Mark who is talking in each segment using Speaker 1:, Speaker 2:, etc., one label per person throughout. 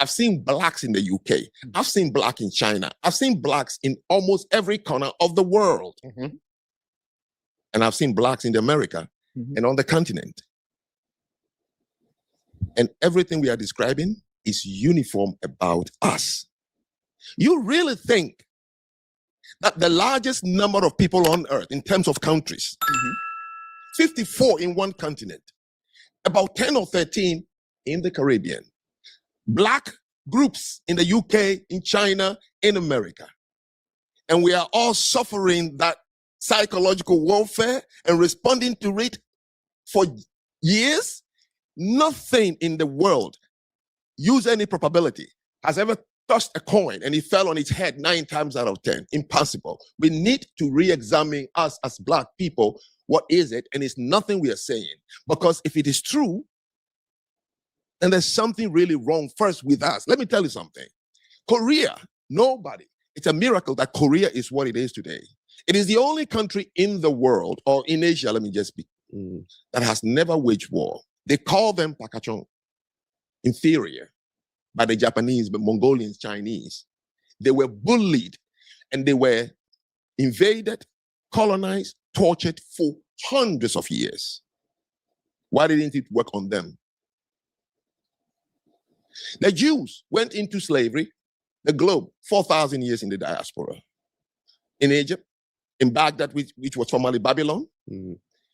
Speaker 1: I've seen blacks in the UK. I've seen black in China. I've seen blacks in almost every corner of the world.
Speaker 2: Mm-hmm.
Speaker 1: And I've seen blacks in America and on the continent. And everything we are describing is uniform about us. You really think that the largest number of people on earth in terms of countries, 54 in one continent, about 10 or 13 in the Caribbean, black groups in the UK, in China, in America, and we are all suffering that psychological warfare and responding to it for years? Nothing in the world, use any probability, has ever tossed a coin and it fell on its head 9 times out of 10. Impossible. We need to re-examine us as black people. What is it? And it's nothing we are saying. Because if it is true, then there's something really wrong first with us. Let me tell you something. Korea, nobody. It's a miracle that Korea is what it is today. It is the only country in the world, or in Asia, let me just be, that has never waged war. They call them Pakachon, inferior, by the Japanese, but Mongolians, Chinese. They were bullied and they were invaded, colonized, tortured for hundreds of years. Why didn't it work on them? The Jews went into slavery, the globe, 4,000 years in the diaspora. In Egypt, in Baghdad, which was formerly Babylon.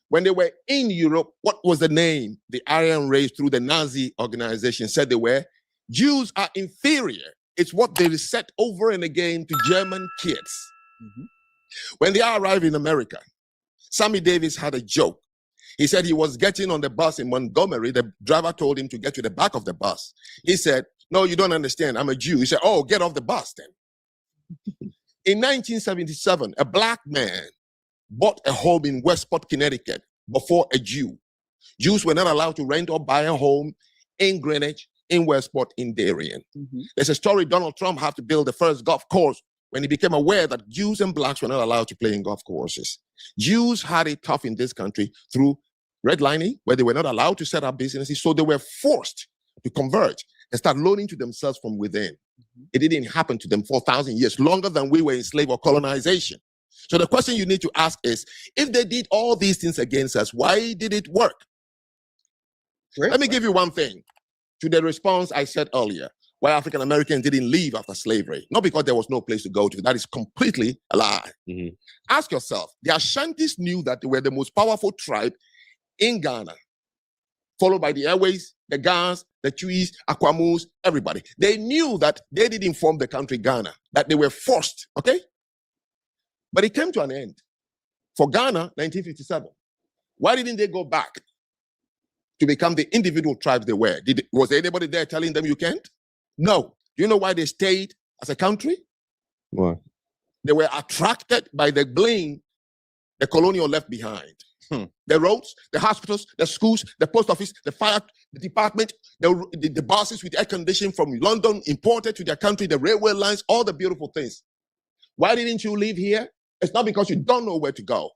Speaker 1: When they were in Europe, what was the name? The Aryan race through the Nazi organization said they were. Jews are inferior. It's what they said over and again to German kids. When they arrived in America, Sammy Davis had a joke. He said he was getting on the bus in Montgomery. The driver told him to get to the back of the bus. He said, "No, you don't understand. I'm a Jew." He said, "Oh, get off the bus then." In 1977, a black man bought a home in Westport, Connecticut, before a Jew. Jews were not allowed to rent or buy a home in Greenwich, in Westport, in Darien. There's a story Donald Trump had to build the first golf course when he became aware that Jews and blacks were not allowed to play in golf courses. Jews had it tough in this country through redlining, where they were not allowed to set up businesses, so they were forced to converge and start loaning to themselves from within. It didn't happen to them for 1,000 years, longer than we were enslaved or colonization. So the question you need to ask is, if they did all these things against us, why did it work? Let me give you one thing to the response I said earlier, why African Americans didn't leave after slavery. Not because there was no place to go to. That is completely a lie. Ask yourself, the Ashantis knew that they were the most powerful tribe in Ghana, followed by the Airways, the Gans, the Chuis, Akwamus, everybody. They knew that they didn't form the country Ghana, that they were forced, okay? But it came to an end. For Ghana, 1957. Why didn't they go back to become the individual tribes they were? Was there anybody there telling them you can't? No. Do you know why they stayed as a country?
Speaker 2: Why?
Speaker 1: They were attracted by the bling the colonial left behind. The roads, the hospitals, the schools, the post office, the fire department, the buses with air conditioning from London imported to their country, the railway lines, all the beautiful things. Why didn't you live here? It's not because you don't know where to go.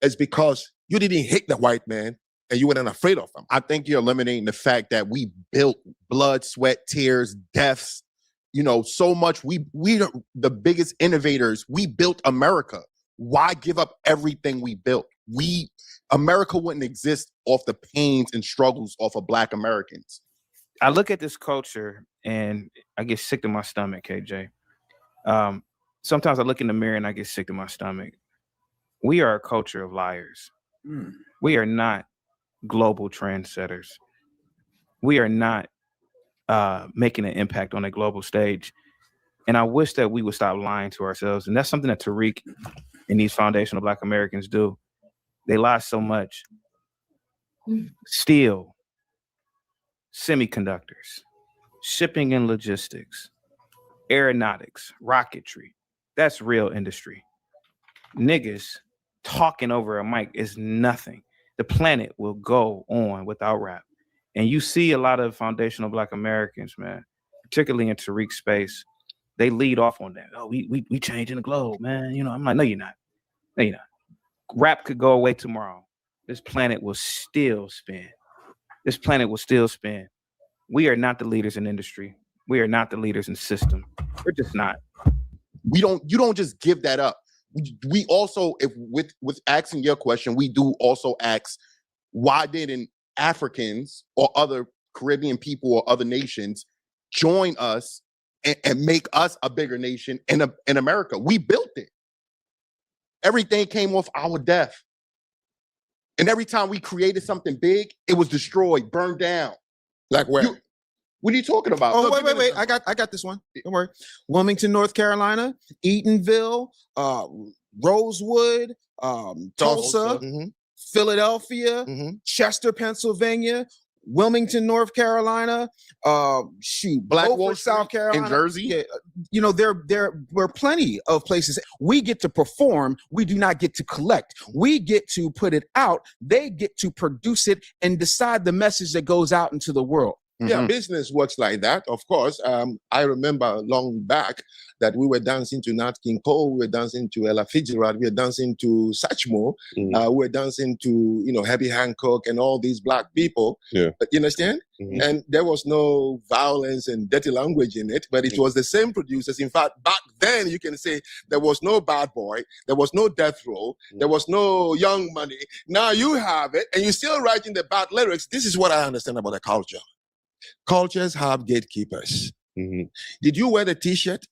Speaker 1: It's because you didn't hate the white man and you weren't afraid of him.
Speaker 2: I think you're eliminating the fact that we built blood, sweat, tears, deaths, so much. We are the biggest innovators. We built America. Why give up everything we built? America wouldn't exist off the pains and struggles of Black Americans.
Speaker 3: I look at this culture and I get sick to my stomach, KJ. Sometimes I look in the mirror and I get sick to my stomach. We are a culture of liars. We are not global trendsetters. We are not making an impact on a global stage. And I wish that we would stop lying to ourselves. And that's something that Tariq and these foundational Black Americans do. They lie so much. Steel, semiconductors, shipping and logistics, aeronautics, rocketry. That's real industry. Niggas talking over a mic is nothing. The planet will go on without rap. And you see a lot of foundational Black Americans, man, particularly in Tariq's space, they lead off on that. Oh, we changing the globe, man. I'm like, no, you're not. No, you're not. Rap could go away tomorrow. This planet will still spin. This planet will still spin. We are not the leaders in industry. We are not the leaders in system. We're just not.
Speaker 2: You don't just give that up. We also, if with asking your question, we do also ask, why didn't Africans or other Caribbean people or other nations join us and make us a bigger nation in America? We built it. Everything came off our death. And every time we created something big, it was destroyed, burned down.
Speaker 1: Like where?
Speaker 2: What are you talking about?
Speaker 4: Oh, wait. I got this one. Don't worry. Wilmington, North Carolina, Eatonville, Rosewood, Tulsa, Philadelphia, Chester, Pennsylvania, Wilmington, North Carolina, Blackwater, South Carolina,
Speaker 2: in Jersey.
Speaker 4: Yeah, you know, there were plenty of places. We get to perform. We do not get to collect. We get to put it out. They get to produce it and decide the message that goes out into the world.
Speaker 1: Yeah, business works like that, of course. I remember long back that we were dancing to Nat King Cole, we were dancing to Ella Fitzgerald, we were dancing to Satchmo, we were dancing to, you know, Herbie Hancock and all these black people. Yeah. You understand? And there was no violence and dirty language in it, but it was the same producers. In fact, back then you can say there was no Bad Boy, there was no Death Row, there was no Young Money. Now you have it, and you're still writing the bad lyrics. This is what I understand about the culture. Cultures have gatekeepers. Did you wear the t-shirt?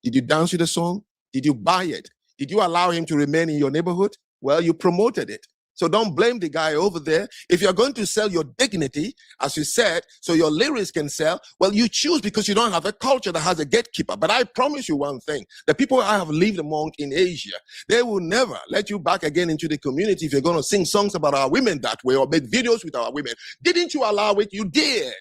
Speaker 1: Did you dance to the song? Did you buy it? Did you allow him to remain in your neighborhood? Well, you promoted it. So don't blame the guy over there. If you're going to sell your dignity, as you said, so your lyrics can sell, well, you choose because you don't have a culture that has a gatekeeper. But I promise you one thing, the people I have lived among in Asia, they will never let you back again into the community if you're going to sing songs about our women that way or make videos with our women. Didn't you allow it? You did.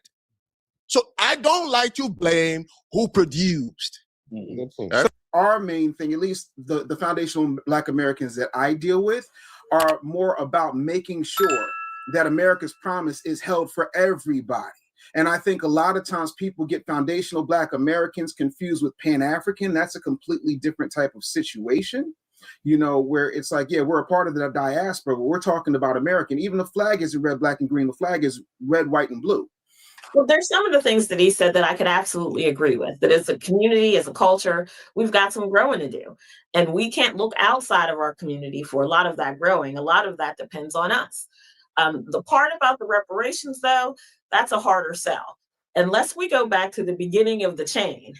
Speaker 1: So I don't like to blame who produced.
Speaker 4: So our main thing, at least the foundational Black Americans that I deal with, are more about making sure that America's promise is held for everybody. And I think a lot of times people get foundational Black Americans confused with Pan-African. That's a completely different type of situation, you know, where it's like, yeah, we're a part of the diaspora, but we're talking about American. Even the flag isn't red, black, and green. The flag is red, white, and blue.
Speaker 5: Well, there's some of the things that he said that I could absolutely agree with, that as a community, as a culture, we've got some growing to do. And we can't look outside of our community for a lot of that growing. A lot of that depends on us. The part about the reparations, though, that's a harder sell. Unless we go back to the beginning of the chain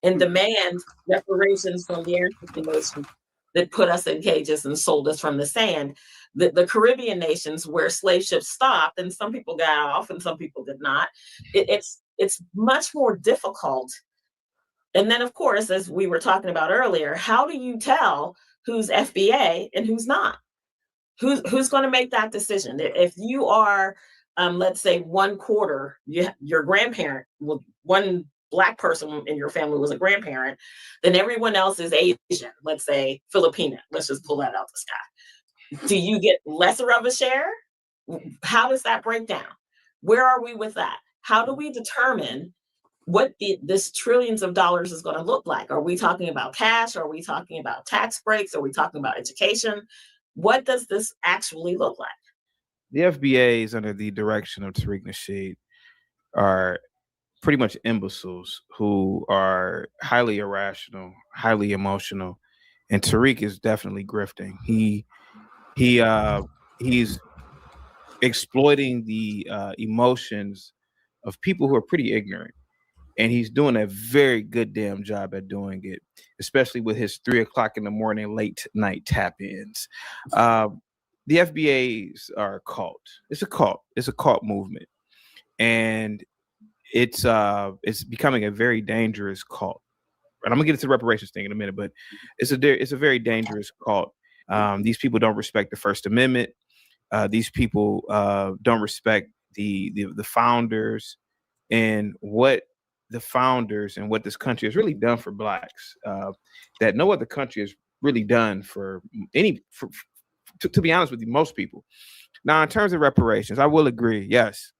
Speaker 5: and demand reparations from the African nations that put us in cages and sold us from the sand, the Caribbean nations where slave ships stopped, and some people got off and some people did not, it's much more difficult. And then, of course, as we were talking about earlier, how do you tell who's FBA and who's not? Who's going to make that decision? If you are, let's say, one quarter, your grandparent, well, one Black person in your family was a grandparent, then everyone else is Asian, let's say Filipino. Let's just pull that out the sky. Do you get lesser of a share? How does that break down? Where are we with that? How do we determine what this trillions of dollars is going to look like? Are we talking about cash? Are we talking about tax breaks? Are we talking about education? What does this actually look like?
Speaker 3: The FBAs under the direction of Tariq Nasheed are pretty much imbeciles who are highly irrational, highly emotional, and Tariq is definitely grifting. He's exploiting the emotions of people who are pretty ignorant, and he's doing a very good damn job at doing it, especially with his 3 o'clock in the morning late night tap-ins. The FBAs are a cult. It's a cult. It's a cult movement, and it's becoming a very dangerous cult. And I'm gonna get into the reparations thing in a minute, but it's a very dangerous cult. These people don't respect the First Amendment. These people don't respect the founders and what the founders and what this country has really done for Blacks, that no other country has really done for to be honest with you, most people. Now, in terms of reparations, I will agree. Yes,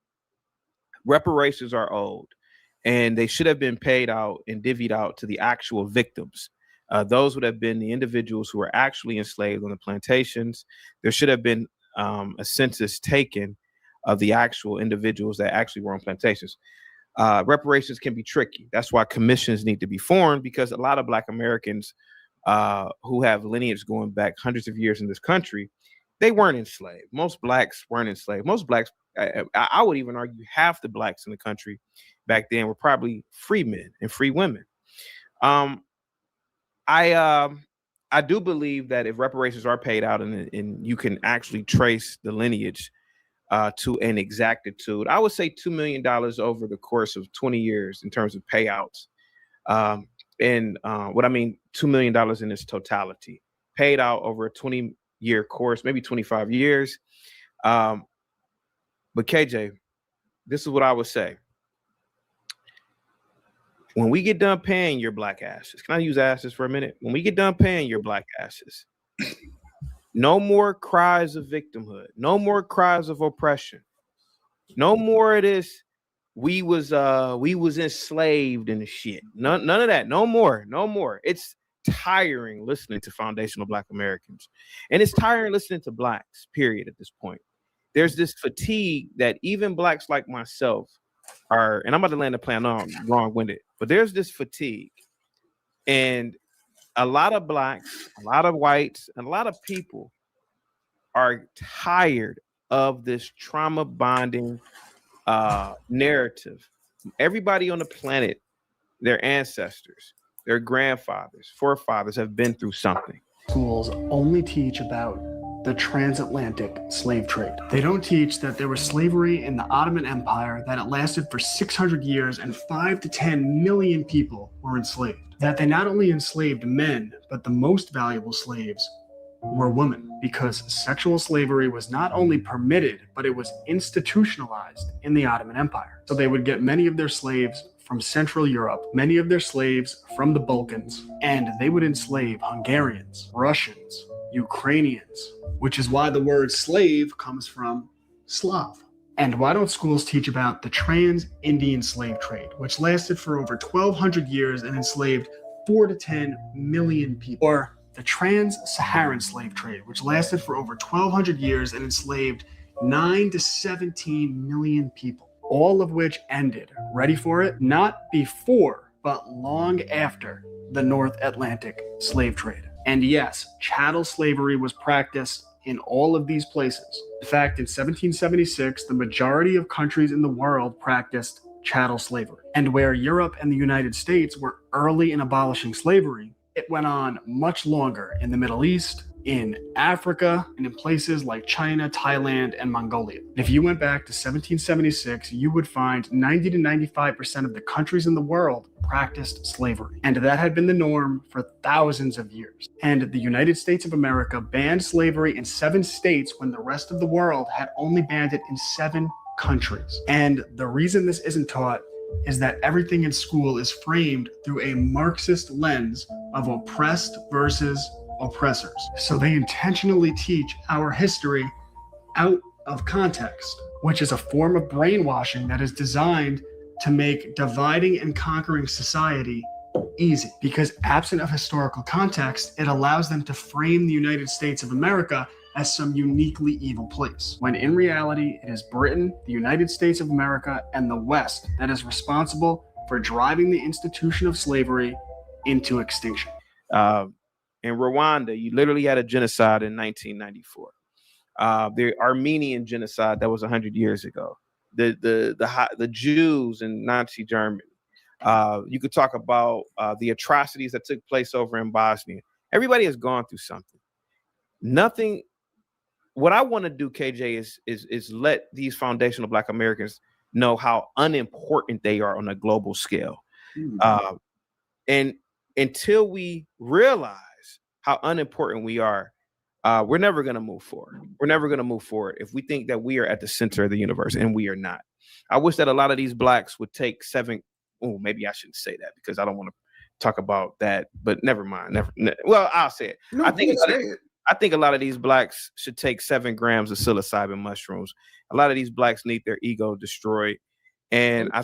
Speaker 3: reparations are owed, and they should have been paid out and divvied out to the actual victims. Those would have been the individuals who were actually enslaved on the plantations. There should have been a census taken of the actual individuals that actually were on plantations. reparations can be tricky. That's why commissions need to be formed, because a lot of Black Americans who have lineage going back hundreds of years in this country, they weren't enslaved. Most Blacks weren't enslaved. Most Blacks, I would even argue half the Blacks in the country back then were probably free men and free women. I do believe that if reparations are paid out and you can actually trace the lineage to an exactitude, I would say $2 million over the course of 20 years in terms of payouts. And what I mean, $2 million in its totality, paid out over a 20-year course, maybe 25 years. But KJ, this is what I would say. When we get done paying your Black asses, can I use asses for a minute? When we get done paying your Black asses, no more cries of victimhood, no more cries of oppression, no more of this. We was enslaved and shit. None of that. No more. It's tiring listening to foundational Black Americans, and it's tiring listening to Blacks. Period. At this point, there's this fatigue that even Blacks like myself are, and I'm about to land the plane on wrong-winded, but there's this fatigue, and a lot of Blacks, a lot of whites, and a lot of people are tired of this trauma bonding narrative. Everybody on the planet, their ancestors, their grandfathers, forefathers have been through something.
Speaker 6: Schools only teach about the transatlantic slave trade. They don't teach that there was slavery in the Ottoman Empire, that it lasted for 600 years and 5 to 10 million people were enslaved. That they not only enslaved men, but the most valuable slaves were women, because sexual slavery was not only permitted, but it was institutionalized in the Ottoman Empire. So they would get many of their slaves from Central Europe, many of their slaves from the Balkans, and they would enslave Hungarians, Russians, Ukrainians, which is why the word slave comes from Slav. And why don't schools teach about the trans-Indian slave trade, which lasted for over 1,200 years and enslaved 4 to 10 million people? Or the trans-Saharan slave trade, which lasted for over 1,200 years and enslaved 9 to 17 million people, all of which ended, ready for it, not before, but long after the North Atlantic slave trade. And yes, chattel slavery was practiced in all of these places. In fact, in 1776, the majority of countries in the world practiced chattel slavery. And where Europe and the United States were early in abolishing slavery, it went on much longer in the Middle East, in Africa, and in places like China, Thailand, and Mongolia. If you went back to 1776, you would find 90 to 95% of the countries in the world practiced slavery. And that had been the norm for thousands of years. And the United States of America banned slavery in 7 states when the rest of the world had only banned it in 7 countries. And the reason this isn't taught is that everything in school is framed through a Marxist lens of oppressed versus oppressors. So they intentionally teach our history out of context, which is a form of brainwashing that is designed to make dividing and conquering society easy. Because absent of historical context, it allows them to frame the United States of America as some uniquely evil place, when in reality, it is Britain, the United States of America, and the West that is responsible for driving the institution of slavery into extinction.
Speaker 3: In Rwanda, you literally had a genocide in 1994. The Armenian genocide that was 100 years ago. The Jews in Nazi Germany. You could talk about the atrocities that took place over in Bosnia. Everybody has gone through something. Nothing. What I want to do, KJ, is let these foundational Black Americans know how unimportant they are on a global scale. And until we realize how unimportant we are, we're never going to move forward. We're never going to move forward if we think that we are at the center of the universe, and we are not. I wish that a lot of these Blacks would take 7. Oh, maybe I shouldn't say that because I don't want to talk about that, but never mind. Well, I'll say it.
Speaker 4: No,
Speaker 3: I think a lot of these Blacks should take 7 grams of psilocybin mushrooms. A lot of these Blacks need their ego destroyed. And I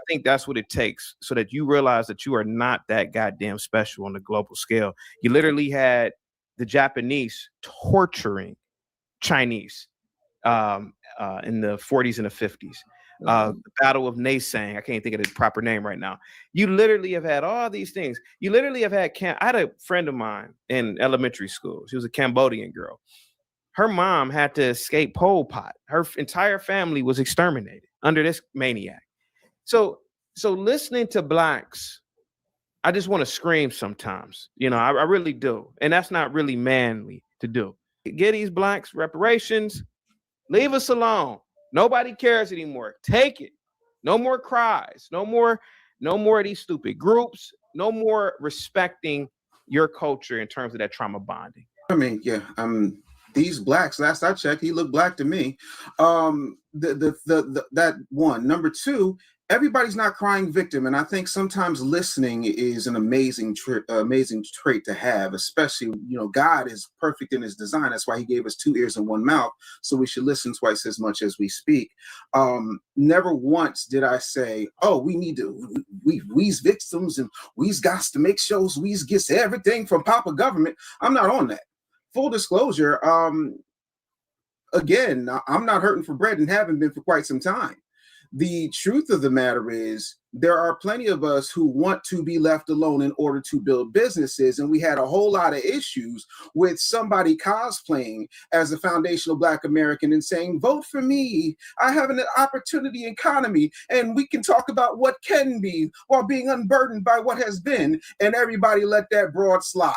Speaker 3: think that's what it takes, so that you realize that you are not that goddamn special on the global scale. You literally had the Japanese torturing Chinese in the 40s and the 50s. the Battle of Naysang. I can't think of the proper name right now. You literally have had all these things. You literally have had I had a friend of mine in elementary school. She was a Cambodian girl. Her mom had to escape Pol Pot. Her entire family was exterminated under this maniac. So listening to blacks, I just want to scream sometimes. You know, I really do. And that's not really manly to do. Get these blacks reparations. Leave us alone. Nobody cares anymore. Take it. No more cries. No more of these stupid groups. No more respecting your culture in terms of that trauma bonding.
Speaker 4: I mean, yeah, these blacks, last I checked, he looked black to me. That one. Number two, everybody's not crying victim, and I think sometimes listening is an amazing trait to have. Especially, God is perfect in His design. That's why He gave us 2 ears and 1 mouth, so we should listen twice as much as we speak. Never once did I say, "Oh, we need to, we's victims, and we's got to make sure we's gets everything from Papa government." I'm not on that. Full disclosure. Again, I'm not hurting for bread and haven't been for quite some time. The truth of the matter is there are plenty of us who want to be left alone in order to build businesses. And we had a whole lot of issues with somebody cosplaying as a foundational Black American and saying, vote for me. I have an opportunity economy and we can talk about what can be while being unburdened by what has been. And everybody let that broad slide.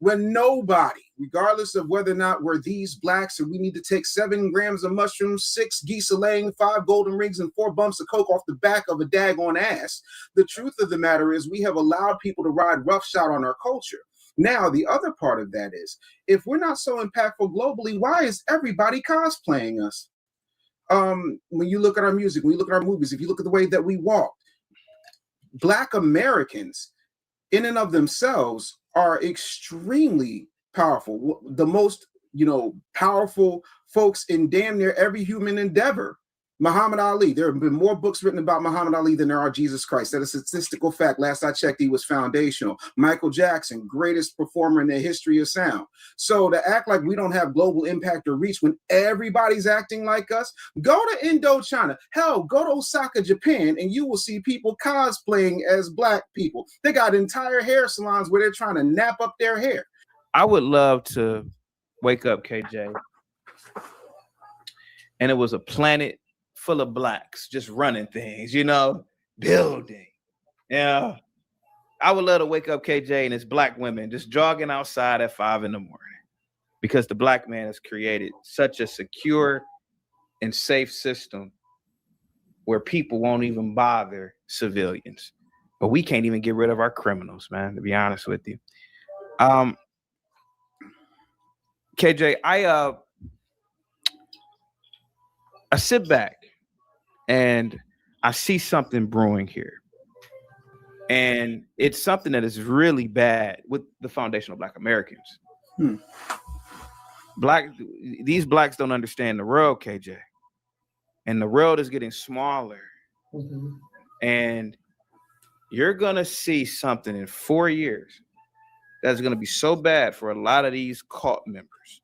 Speaker 4: When nobody, regardless of whether or not we're these blacks and we need to take 7 grams of mushrooms, 6 geese laying, 5 golden rings, and 4 bumps of coke off the back of a daggone ass, the truth of the matter is we have allowed people to ride roughshod on our culture. Now, the other part of that is, if we're not so impactful globally, why is everybody cosplaying us? When you look at our music, when you look at our movies, if you look at the way that we walk, Black Americans in and of themselves are extremely powerful. The most, powerful folks in damn near every human endeavor. Muhammad Ali. There have been more books written about Muhammad Ali than there are Jesus Christ. That is a statistical fact. Last I checked, he was foundational. Michael Jackson, greatest performer in the history of sound. So to act like we don't have global impact or reach when everybody's acting like us, go to Indochina. Hell, go to Osaka, Japan, and you will see people cosplaying as Black people. They got entire hair salons where they're trying to nap up their hair.
Speaker 3: I would love to wake up, KJ, and it was a planet full of blacks just running things, building. Yeah. I would love to wake up, KJ, and it's Black women just jogging outside at 5 a.m. because the Black man has created such a secure and safe system where people won't even bother civilians. But we can't even get rid of our criminals, man, to be honest with you. KJ, I sit back and I see something brewing here. And it's something that is really bad with the foundational Black Americans. These blacks don't understand the world, KJ. And the world is getting smaller. Mm-hmm. And you're going to see something in 4 years that's going to be so bad for a lot of these cult members.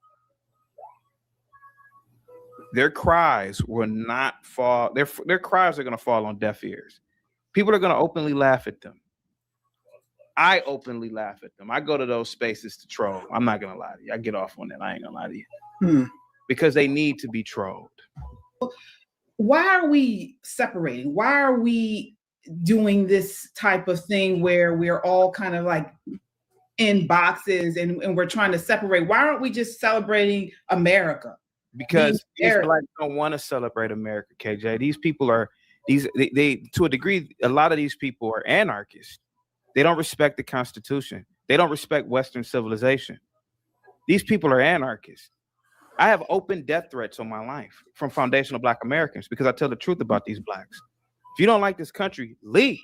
Speaker 3: Their cries will not fall. Their cries are going to fall on deaf ears. People are going to openly laugh at them. I openly laugh at them. I go to those spaces to troll. I'm not going to lie to you. I get off on that. I ain't going to lie to you. Because they need to be trolled.
Speaker 7: Why are we separating? Why are we doing this type of thing where we're all kind of like in boxes and we're trying to separate? Why aren't we just celebrating America?
Speaker 3: Because these blacks don't want to celebrate America, KJ. These people are they to a degree, a lot of these people are anarchists. They don't respect the Constitution. They don't respect Western civilization. These people are anarchists. I have open death threats on my life from foundational Black Americans because I tell the truth about these blacks. If you don't like this country, leave.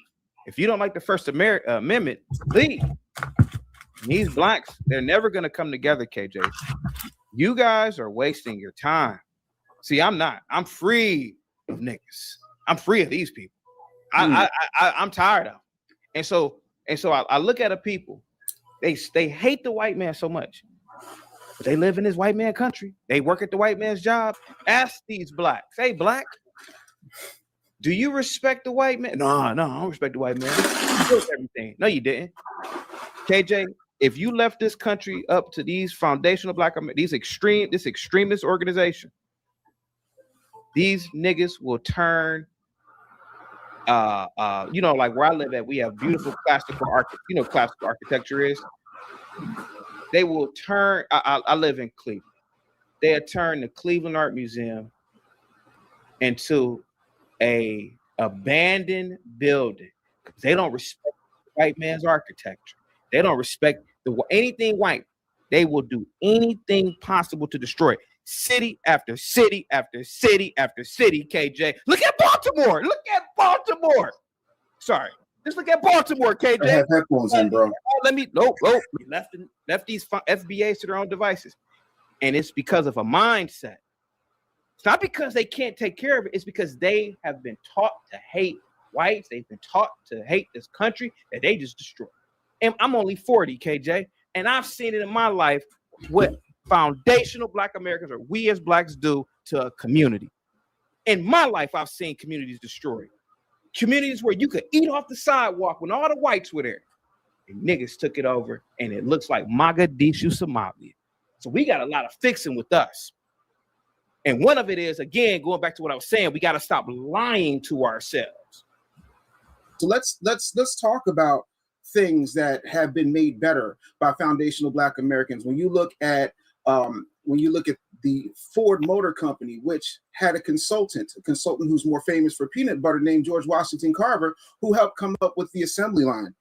Speaker 3: If you don't like the First Amendment, leave. And these blacks, they're never going to come together, KJ. You guys are wasting your time. See, I'm not. I'm free of niggas. I'm free of these people. I'm tired of them. And so I look at a people. They hate the white man so much. But they live in this white man country. They work at the white man's job. Ask these blacks. Hey, black, Do you respect the white man? No, I don't respect the white man. You built everything. No, you didn't. KJ, if you left this country up to these foundational black, this extremist organization, these niggas will turn, like where I live at, we have beautiful classical architecture is. They will turn, I live in Cleveland. They'll turn the Cleveland Art Museum into a abandoned building. They don't respect the white man's architecture. They don't respect anything white. They will do anything possible to destroy it. City after city after city after city, KJ. Look at Baltimore. Look at Baltimore. Sorry. Just look at Baltimore, KJ.
Speaker 4: I have headphones in, bro.
Speaker 3: We left these FBAs to their own devices. And it's because of a mindset. It's not because they can't take care of it. It's because they have been taught to hate whites. They've been taught to hate this country that they just destroyed. And I'm only 40, KJ. And I've seen it in my life what foundational black Americans or we as blacks do to a community. In my life, I've seen communities destroyed. Communities where you could eat off the sidewalk when all the whites were there. And niggas took it over and it looks like Mogadishu, Somalia. So we got a lot of fixing with us. And one of it is, again, going back to what I was saying, we got to stop lying to ourselves.
Speaker 4: So let's talk about things that have been made better by foundational black Americans. When you look at the Ford Motor Company, which had a consultant who's more famous for peanut butter named George Washington Carver, who helped come up with the assembly line.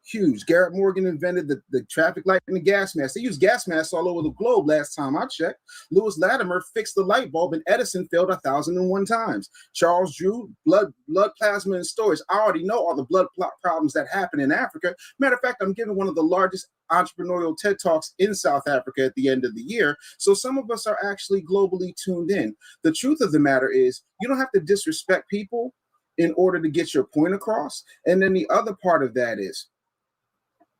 Speaker 4: Huge. Garrett Morgan invented the traffic light and the gas mask. They used gas masks all over the globe last time I checked. Lewis Latimer fixed the light bulb and Edison failed 1,001 times. Charles Drew, blood plasma and storage. I already know all the blood problems that happen in Africa. Matter of fact, I'm giving one of the largest entrepreneurial TED Talks in South Africa at the end of the year. So some of us are actually globally tuned in. The truth of the matter is you don't have to disrespect people in order to get your point across. And then the other part of that is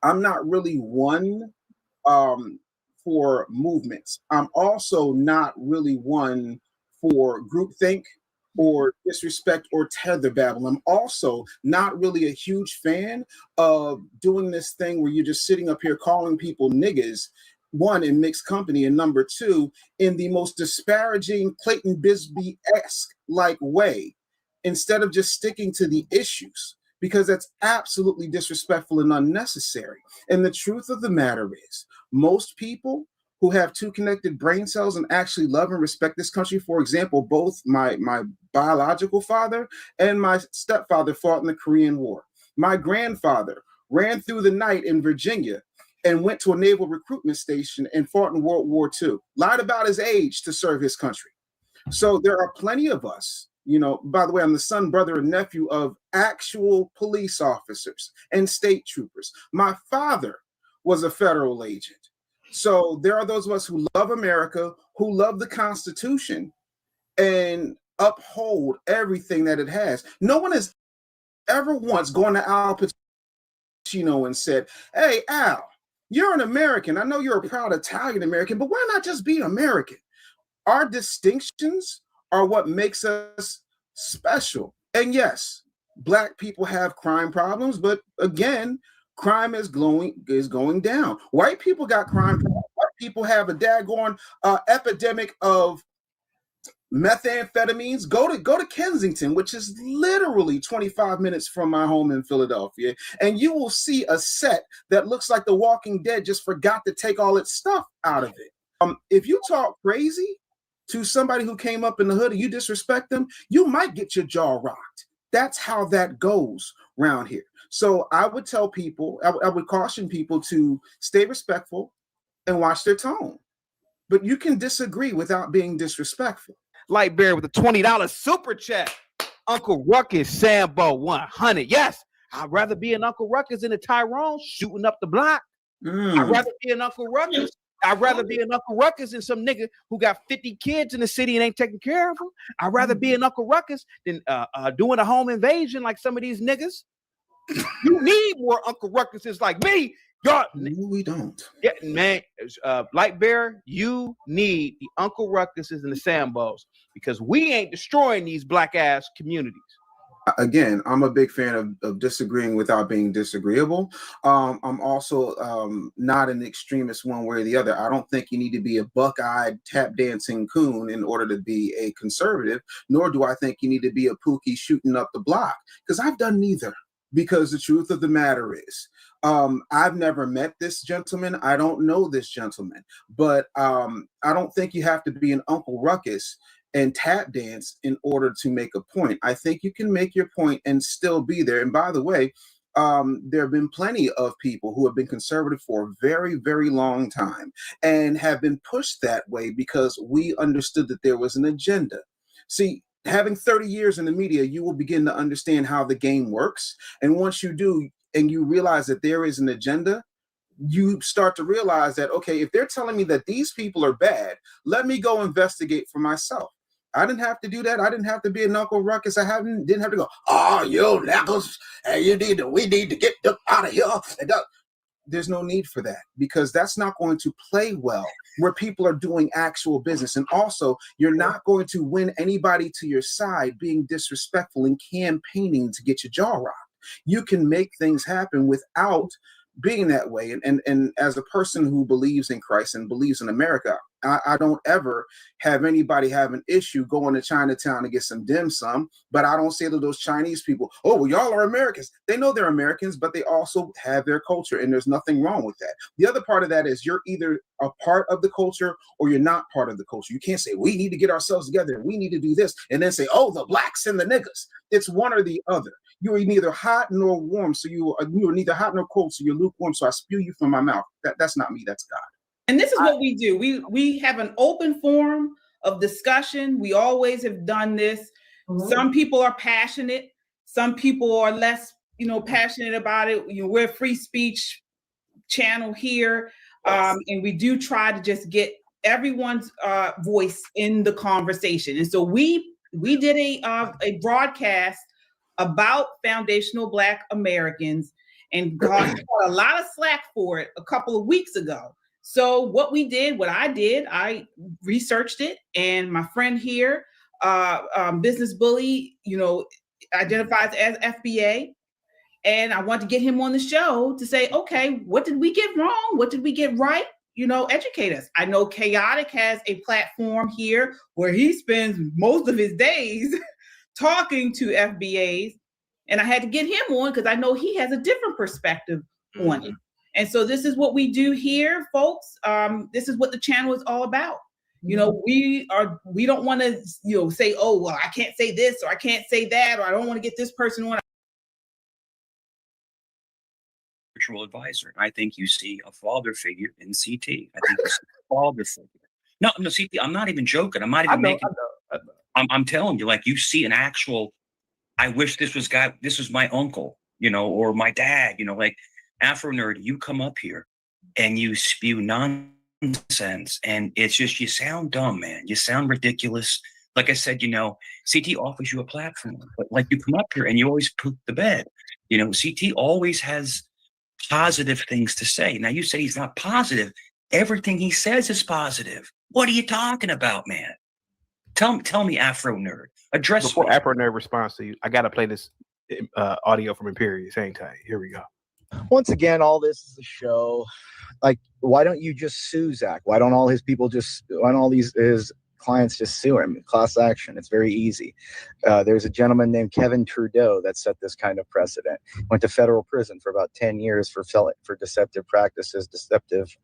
Speaker 4: I'm not really one for movements. I'm also not really one for groupthink or disrespect or tether babble. I'm also not really a huge fan of doing this thing where you're just sitting up here calling people niggas, one, in mixed company, and number two, in the most disparaging Clayton Bisbee-esque like way, instead of just sticking to the issues, because that's absolutely disrespectful and unnecessary. And the truth of the matter is, most people who have two connected brain cells and actually love and respect this country, for example, both my biological father and my stepfather fought in the Korean War. My grandfather ran through the night in Virginia and went to a naval recruitment station and fought in World War II, lied about his age to serve his country. So there are plenty of us. You know, by the way, I'm the son, brother, and nephew of actual police officers and state troopers. My father was a federal agent. So there are those of us who love America, who love the Constitution and uphold everything that it has. No one has ever once gone to Al Pacino and said, "Hey, Al, you're an American. I know you're a proud Italian American, but why not just be American?" Our distinctions are what makes us special. And yes, black people have crime problems, but again, crime is going down. White people got crime problems. White people have a daggone epidemic of methamphetamines. Go to Kensington, which is literally 25 minutes from my home in Philadelphia, and you will see a set that looks like The Walking Dead just forgot to take all its stuff out of it. If you talk crazy to somebody who came up in the hood and you disrespect them, you might get your jaw rocked. That's how that goes around here. So I would tell people, I would caution people to stay respectful and watch their tone. But you can disagree without being disrespectful.
Speaker 3: Light Bear with a $20 super chat. Uncle Ruckus, Sambo 100. Yes, I'd rather be an Uncle Ruckus than a Tyrone shooting up the block. I'd rather be an Uncle Ruckus. I'd rather be an Uncle Ruckus than some nigga who got 50 kids in the city and ain't taking care of them. I'd rather be an Uncle Ruckus than doing a home invasion like some of these niggas. You need more Uncle Ruckuses like me. Y'all,
Speaker 4: no, we don't.
Speaker 3: Yeah, man. Light Bear, you need the Uncle Ruckuses and the Sambos because we ain't destroying these black ass communities.
Speaker 4: Again, I'm a big fan of disagreeing without being disagreeable. I'm also not an extremist one way or the other. I don't think you need to be a buck-eyed tap dancing coon in order to be a conservative, nor do I think you need to be a pookie shooting up the block, because I've done neither. Because the truth of the matter is, I've never met this gentleman. I don't know this gentleman, but I don't think you have to be an Uncle Ruckus and tap dance in order to make a point. I think you can make your point and still be there. And by the way, there have been plenty of people who have been conservative for a very, very long time and have been pushed that way because we understood that there was an agenda. See, having 30 years in the media, you will begin to understand how the game works. And once you do, and you realize that there is an agenda, you start to realize that, okay, if they're telling me that these people are bad, let me go investigate for myself. I didn't have to do that. I didn't have to be an Uncle Ruckus. Didn't have to go, oh, you knuckles, and we need to get them out of here. There's no need for that, because that's not going to play well where people are doing actual business. And also, you're not going to win anybody to your side being disrespectful and campaigning to get your jaw rocked. You can make things happen without being that way. And as a person who believes in Christ and believes in America, I don't ever have anybody have an issue going to Chinatown to get some dim sum, but I don't say to those Chinese people, oh, well, y'all are Americans. They know they're Americans, but they also have their culture, and there's nothing wrong with that. The other part of that is you're either a part of the culture or you're not part of the culture. You can't say, we need to get ourselves together, we need to do this, and then say, oh, the blacks and the niggas. It's one or the other. You are neither hot nor warm, so you are neither hot nor cold, so you're lukewarm, so I spew you from my mouth. That's not me, that's God.
Speaker 7: And this is what we do. We have an open forum of discussion. We always have done this. Mm-hmm. Some people are passionate. Some people are less, passionate about it. We're a free speech channel here. Yes. And we do try to just get everyone's voice in the conversation. And so we did a broadcast about foundational Black Americans and got a lot of slack for it a couple of weeks ago. So what I did, I researched it, and my friend here, Business Bully, identifies as FBA, and I want to get him on the show to say, okay, what did we get wrong? What did we get right? Educate us. I know Chaotic has a platform here where he spends most of his days talking to FBAs, and I had to get him on because I know he has a different perspective on it. And so this is what we do here, folks. This is what the channel is all about. We don't want to, say, oh, well, I can't say this or I can't say that, or I don't want to get this person on.
Speaker 8: Virtual advisor. I think you see a father figure in CT. I think you see a father figure. No, CT, I'm not even joking. I'm not even making. I'm telling you, like, you see an actual, I wish this was my uncle, or my dad, like, Afro Nerd, you come up here and you spew nonsense, and it's just, you sound dumb, man. You sound ridiculous. Like I said, CT offers you a platform, but like, you come up here and you always poop the bed. CT always has positive things to say. Now you say he's not positive. Everything he says is positive. What are you talking about, man? Tell me, Afro Nerd. Address
Speaker 3: before
Speaker 8: me.
Speaker 3: Afro Nerd responds to you. I gotta play this audio from Imperial. Hang tight. Here we go.
Speaker 9: Once again, all this is a show. Like, why don't you just sue Zach? Why don't all his clients just sue him? Class action. It's very easy. There's a gentleman named Kevin Trudeau that set this kind of precedent. Went to federal prison for about 10 years for deceptive practices, deceptive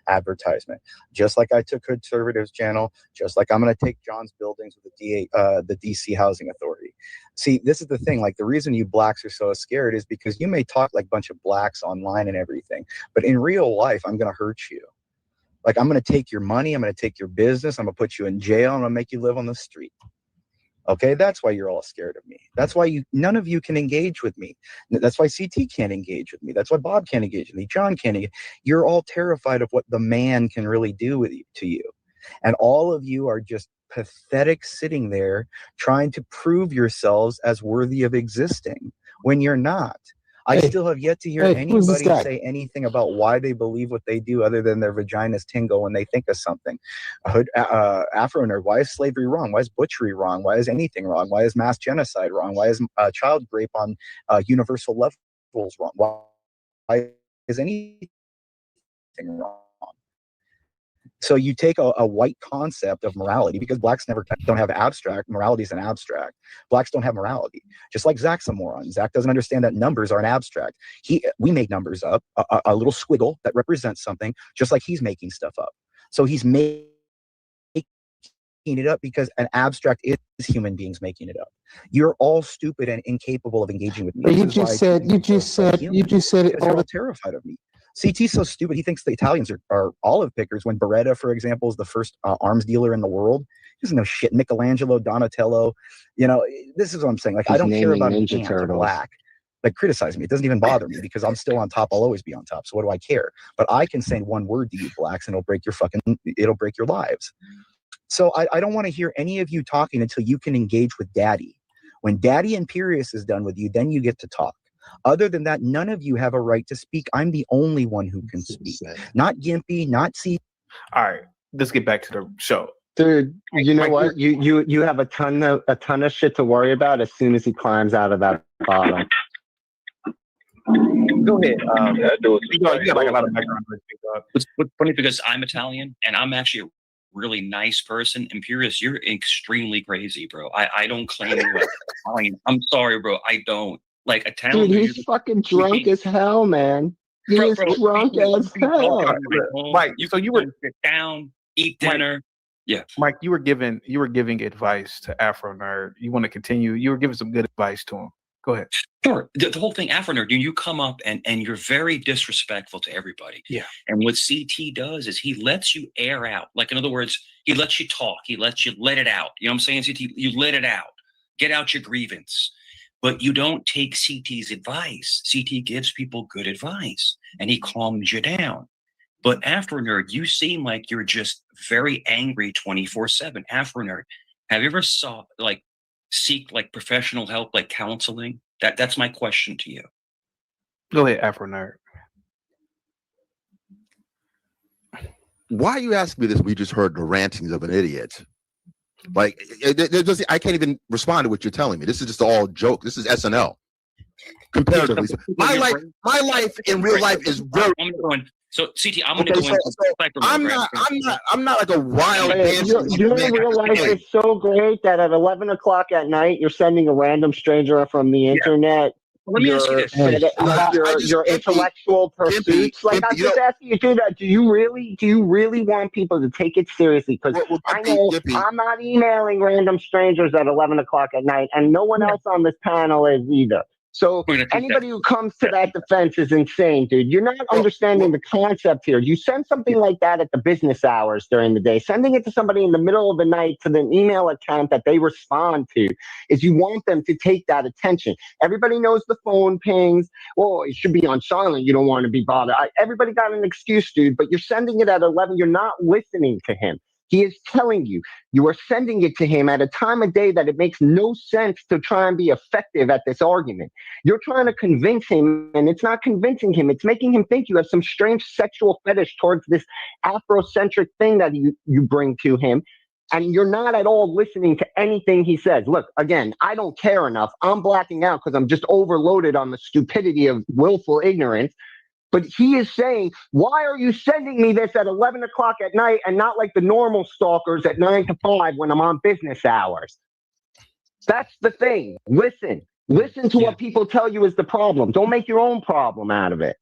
Speaker 9: advertisement. Just like I took Conservatives channel, just like I'm going to take John's buildings with the DC Housing Authority. See, this is the thing. Like, the reason you blacks are so scared is because you may talk like a bunch of blacks online and everything, but in real life, I'm going to hurt you. Like, I'm going to take your money. I'm going to take your business. I'm going to put you in jail. I'm going to make you live on the street. Okay, that's why you're all scared of me. That's why none of you can engage with me. That's why CT can't engage with me. That's why Bob can't engage with me. John can't engage. You're all terrified of what the man can really do to you. And all of you are just pathetic sitting there trying to prove yourselves as worthy of existing when you're not. I still have yet to hear
Speaker 10: Hey, who's this
Speaker 9: anybody
Speaker 10: guy?
Speaker 9: say anything about why they believe what they do other than their vaginas tingle when they think of something. Afro nerd, why is slavery wrong? Why is butchery wrong? Why is anything wrong? Why is mass genocide wrong? Why is child rape on universal levels wrong? Why is anything wrong? So you take a white concept of morality, because blacks don't have abstract. Morality is an abstract. Blacks don't have morality. Just like Zach's a moron. Zach doesn't understand that numbers are an abstract. We make numbers up, a little squiggle that represents something, just like he's making stuff up. So he's making it up because an abstract is human beings making it up. You're all stupid and incapable of engaging with me.
Speaker 10: But you just said it
Speaker 9: They're all terrified of me. CT's so stupid. He thinks the Italians are olive pickers when Beretta, for example, is the first arms dealer in the world. He doesn't know shit. Michelangelo, Donatello. This is what I'm saying. Like, I don't care about an ant or black. Like, criticize me. It doesn't even bother me because I'm still on top. I'll always be on top. So what do I care? But I can say one word to you blacks and it'll break your lives. So I don't want to hear any of you talking until you can engage with Daddy. When Daddy Imperius is done with you, then you get to talk. Other than that, none of you have a right to speak. I'm the only one who can speak. Not Gimpy, not C.
Speaker 3: All right, let's get back to the show.
Speaker 10: Dude, you know what? You have a ton of shit to worry about as soon as he climbs out of that bottom.
Speaker 8: Go ahead.
Speaker 3: You got like a lot of background.
Speaker 8: What's funny, because I'm Italian and I'm actually a really nice person. Imperius, you're extremely crazy, bro. I don't claim you're Italian. I'm sorry, bro. I don't. Like, Italian.
Speaker 10: Dude, he's fucking drunk as hell, man. He is drunk as hell.
Speaker 3: Mike, so you were
Speaker 8: sit down, eat dinner. Yeah,
Speaker 3: Mike, you were giving advice to Afro Nerd. You want to continue? You were giving some good advice to him. Go ahead.
Speaker 8: Sure. The whole thing, Afro Nerd, you come up and you're very disrespectful to everybody.
Speaker 3: Yeah.
Speaker 8: And what CT does is he lets you air out. Like, in other words, he lets you talk. He lets you let it out. You know what I'm saying, CT? You let it out. Get out your grievance. But you don't take CT's advice. CT gives people good advice and he calms you down. But Afro Nerd, you seem like you're just very angry 24/7. Afro Nerd, have you ever seek like professional help, like counseling? That's my question to you.
Speaker 3: Go ahead, Afro Nerd.
Speaker 1: Why are you asking me this? We just heard the rantings of an idiot. Like, I can't even respond to what you're telling me. This is just all joke. This is SNL. Comparatively, my life in real life is very.
Speaker 8: So CT, I'm going to go into.
Speaker 1: I'm not like a wild man.
Speaker 10: Your real life is so great that at 11 o'clock at night, you're sending a random stranger from the internet.
Speaker 8: Let me ask you this.
Speaker 10: Your intellectual pursuits. Like, I'm just asking you to do that. Do you really want people to take it seriously? Because I know I'm not emailing random strangers at 11 o'clock at night, and no one else on this panel is either. So anybody who comes to that defense is insane, dude. You're not understanding the concept here. You send something like that at the business hours during the day. Sending it to somebody in the middle of the night to the email account that they respond to is you want them to take that attention. Everybody knows the phone pings. Well, it should be on silent. You don't want to be bothered. Everybody got an excuse, dude, but you're sending it at 11. You're not listening to him. He is telling you, you are sending it to him at a time of day that it makes no sense to try and be effective at this argument. You're trying to convince him, and it's not convincing him. It's making him think you have some strange sexual fetish towards this Afrocentric thing that you bring to him. And you're not at all listening to anything he says. Look, again, I don't care enough. I'm blacking out because I'm just overloaded on the stupidity of willful ignorance. But he is saying, why are you sending me this at 11 o'clock at night and not like the normal stalkers at 9 to 5 when I'm on business hours? That's the thing. Listen to what people tell you is the problem. Don't make your own problem out of it.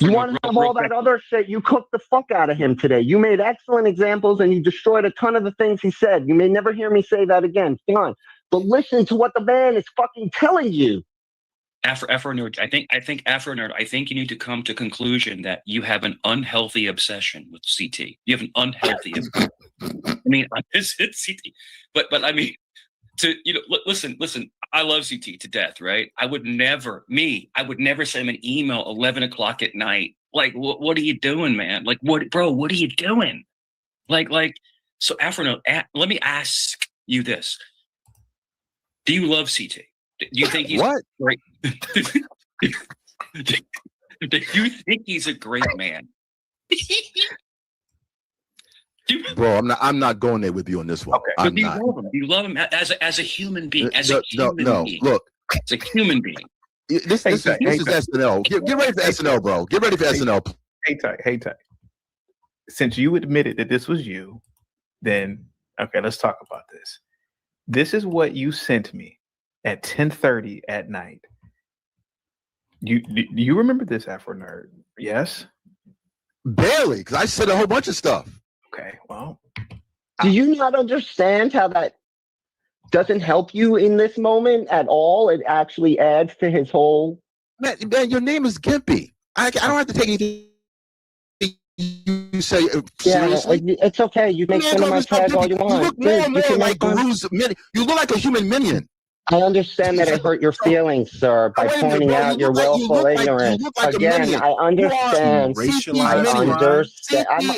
Speaker 10: You want to have all that other shit. You cooked the fuck out of him today. You made excellent examples and you destroyed a ton of the things he said. You may never hear me say that again. Fine. But listen to what the man is fucking telling you.
Speaker 8: Afro Nerd, I think Afro Nerd, I think you need to come to conclusion that you have an unhealthy obsession with CT. You have an unhealthy obsession. I mean, it's CT, but I mean, listen. I love CT to death, right? I would never send him an email 11 o'clock at night. Like, what are you doing, man? Like, what are you doing? Like, so Afro Nerd, let me ask you this: do you love CT? Do you think he's
Speaker 1: what?
Speaker 8: Great? Do you think he's a great man?
Speaker 2: Bro, I'm not going there with you on this one.
Speaker 8: Okay.
Speaker 2: I'm
Speaker 8: Do you
Speaker 2: not.
Speaker 8: love him? Do you love him as a human being? As a
Speaker 2: No,
Speaker 8: human being.
Speaker 2: look.
Speaker 8: As a human being.
Speaker 2: This is SNL. Get ready for SNL, bro. Get ready for SNL.
Speaker 3: Hey, Ty. Since you admitted that this was you, then okay, let's talk about this. This is what you sent me at 10:30 at night. Do you remember this, Afro Nerd? Yes?
Speaker 2: Barely, because I said a whole bunch of stuff.
Speaker 3: Okay, well.
Speaker 10: Do you not understand how that doesn't help you in this moment at all? It actually adds to his whole...
Speaker 2: Man, your name is Gimpy. I don't have to take anything you say seriously.
Speaker 10: It's okay. You make fun of my tag all you want.
Speaker 2: You look more like Guru's minion. You look like a human minion.
Speaker 10: I understand that it hurt your feelings, sir, by pointing out your willful ignorance. Again, I understand.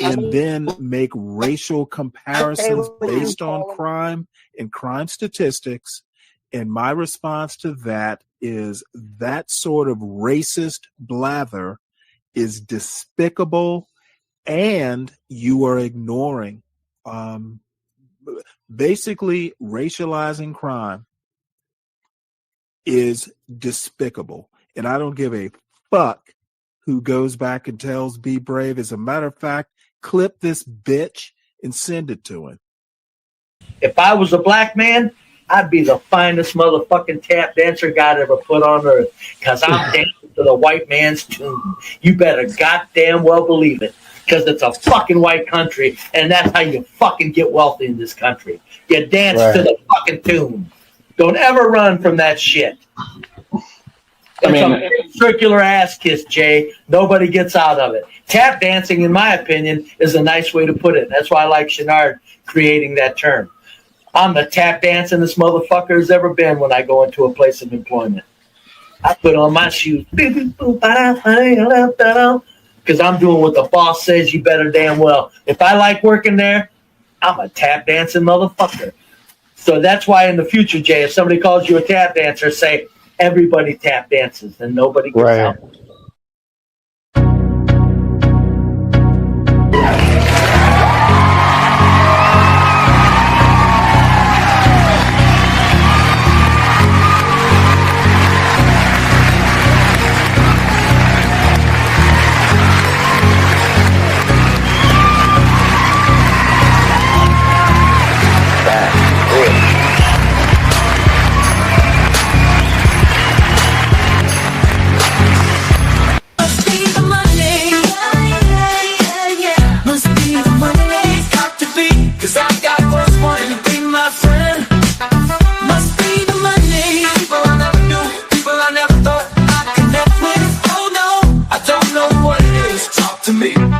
Speaker 11: And then make racial comparisons based on crime and crime statistics. And my response to that is that sort of racist blather is despicable, and you are ignoring. Basically, racializing crime is despicable, and I don't give a fuck who goes back and tells Be Brave. As a matter of fact, clip this bitch and send it to him.
Speaker 12: If I was a black man, I'd be the finest motherfucking tap dancer God ever put on earth, because I'm dancing to the white man's tune. You better goddamn well believe it, because it's a fucking white country, and that's how you fucking get wealthy in this country. You dance to the fucking tune. Don't ever run from that shit. It's a circular ass kiss, Jay. Nobody gets out of it. Tap dancing, in my opinion, is a nice way to put it. That's why I like Chenard creating that term. I'm the tap dancing this motherfucker has ever been when I go into a place of employment. I put on my shoes because I'm doing what the boss says you better damn well. If I like working there, I'm a tap dancing motherfucker. So that's why in the future, Jay, if somebody calls you a tap dancer, say everybody tap dances and nobody gets out.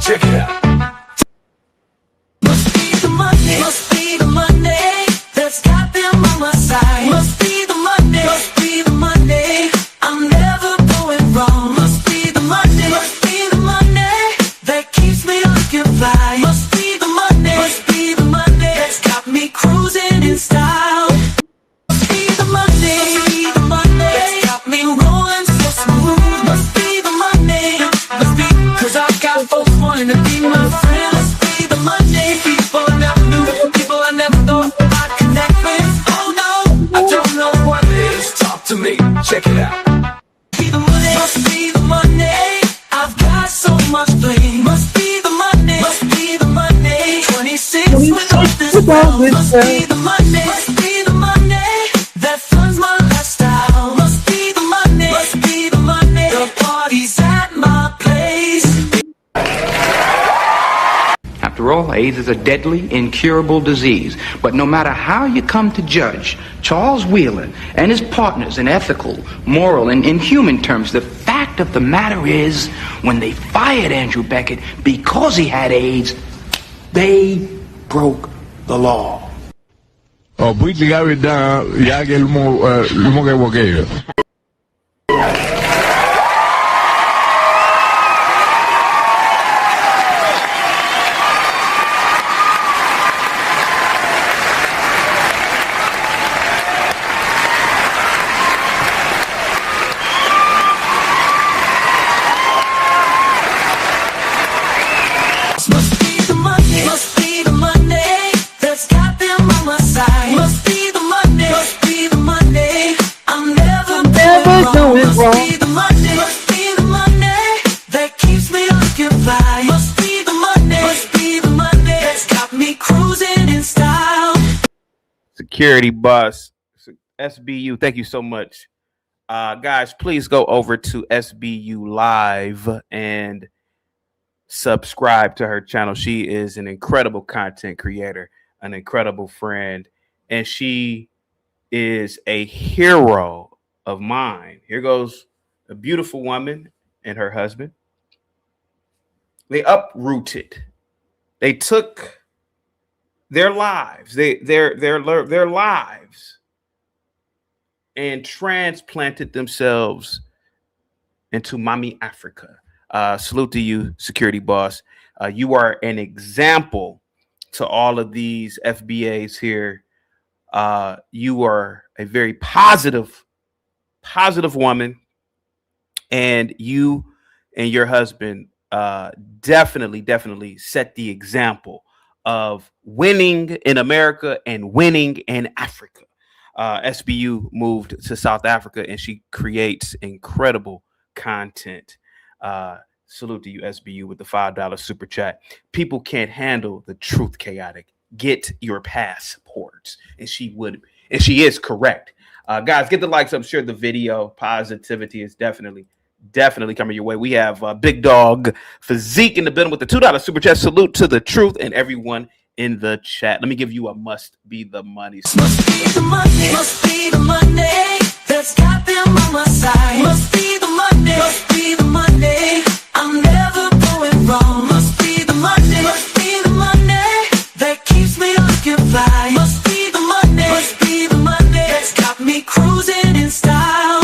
Speaker 13: Check it out. Must be the money. Must be the money that's got them on my side. Must be the money. Must be the money. I'm never going wrong. Must be the money. Must be the money that keeps me looking fly. Must be the money. Must be the money that's got me cruising in style. Must be the money. Must be the money that's got me rolling so smooth. Must be the money. Must be 'cause I've got folks wanting to be my friend. Must be the money. People I never knew, people I never thought I'd connect with. Oh no, I don't know what it is. Talk to me, check it out. Be the money. Must be the money. I've got so much bling. Must be the money. Must be the money. 26 without this spell. Must be the money. Must be the money that funds my lifestyle. Must be the money. Must be the money. The party's at my place.
Speaker 14: After all, AIDS is a deadly, incurable disease. But no matter how you come to judge Charles Wheeler and his partners in ethical, moral, and in human terms, the fact of the matter is, when they fired Andrew Beckett because he had AIDS, they broke the law.
Speaker 15: Oh, poi ti cavi da ya che l'uomo che vuoi.
Speaker 3: Security Boss. SBU, thank you so much. Guys, please go over to SBU Live and subscribe to her channel. She is an incredible content creator, an incredible friend, and she is a hero of mine. Here goes a beautiful woman and her husband. They uprooted. They took their lives, their lives, and transplanted themselves into Mommy Africa. Salute to you, Security Boss. You are an example to all of these FBAs here. You are a very positive woman, and you and your husband definitely set the example of winning in America and winning in Africa. SBU moved to South Africa, and she creates incredible content. Salute to you, SBU, with the $5 super chat. People can't handle the truth, chaotic. Get your passports. And she is correct. Guys, get the likes up, share the video. Positivity is definitely coming your way. We have Big Dog Physique in the building with the $2 super chat. Salute to the truth and everyone in the chat. Let me give you a must be the money.
Speaker 13: Must be the Monday. Must be the Monday. That's got them on my side. Must be the Monday. Must be the Monday. I'm never going wrong. Must be the Monday. Must be the Monday. That keeps me looking fly. Must be the Monday. Must be the Monday. That's got me cruising in style.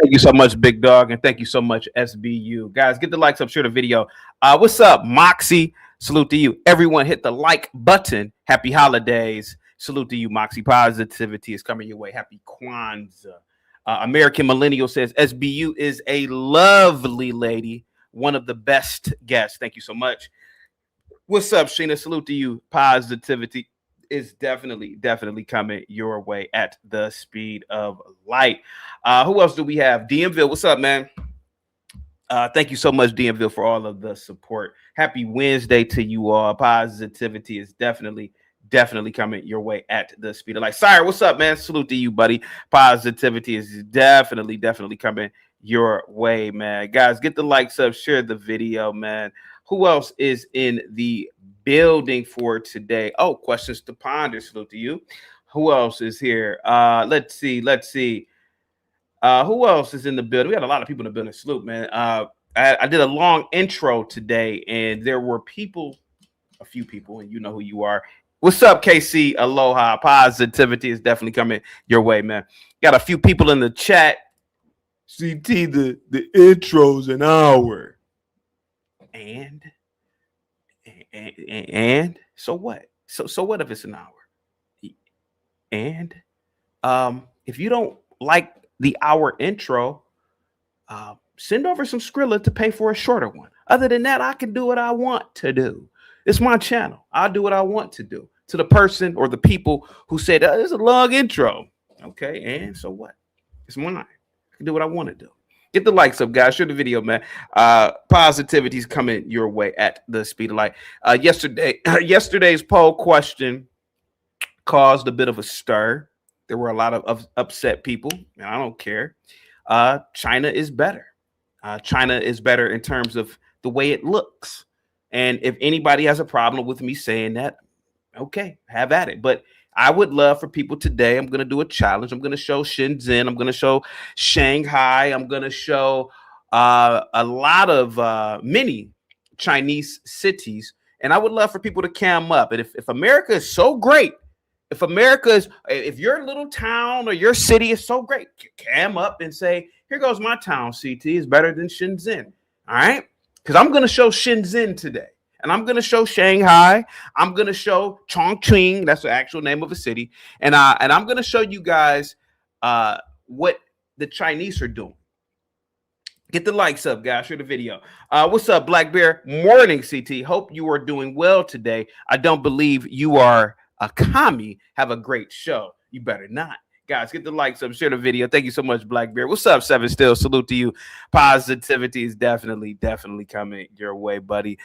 Speaker 3: Thank you so much, Big Dog, and thank you so much, SBU. Guys, get the likes up, share the video. What's up, Moxie? Salute to you. Everyone hit the like button. Happy holidays. Salute to you, Moxie. Positivity is coming your way. Happy Kwanzaa. American Millennial says, SBU is a lovely lady. One of the best guests. Thank you so much. What's up, Sheena? Salute to you. Positivity is definitely coming your way at the speed of light. Who else do we have? DMville, what's up, man? Thank you so much, DMville, for all of the support. Happy Wednesday to you all. Positivity is definitely coming your way at the speed of light. Sire, what's up, man? Salute to you, buddy. Positivity is definitely coming your way, man. Guys, get the likes up, share the video, man. Who else is in the building for today? Oh, questions to ponder. Salute to you. Who else is here? Let's see. Who else is in the building? We had a lot of people in the building. Salute, man. I did a long intro today, and there were a few people, and you know who you are. What's up, KC? Aloha. Positivity is definitely coming your way, man. Got a few people in the chat. CT, the intro's an hour. And so what? So what if it's an hour? And if you don't like the hour intro, send over some Skrilla to pay for a shorter one. Other than that, I can do what I want to do. It's my channel. I'll do what I want to do. To the person or the people who said, oh, it's a long intro. Okay, and so what? It's mine. I can do what I want to do. Get the likes up, guys. Share the video, man. Positivity's coming your way at the speed of light. Yesterday's poll question caused a bit of a stir. There were a lot of upset people, and I don't care. China is better. China is better in terms of the way it looks. And if anybody has a problem with me saying that, okay, have at it. But I would love for people today. I'm going to do a challenge. I'm going to show Shenzhen. I'm going to show Shanghai. I'm going to show a lot of many Chinese cities. And I would love for people to cam up. And if America is so great, if your little town or your city is so great, cam up and say, here goes my town, CT is better than Shenzhen. All right? Because I'm going to show Shenzhen today. And I'm going to show Shanghai. I'm going to show Chongqing. That's the actual name of a city. And I'm going to show you guys what the Chinese are doing. Get the likes up, guys. Share the video. What's up, Black Bear? Morning, CT. Hope you are doing well today. I don't believe you are a commie. Have a great show. You better not. Guys, get the likes up, share the video. Thank you so much, Black Bear. What's up, Seven Still? Salute to you. Positivity is definitely coming your way, buddy.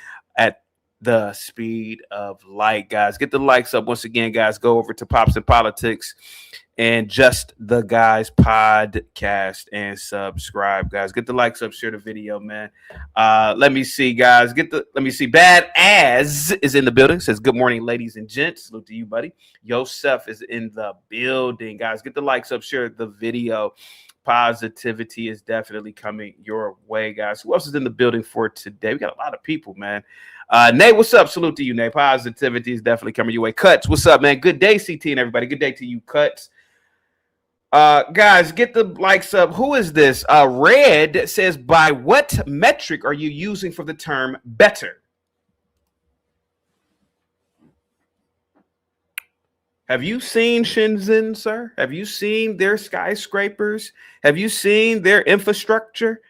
Speaker 3: the speed of light, guys. Get the likes up once again, guys. Go over to Pops and Politics and Just the Guys podcast and subscribe, guys. Get the likes up, share the video, man. Let me see, guys. Let me see. Bad As is in the building. Says good morning, ladies and gents. Salute to you, buddy. Yosef is in the building, guys. Get the likes up, share the video. Positivity is definitely coming your way, guys. Who else is in the building for today? We got a lot of people, man. Nate, what's up? Salute to you, Nate. Positivity is definitely coming your way. Cuts, what's up, man? Good day, CT and everybody. Good day to you, Cuts. Guys, get the likes up. Who is this? Red says, by what metric are you using for the term better? Have you seen Shenzhen, sir? Have you seen their skyscrapers? Have you seen their infrastructure?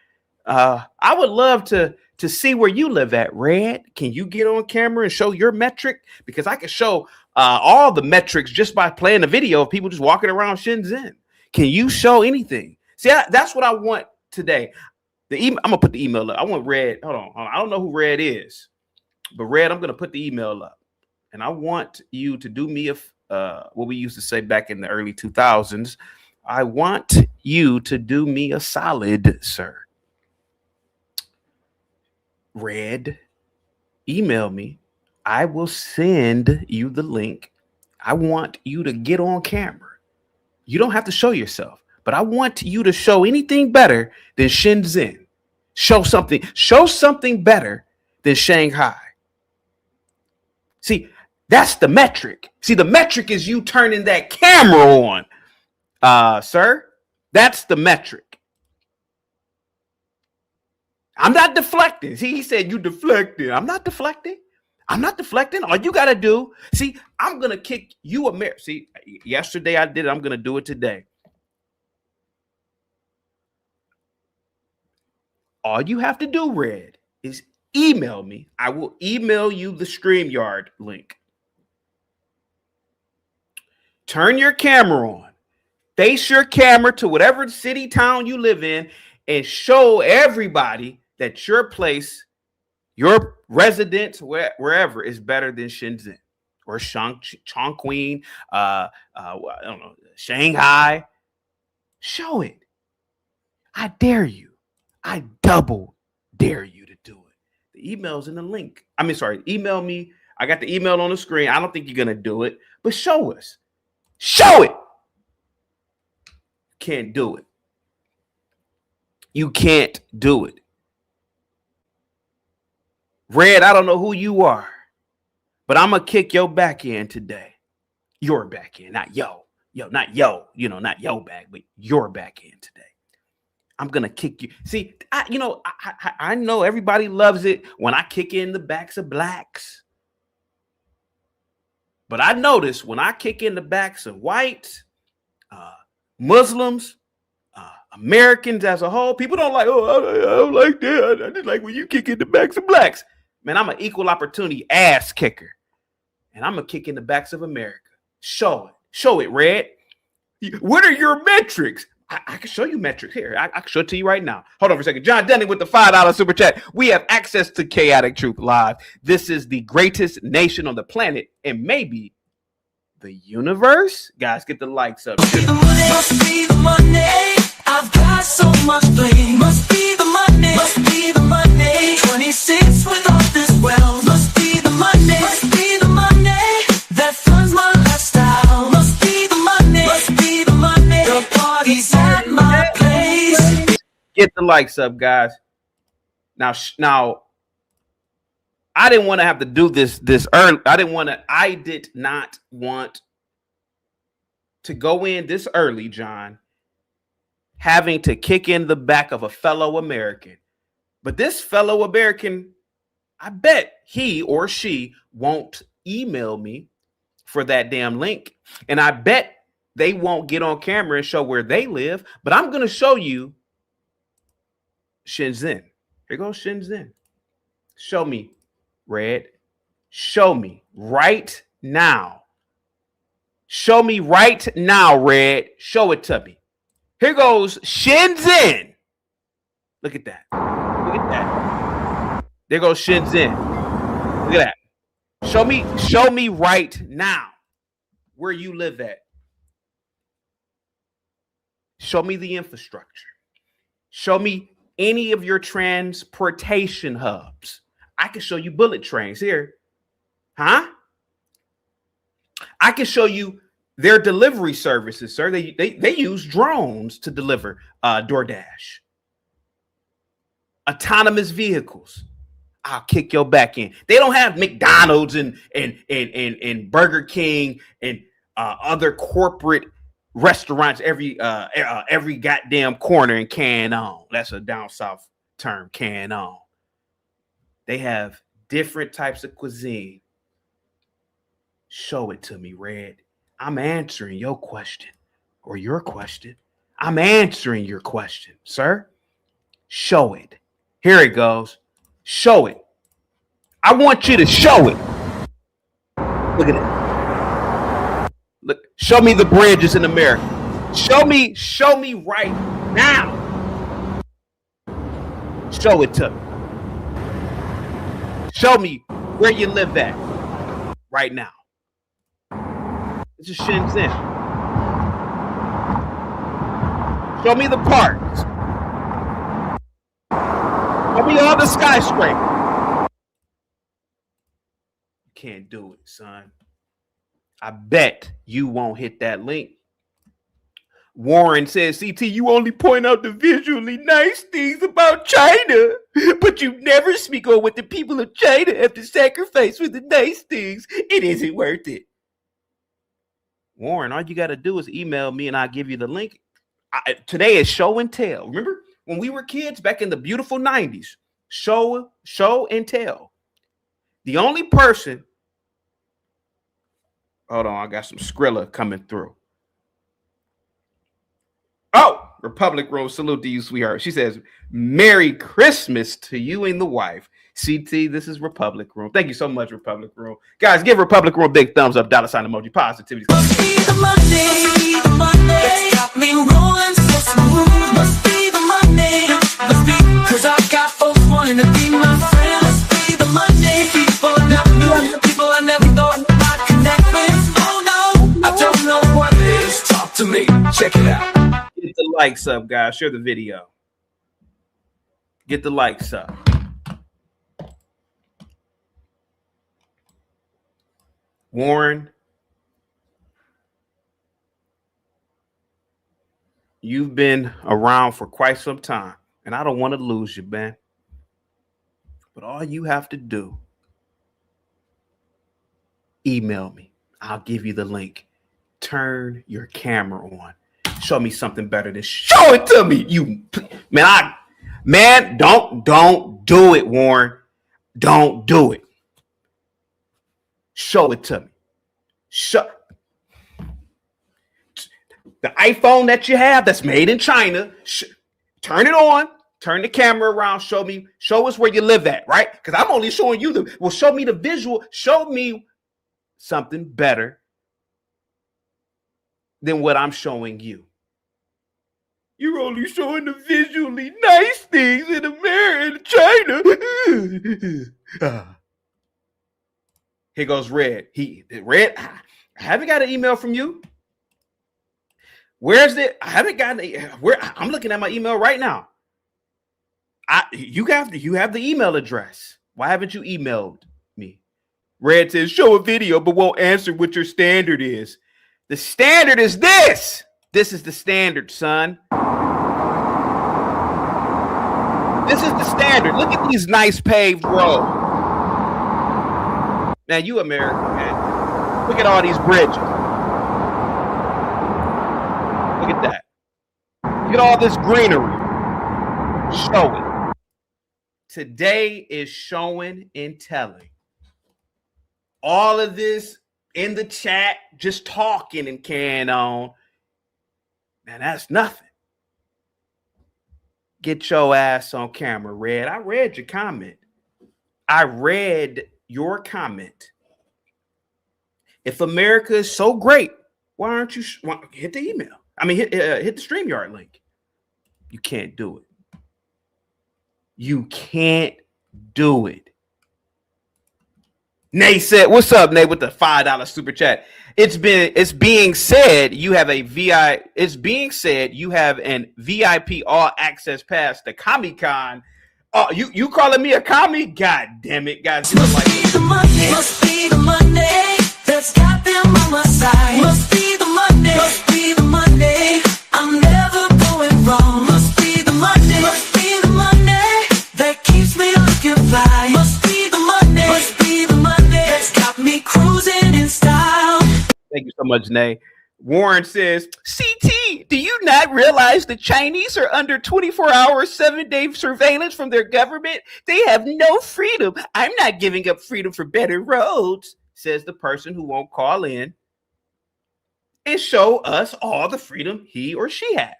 Speaker 3: I would love to see where you live at, Red. Can you get on camera and show your metric? Because I can show all the metrics just by playing the video of people just walking around Shenzhen. Can you show anything? See, that's what I want today. I'm gonna put the email up. I want Red. Hold on. I don't know who Red is, but Red, I'm gonna put the email up, and I want you to do me what we used to say back in the early 2000s. I want you to do me a solid, sir. Red, email me. I will send you the link. I want you to get on camera. You don't have to show yourself, but I want you to show anything better than Shenzhen. Show something better than Shanghai. See, that's the metric. See, the metric is you turning that camera on, sir. That's the metric. I'm not deflecting. See, he said you deflected. I'm not deflecting. I'm not deflecting. All you got to do, see, I'm going to kick you a See, yesterday I did it. I'm going to do it today. All you have to do, Red, is email me. I will email you the StreamYard link. Turn your camera on. Face your camera to whatever city, town you live in, and show everybody that your place, your residence, wherever, is better than Shenzhen or Chongqing, I don't know, Shanghai. Show it. I dare you. I double dare you to do it. The email's in the link. Email me. I got the email on the screen. I don't think you're going to do it, but show us. Show it. Can't do it. You can't do it. Red, I don't know who you are, but I'm going to kick your back end today. Your back end, not yo. Not yo back, but your back end today. I'm going to kick you. See, I know everybody loves it when I kick in the backs of blacks. But I notice when I kick in the backs of whites, Muslims, Americans as a whole, people don't like, I don't like that. I just like when you kick in the backs of blacks. Man, I'm an equal opportunity ass kicker. And I'm going to kick in the backs of America. Show it. Show it, Red. What are your metrics? I can show you metrics here. I can show it to you right now. Hold on for a second. John Denny with the $5 super chat. We have access to Chaotic Truth Live. This is the greatest nation on the planet and maybe the universe. Guys, get the likes up.
Speaker 13: Must be the money. I've got so much blame. Must be the money. Must be the money. 26 with all this wealth. Must be the money. Must be the money that funds my lifestyle. Must be the money. Must be the money. The party's at my place.
Speaker 3: Get the likes up, guys. Now, I didn't want to have to do this early. I did not want to go in this early, John, having to kick in the back of a fellow American. But this fellow American, I bet he or she won't email me for that damn link. And I bet they won't get on camera and show where they live. But I'm going to show you Shenzhen. Here goes Shenzhen. Show me, Red. Show me right now. Show me right now, Red. Show it to me. Here goes Shenzhen. Look at that. Look at that. There goes Shenzhen. Look at that. Show me right now where you live at. Show me the infrastructure. Show me any of your transportation hubs. I can show you bullet trains here. Huh? I can show you their delivery services, sir. They use drones to deliver DoorDash. Autonomous vehicles. I'll kick your back in. They don't have McDonald's and Burger King and other corporate restaurants every goddamn corner in Canton. That's a down south term, Canton. They have different types of cuisine. Show it to me, Red. I'm answering your question or your question. I'm answering your question, sir. Show it. Here it goes. Show it. I want you to show it. Look at it. Look, show me the bridges in America. Show me right now. Show it to me. Show me where you live at right now. This is Shenzhen. Show me the parks. Show me all the skyscrapers. You can't do it, son. I bet you won't hit that link. Warren says, CT, you only point out the visually nice things about China, but you never speak on what the people of China have to sacrifice for the nice things. It isn't worth it. Warren, all you got to do is email me and I'll give you the link. Today is show and tell. Remember when we were kids back in the beautiful 90s? Show and tell. The only person. Hold on, I got some Skrilla coming through. Oh, Republic Room, salute to you, sweetheart. She says, Merry Christmas to you and the wife. CT, this is Republic Room. Thank you so much, Republic Room. Guys, give Republic Room a big thumbs up, $ emoji, positivity.
Speaker 13: Must be the Monday that's got me rolling so smooth. Must be the Monday, must be, cause I got folks wanting to be my friend. Must be the Monday, people I never knew, people I never thought I'd connect with. Oh no, I don't know what it is. Talk to me, check it out.
Speaker 3: Get the likes up, guys. Share the video. Get the likes up. Warren, you've been around for quite some time, and I don't want to lose you, man. But all you have to do, email me. I'll give you the link. Turn your camera on. Show me something better than show it to me. Don't do it, Warren. Don't do it. Show it to me. The iPhone that you have that's made in China, turn it on, turn the camera around, show us where you live at, right? Because I'm only showing you show me the visual, show me something better than what I'm showing you. You're only showing the visually nice things in America and China. Here goes Red. Red, I haven't got an email from you. Where's it? I haven't gotten I'm looking at my email right now. You have the email address. Why haven't you emailed me? Red says, show a video, but won't answer what your standard is. The standard is this. This is the standard, son. This is the standard. Look at these nice paved roads. Now, you American, man. Look at all these bridges. Look at that. Look at all this greenery. Show it. Today is showing and telling. All of this in the chat, just talking and carrying on. Man, that's nothing. Get your ass on camera, Red. I read your comment. I read your comment. If America is so great, why aren't you hit the email? I mean, hit the StreamYard link. You can't do it. You can't do it. Nay said, "What's up, Nay?" With the $5 super chat. It's being said you have a VI. It's being said you have an VIP all access pass to Comic-Con. Oh, you calling me a commie? God damn it, guys!
Speaker 13: Must be the Monday that's got them on my side. Must be the Monday. I'm never going wrong. Must be the Monday that keeps me looking fly. Must be the Monday that's got me cruising in style.
Speaker 3: Thank you so much, Nay. Warren says, CT, do you not realize the Chinese are under 24-hour, 7-day surveillance from their government? They have no freedom. I'm not giving up freedom for better roads, says the person who won't call in and show us all the freedom he or she has.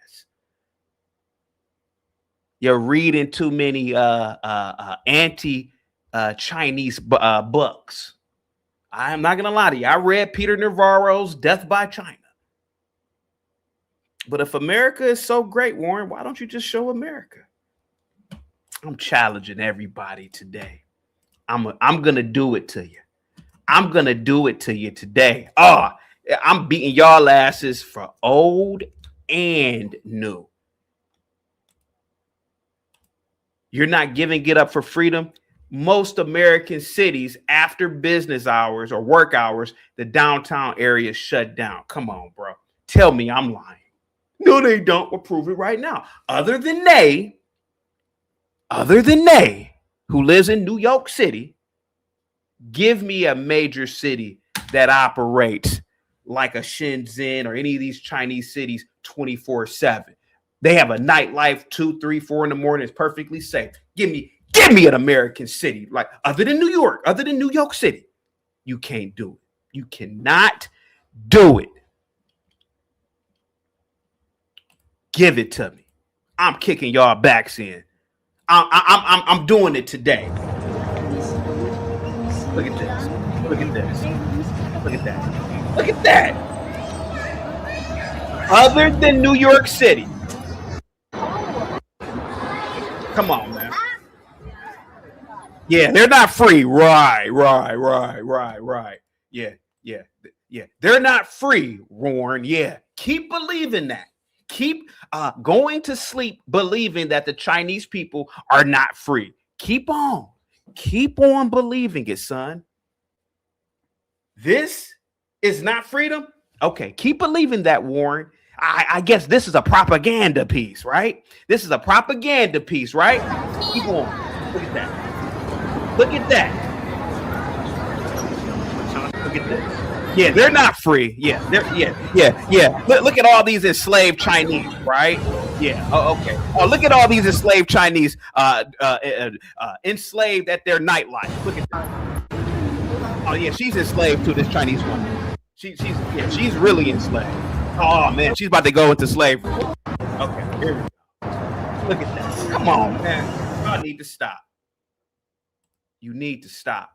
Speaker 3: You're reading too many anti-Chinese books. I'm not going to lie to you. I read Peter Navarro's Death by China. But if America is so great, Warren, why don't you just show America? I'm challenging everybody today. I'm going to do it to you. I'm going to do it to you today. Oh, I'm beating y'all asses for old and new. You're not giving it up for freedom. Most American cities, after business hours or work hours, the downtown area is shut down. Come on, bro. Tell me I'm lying. No, they don't. We'll prove it right now. Other than Nay, who lives in New York City, give me a major city that operates like a Shenzhen or any of these Chinese cities 24/7. They have a nightlife 2, 3, 4 in the morning. It's perfectly safe. Give me an American city, like other than New York City. You can't do it. You cannot do it. Give it to me. I'm kicking y'all backs in. I'm doing it today. Look at this. Look at this. Look at that. Look at that. Other than New York City. Come on, man. Yeah, they're not free. Right. Yeah. They're not free, Warren. Yeah. Keep believing that. Keep going to sleep believing that the Chinese people are not free. Keep on believing it, son. This is not freedom. Okay, keep believing that, Warren. I guess this is a propaganda piece, right? This is a propaganda piece, right? Keep on. Look at that. Look at that. Look at this. Yeah, they're not free. Yeah. Look at all these enslaved Chinese, right? Yeah. Oh, okay. Oh, look at all these enslaved Chinese enslaved at their nightlife. Look at that. Oh yeah, she's enslaved to this Chinese woman. She's really enslaved. Oh man, she's about to go into slavery. Okay, here we go. Look at that. Come on, man. Y'all need to stop. You need to stop.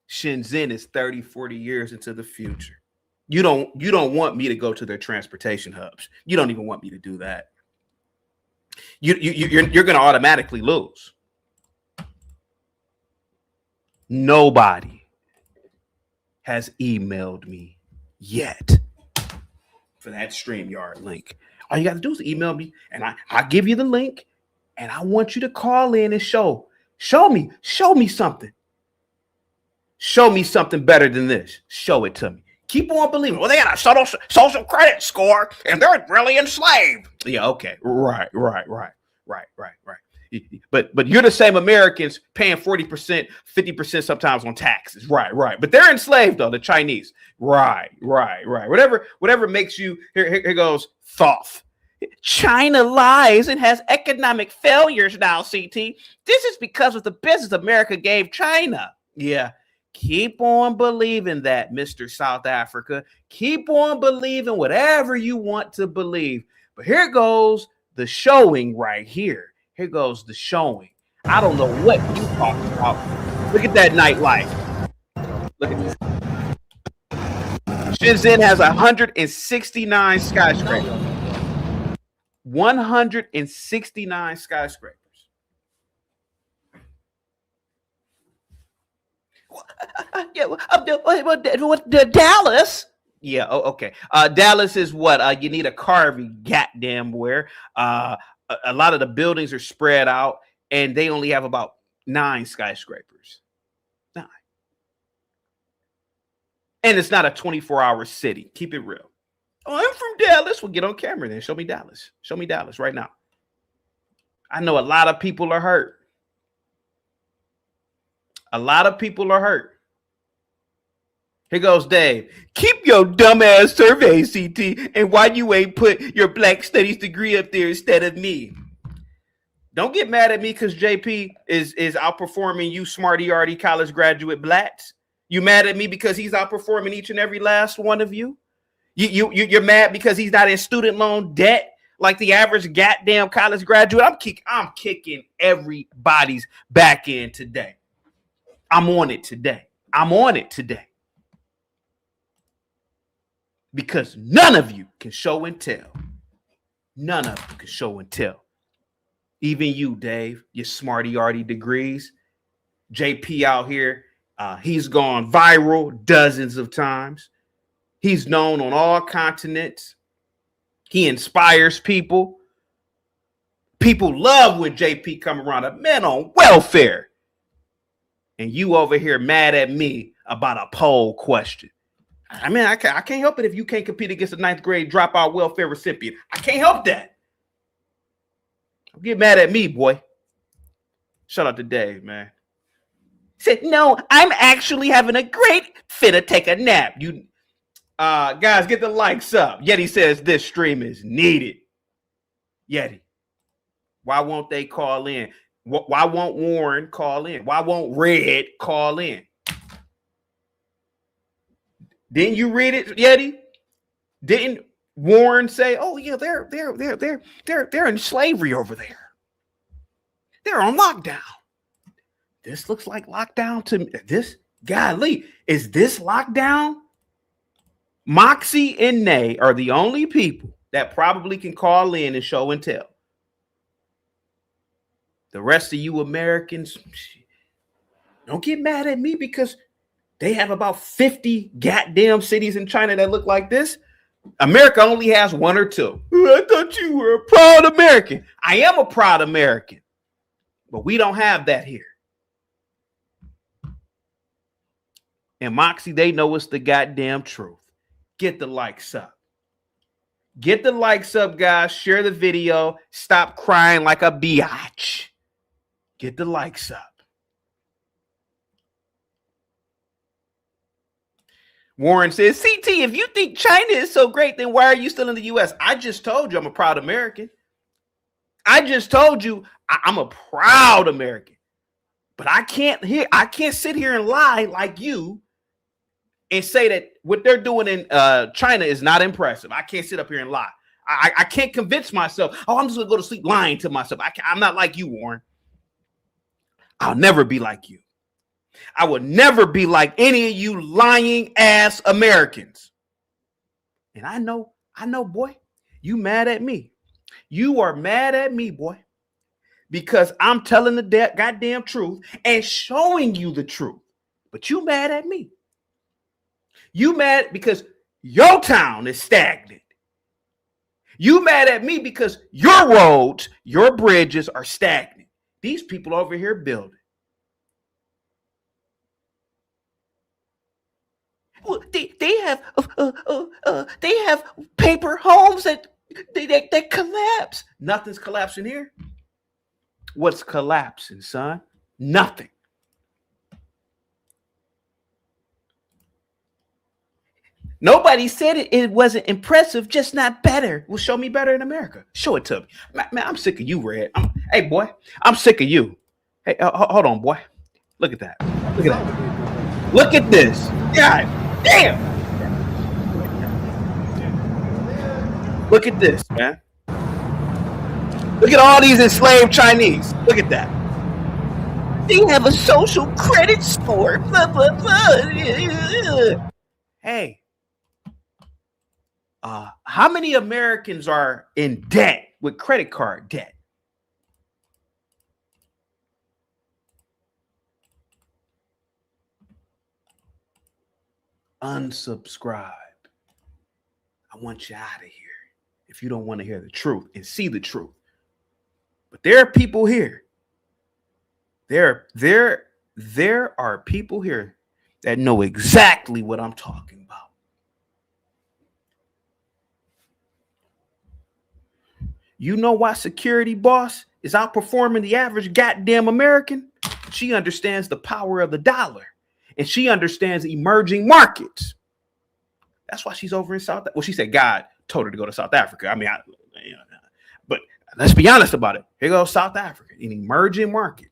Speaker 3: Shenzhen is 30, 40 years into the future. You don't want me to go to their transportation hubs. You don't even want me to do that. You're going to automatically lose. Nobody has emailed me yet for that StreamYard link. All you got to do is email me, and I'll give you the link, and I want you to call in and show me something. Show me something better than this. Show it to me. Keep on believing. Well, they got a social credit score, and they're really enslaved. Yeah, okay. Right. But you're the same Americans paying 40%, 50% sometimes on taxes. Right. But they're enslaved, though, the Chinese. Right. Whatever makes you, here goes, Thoth. China lies and has economic failures now, CT. This is because of the business America gave China. Yeah. Keep on believing that, Mr. South Africa. Keep on believing whatever you want to believe. But here goes the showing right here. Here goes the showing. I don't know what you talking about. Look at that nightlife. Look at this. Shenzhen has 169 skyscrapers. 169 skyscrapers. Dallas. Yeah. Oh, okay. Dallas is what? You need a car every goddamn where. A lot of the buildings are spread out, and they only have about 9 skyscrapers. 9. And it's not a 24-hour city. Keep it real. Oh, I'm from Dallas. Well, get on camera then. Show me Dallas. Show me Dallas right now. I know a lot of people are hurt. A lot of people are hurt. Here goes Dave. Keep your dumbass survey, CT, and why you ain't put your Black Studies degree up there instead of me? Don't get mad at me because JP is outperforming you smarty-arty college graduate blacks. You mad at me because he's outperforming each and every last one of you? You're mad because he's not in student loan debt like the average goddamn college graduate? I'm kicking everybody's back end today. I'm on it today. I'm on it today. Because none of you can show and tell. None of you can show and tell. Even you, Dave, your smarty-arty degrees. JP out here, he's gone viral dozens of times. He's known on all continents. He inspires people. People love when JP come around. A man on welfare. And you over here mad at me about a poll question. I mean, I can't help it if you can't compete against a 9th grade dropout welfare recipient. I can't help that. Don't get mad at me, boy. Shout out to Dave, man. He said, no, I'm actually having a great finna take a nap. You guys, get the likes up. Yeti says this stream is needed. Yeti, why won't they call in? Why won't Warren call in? Why won't Red call in? Didn't you read it, Yeti? Didn't Warren say, "Oh yeah, they're in slavery over there. They're on lockdown." This looks like lockdown to me. This golly, is this lockdown? Moxie and Nay are the only people that probably can call in and show and tell. The rest of you Americans, don't get mad at me because they have about 50 goddamn cities in China that look like this. America only has 1 or 2. I thought you were a proud American. I am a proud American, but we don't have that here. And Moxie, they know it's the goddamn truth. Get the likes up. Get the likes up, guys. Share the video. Stop crying like a biatch. Get the likes up. Warren says, CT, if you think China is so great, then why are you still in the U.S.? I just told you I'm a proud American. I just told you I'm a proud American. But I can't sit here and lie like you and say that what they're doing in China is not impressive. I can't sit up here and lie. I can't convince myself, oh, I'm just going to go to sleep lying to myself. I'm not like you, Warren. I'll never be like you. I would never be like any of you lying ass Americans. And I know, boy, you mad at me. You are mad at me, boy, because I'm telling the goddamn truth and showing you the truth. But you mad at me. You mad because your town is stagnant. You mad at me because your roads, your bridges are stagnant. These people over here building. Well, they have paper homes that collapse. Nothing's collapsing here. What's collapsing, son? Nothing. Nobody said it wasn't impressive, just not better. Well, show me better in America. Show it to me. Man, I'm sick of you, Red. Hey, boy, I'm sick of you. Hey, hold on, boy. Look at that. Look at that. Look at this. God damn. Look at this, man. Look at all these enslaved Chinese. Look at that. They have a social credit score. Blah, blah, blah. Hey. How many Americans are in debt with credit card debt? unsubscribe. I want you out of here if you don't want to hear the truth and see the truth. But there are people here. There are people here that know exactly what I'm talking about. You know why security boss is outperforming the average goddamn American? She understands the power of the dollar, and she understands emerging markets. That's why she's over in South. Well, she said God told her to go to South Africa. I mean, but let's be honest about it. Here goes South Africa, an emerging market.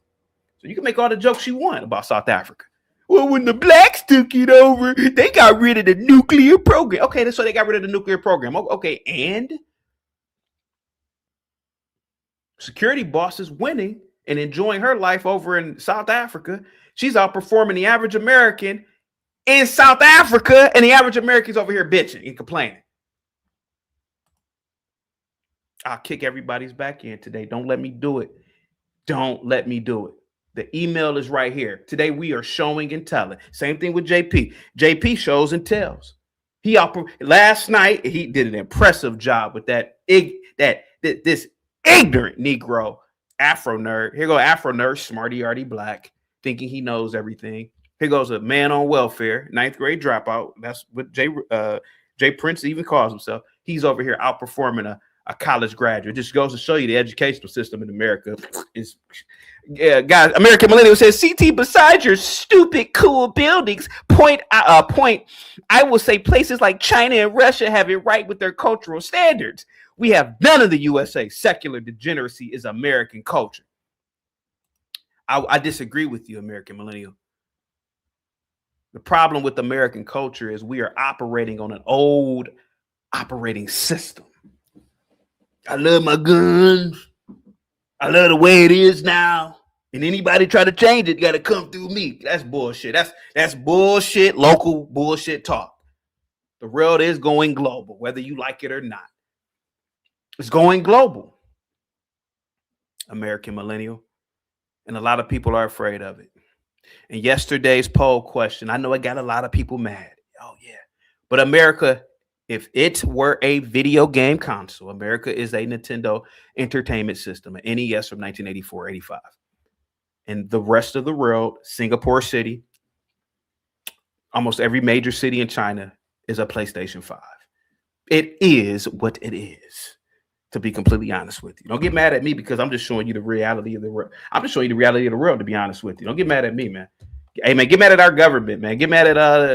Speaker 3: So you can make all the jokes you want about South Africa. Well, when the blacks took it over, they got rid of the nuclear program. Okay, so they got rid of the nuclear program. Okay, and security boss is winning and enjoying her life over in South Africa. She's outperforming the average American in South Africa, and the average American's over here bitching and complaining. I'll kick everybody's back in today. Don't let me do it. Don't let me do it. The email is right here. Today we are showing and telling. Same thing with JP. JP shows and tells. Last night he did an impressive job with this ignorant Negro Afro nerd. Here go Afro nerd, smarty arty black, thinking he knows everything. Here goes a man on welfare, 9th grade dropout. That's what Jay Prince even calls himself. He's over here outperforming a college graduate. It just goes to show you the educational system in America is. Yeah, guys. American Millennial says, CT, besides your stupid cool buildings, point. I will say places like China and Russia have it right with their cultural standards. We have none of the USA. Secular degeneracy is American culture. I disagree with you, American Millennial. The problem with American culture is we are operating on an old operating system. I love my guns. I love the way it is now. And anybody try to change it, got to come through me. That's bullshit. That's bullshit, local bullshit talk. The world is going global, whether you like it or not. It's going global. American Millennial. And a lot of people are afraid of it. And yesterday's poll question, I know it got a lot of people mad. Oh, yeah. But America, if it were a video game console, America is a Nintendo Entertainment System, an NES from 1984-85. And the rest of the world, Singapore City, almost every major city in China is a PlayStation 5. It is what it is, to be completely honest with you. Don't get mad at me because I'm just showing you the reality of the world. I'm just showing you the reality of the world, to be honest with you. Don't get mad at me, man. Hey, man, get mad at our government, man. Get mad at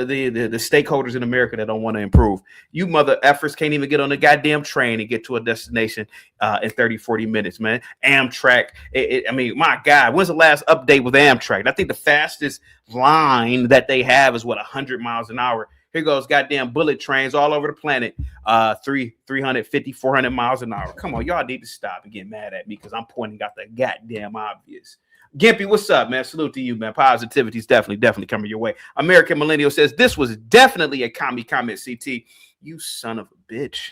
Speaker 3: the stakeholders in America that don't want to improve. You mother effers can't even get on the goddamn train and get to a destination in 30, 40 minutes, man. Amtrak. I mean, my God, when's the last update with Amtrak? I think the fastest line that they have is, 100 miles an hour. Here goes goddamn bullet trains all over the planet. 350, 400 miles an hour. Come on, y'all need to stop and get mad at me because I'm pointing out the goddamn obvious. Gimpy, what's up, man? Salute to you, man. Positivity is definitely coming your way. American Millennial says, this was definitely a commie comment, CT. You son of a bitch.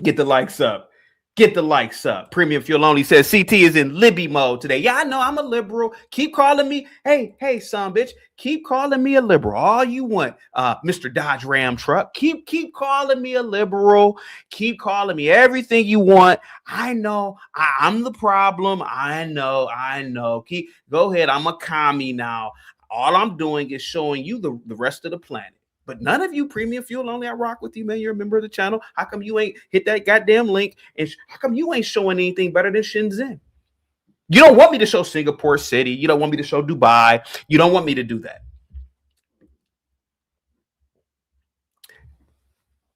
Speaker 3: Get the likes up. Get the likes up. Premium Fuel Only says, CT is in Libby mode today. Yeah, I know I'm a liberal. Keep calling me. Hey, son, bitch. Keep calling me a liberal. All you want, Mr. Dodge Ram truck. Keep calling me a liberal. Keep calling me everything you want. I know I'm the problem. I know. Go ahead. I'm a commie now. All I'm doing is showing you the rest of the planet. But none of you Premium Fuel Only, I rock with you, man. You're a member of the channel. How come you ain't hit that goddamn link? And how come you ain't showing anything better than Shenzhen? You don't want me to show Singapore City. You don't want me to show Dubai. You don't want me to do that.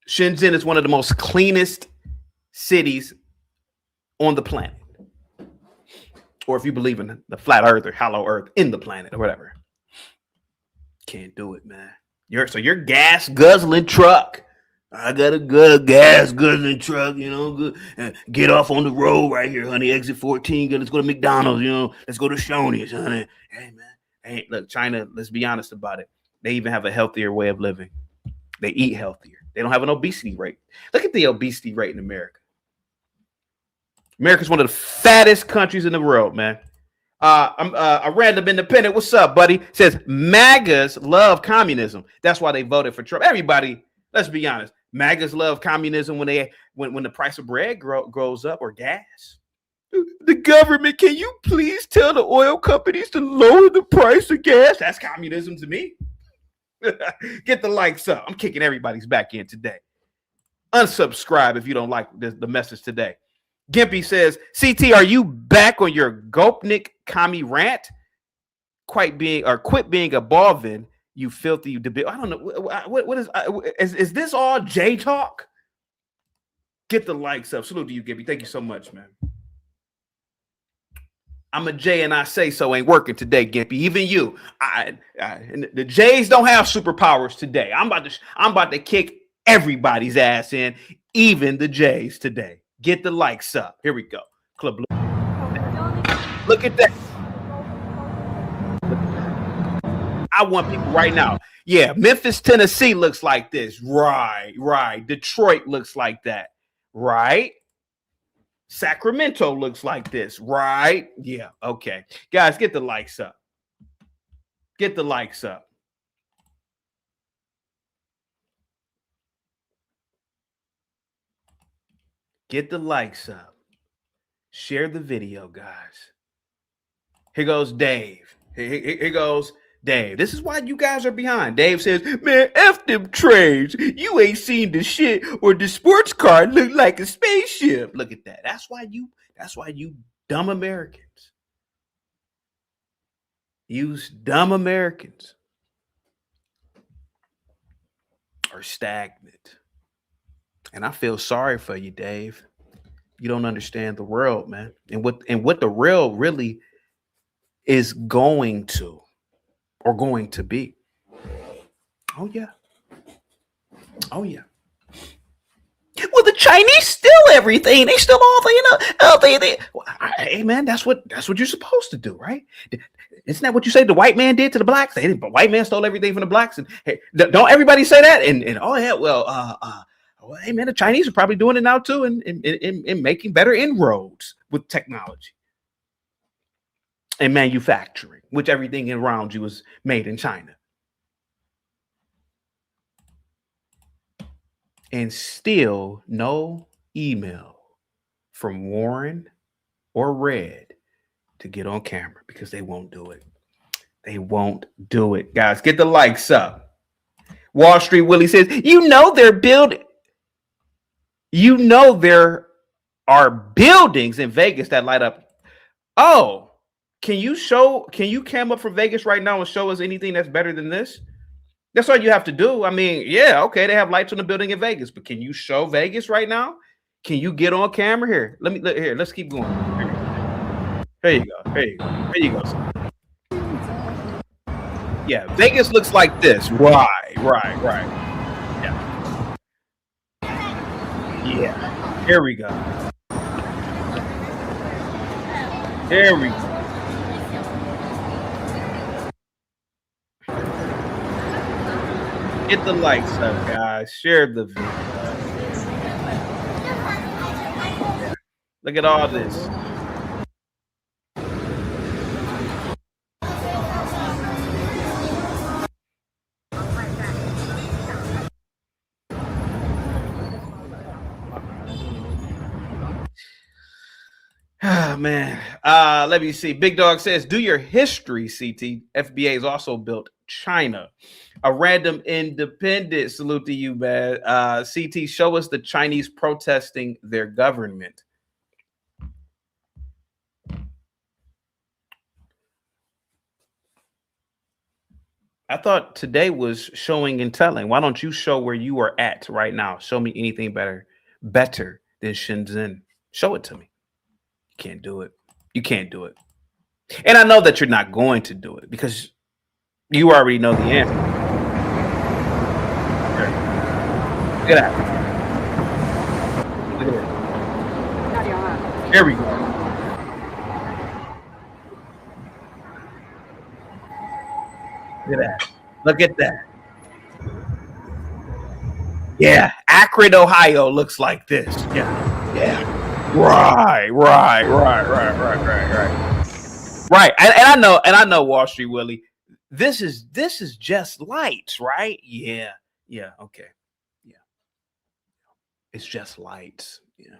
Speaker 3: Shenzhen is one of the most cleanest cities on the planet. Or if you believe in the flat earth or hollow earth in the planet or whatever. Can't do it, man. Your gas guzzling truck. I got a good gas guzzling truck, good. Get off on the road right here, honey. Exit 14. Let's go to McDonald's, Let's go to Shoney's, honey. Hey, man. Hey, look, China, let's be honest about it. They even have a healthier way of living. They eat healthier. They don't have an obesity rate. Look at the obesity rate in America. America's one of the fattest countries in the world, man. A random independent. What's up, buddy? Says MAGAs love communism. That's why they voted for Trump. Everybody, let's be honest. MAGAs love communism when the price of bread goes up or gas. The government, can you please tell the oil companies to lower the price of gas? That's communism to me. Get the likes up. I'm kicking everybody's back in today. Unsubscribe if you don't like the message today. Gimpy says, CT, are you back on your Gopnik commie rant? Quit being a Balvin, you filthy debate. I don't know. What is this all J talk? Get the likes up. Salute to you, Gimpy. Thank you so much, man. I'm a J and I say so ain't working today, Gimpy. Even you. The J's don't have superpowers today. I'm about to kick everybody's ass in, even the J's today. Get the likes up. Here we go. Club Blue. Look at that. I want people right now. Yeah, Memphis, Tennessee looks like this. Right. Detroit looks like that. Right. Sacramento looks like this. Right. Yeah. Okay. Guys, get the likes up. Get the likes up. Get the likes up. Share the video, guys. Here goes Dave. Here goes Dave. This is why you guys are behind. Dave says, man, F them trades. You ain't seen the shit or the sports car look like a spaceship. Look at that. That's why you dumb Americans. You dumb Americans are stagnant. And I feel sorry for you, Dave. You don't understand the world, man. And what the real really is going to be. Oh, yeah. Well, the Chinese steal everything. They steal all hey, man, that's what you're supposed to do, right? Isn't that what you say the white man did to the blacks? The white man stole everything from the blacks. And hey, don't everybody say that? And oh, yeah, well, hey, man, the Chinese are probably doing it now, too, and making better inroads with technology and manufacturing, which everything around you is made in China. And still no email from Warren or Red to get on camera because they won't do it. They won't do it. Guys, get the likes up. Wall Street Willie says, they're building. There are buildings in Vegas that light up. Oh, can you come up from Vegas right now and show us anything that's better than this? That's all you have to do. I mean, yeah, okay, they have lights on the building in Vegas, but can you show Vegas right now? Can you get on camera here? Let's keep going. Here you go. Yeah, Vegas looks like this. Right. Yeah. Here we go. Get the likes up, guys. Share the video. Look at all this. Oh, man. Let me see. Big Dog says, do your history, CT. FBAs also built China. A random independent. Salute to you, man. CT, show us the Chinese protesting their government. I thought today was showing and telling. Why don't you show where you are at right now? Show me anything better than Shenzhen. Show it to me. You can't do it. And I know that you're not going to do it because you already know the answer. Look at that. Here we go. Look at that. Yeah, Akron, Ohio looks like this. Yeah. Right. Right. And I know Wall Street Willie. This is just lights, right? Yeah. Yeah. Okay. Yeah. It's just lights. Yeah.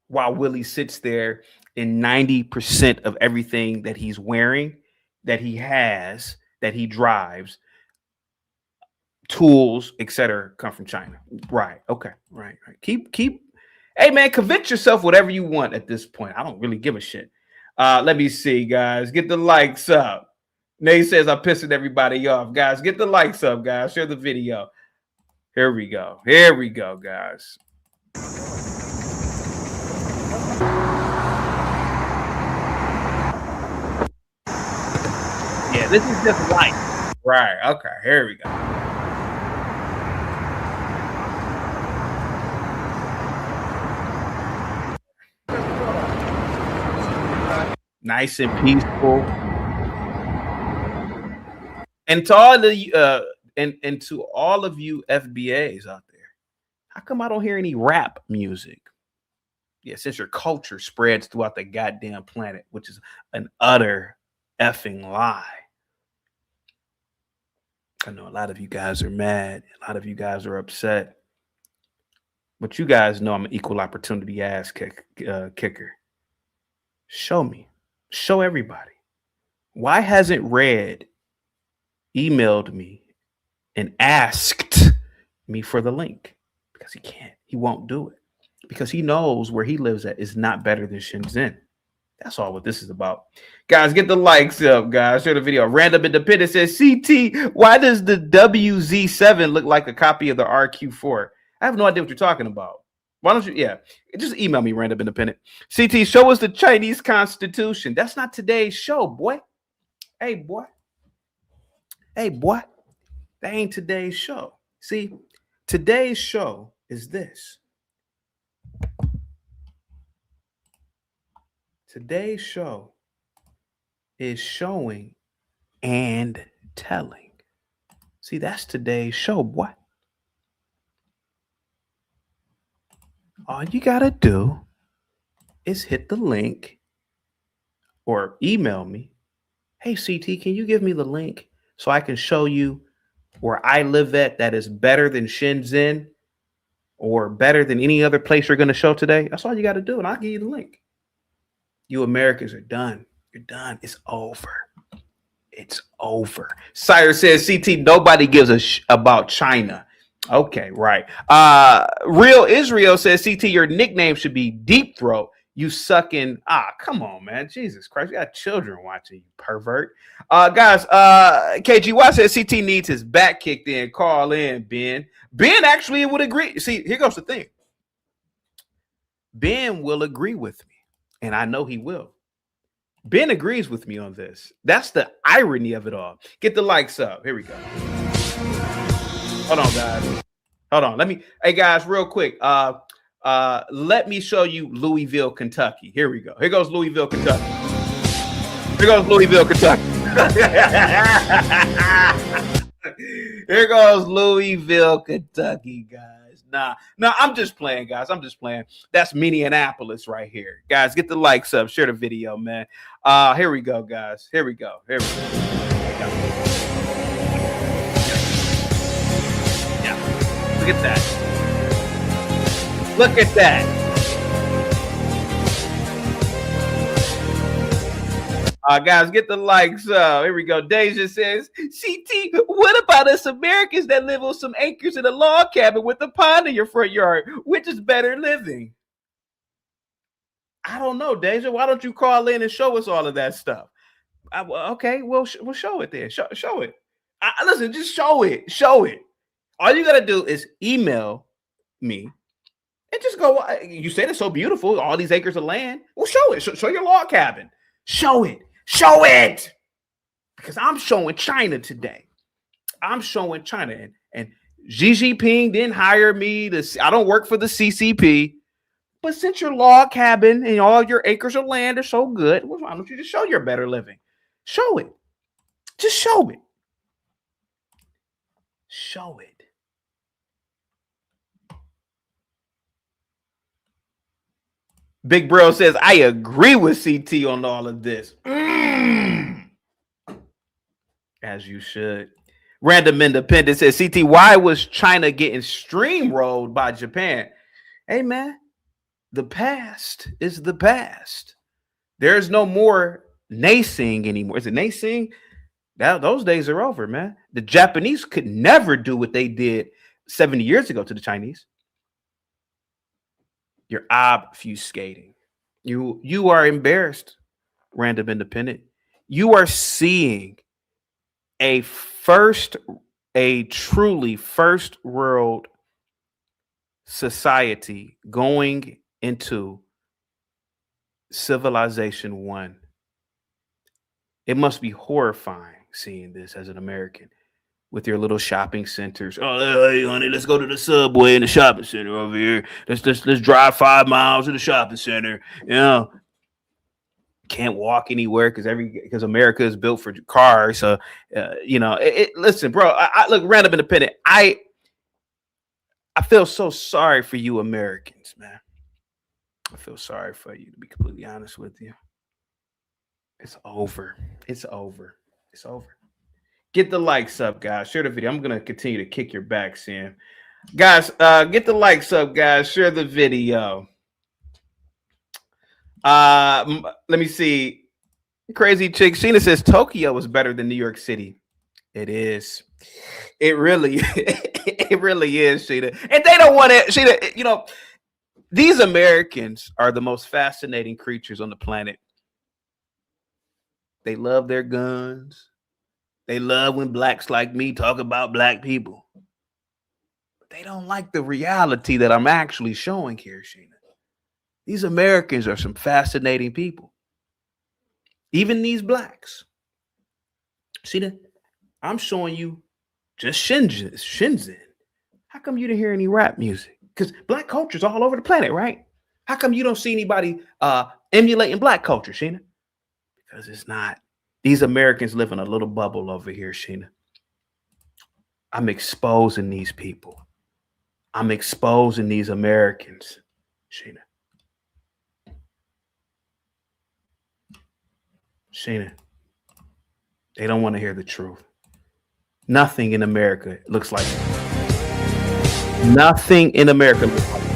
Speaker 3: While Willie sits there in 90% of everything that he's wearing, that he has, that he drives, tools, etc., come from China. Right. Okay. Right. Keep. Hey man, convince yourself whatever you want at this point. I don't really give a shit. Let me see, guys. Get the likes up. Nay says I'm pissing everybody off. Guys, get the likes up, guys. Share the video. Here we go. Here we go, guys. Yeah, this is just light. Right. Okay. Here we go. Nice and peaceful. And to all the and to all of you FBAs out there, how come I don't hear any rap music? Yeah, since your culture spreads throughout the goddamn planet, which is an utter effing lie. I know a lot of you guys are mad. A lot of you guys are upset. But you guys know I'm an equal opportunity ass kicker. Show me. Show everybody. Why hasn't Red emailed me and asked me for the link? Because he can't. He won't do it. Because he knows where he lives at is not better than Shenzhen. That's all what this is about. Guys, get the likes up, guys. Share the video. Random Independent says, CT, why does the WZ7 look like a copy of the RQ4? I have no idea what you're talking about. Why don't you? Yeah, just email me, Random Independent. CT, show us the Chinese Constitution. That's not today's show, boy. Hey, boy. Hey, boy. That ain't today's show. See, today's show is this. Today's show is showing and telling. See, that's today's show, boy. All you got to do is hit the link or email me. Hey, CT, can you give me the link so I can show you where I live at that is better than Shenzhen or better than any other place you're going to show today? That's all you got to do, and I'll give you the link. You Americans are done. You're done. It's over. It's over. Sire says, CT, nobody gives a about China. Okay, right. Real Israel says, CT, your nickname should be Deep Throat. You sucking. Come on, man. Jesus Christ. You got children watching, you pervert. Guys, KGY says CT needs his back kicked in. Call in, Ben. Ben actually would agree. See, here goes the thing. Ben will agree with me, and I know he will. Ben agrees with me on this. That's the irony of it all. Get the likes up. Here we go. Hold on, guys. Hold on. Hey guys, real quick. Let me show you Louisville, Kentucky. Here we go. Here goes Louisville, Kentucky. Here goes Louisville, Kentucky. Here goes Louisville, Kentucky, guys. Nah, I'm just playing, guys. I'm just playing. That's Minneapolis right here. Guys, get the likes up. Share the video, man. Here we go, guys. Here we go. Here we go. Yeah. Look at that. Look at that. Guys, get the likes up. Here we go. Deja says, CT, what about us Americans that live on some acres in a log cabin with a pond in your front yard? Which is better living? I don't know, Deja. Why don't you call in and show us all of that stuff? Okay, we'll show it then. Show it. Listen, just show it. Show it. All you got to do is email me and just go, you said it's so beautiful, all these acres of land. Well, show it. Show your log cabin. Show it. Show it. Because I'm showing China today. I'm showing China. And Xi Jinping didn't hire me. I don't work for the CCP. But since your log cabin and all your acres of land are so good, well, why don't you just show your better living? Show it. Just show it. Show it. Big Bro says, I agree with CT on all of this. As you should. Random Independent says, CT, why was China getting steamrolled by Japan? Hey, man, the past is the past. There's no more naysaying anymore. Is it naysaying? Those days are over, man. The Japanese could never do what they did 70 years ago to the Chinese. You're obfuscating. You are embarrassed, Random Independent. You are seeing a truly first world society going into civilization 1. It must be horrifying seeing this as an American with your little shopping centers. Oh, hey, honey, let's go to the Subway in the shopping center over here. Let's drive 5 miles to the shopping center. You know, can't walk anywhere because America is built for cars. So, listen, bro. I look, Random Independent. I feel so sorry for you, Americans, man. I feel sorry for you, to be completely honest with you. It's over. It's over. It's over. Get the likes up, guys. Share the video. I'm going to continue to kick your backs in. Guys, get the likes up, guys. Share the video. Let me see. Crazy Chick. Sheena says Tokyo is better than New York City. It is. It really is, Sheena. And they don't want it. Sheena, these Americans are the most fascinating creatures on the planet. They love their guns. They love when blacks like me talk about black people. But they don't like the reality that I'm actually showing here, Sheena. These Americans are some fascinating people. Even these blacks. Sheena, I'm showing you just Shenzhen. How come you didn't hear any rap music? Because black culture's all over the planet, right? How come you don't see anybody emulating black culture, Sheena? Because it's not. These Americans live in a little bubble over here, Sheena. I'm exposing these people. I'm exposing these Americans, Sheena. Sheena, they don't want to hear the truth. Nothing in America looks like it. Nothing in America looks like it.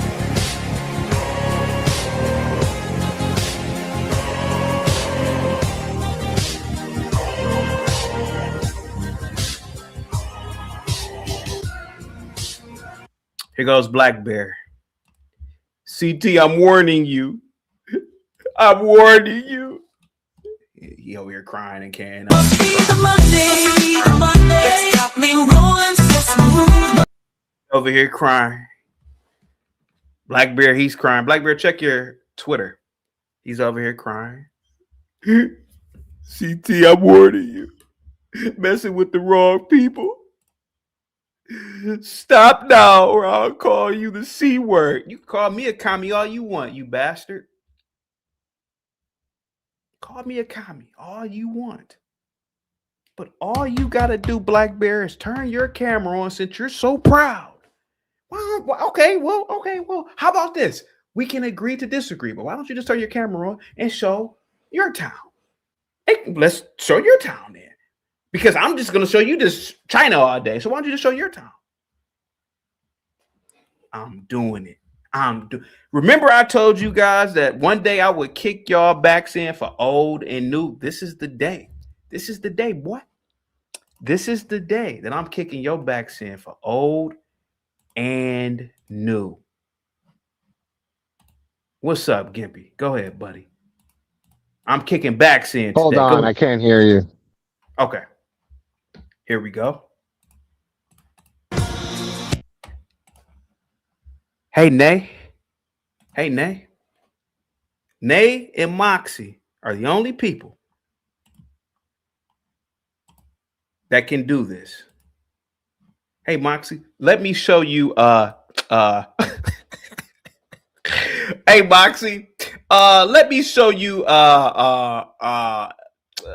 Speaker 3: Here goes Black Bear. CT, I'm warning you. I'm warning you. He over here crying and carrying on. Over here crying. Black Bear, he's crying. Black Bear, check your Twitter. He's over here crying. CT, I'm warning you. Messing with the wrong people. Stop now, or I'll call you the C word. You call me a commie all you want, you bastard. Call me a commie all you want. But all you got to do, Black Bear, is turn your camera on since you're so proud. Well, okay. How about this? We can agree to disagree, but why don't you just turn your camera on and show your town? Hey, let's show your town then. Because I'm just going to show you this China all day. So why don't you just show your town? I'm doing it. Remember I told you guys that one day I would kick y'all backs in for old and new. This is the day. This is the day, boy. This is the day that I'm kicking your backs in for old and new. What's up, Gimpy? Go ahead, buddy. I'm kicking backs in today.
Speaker 10: Hold on, I can't hear you.
Speaker 3: Okay. Here we go. Hey, Nay. Hey, Nay. Nay and Moxie are the only people that can do this. Hey, Moxie, let me show you. Hey, Moxie, let me show you. I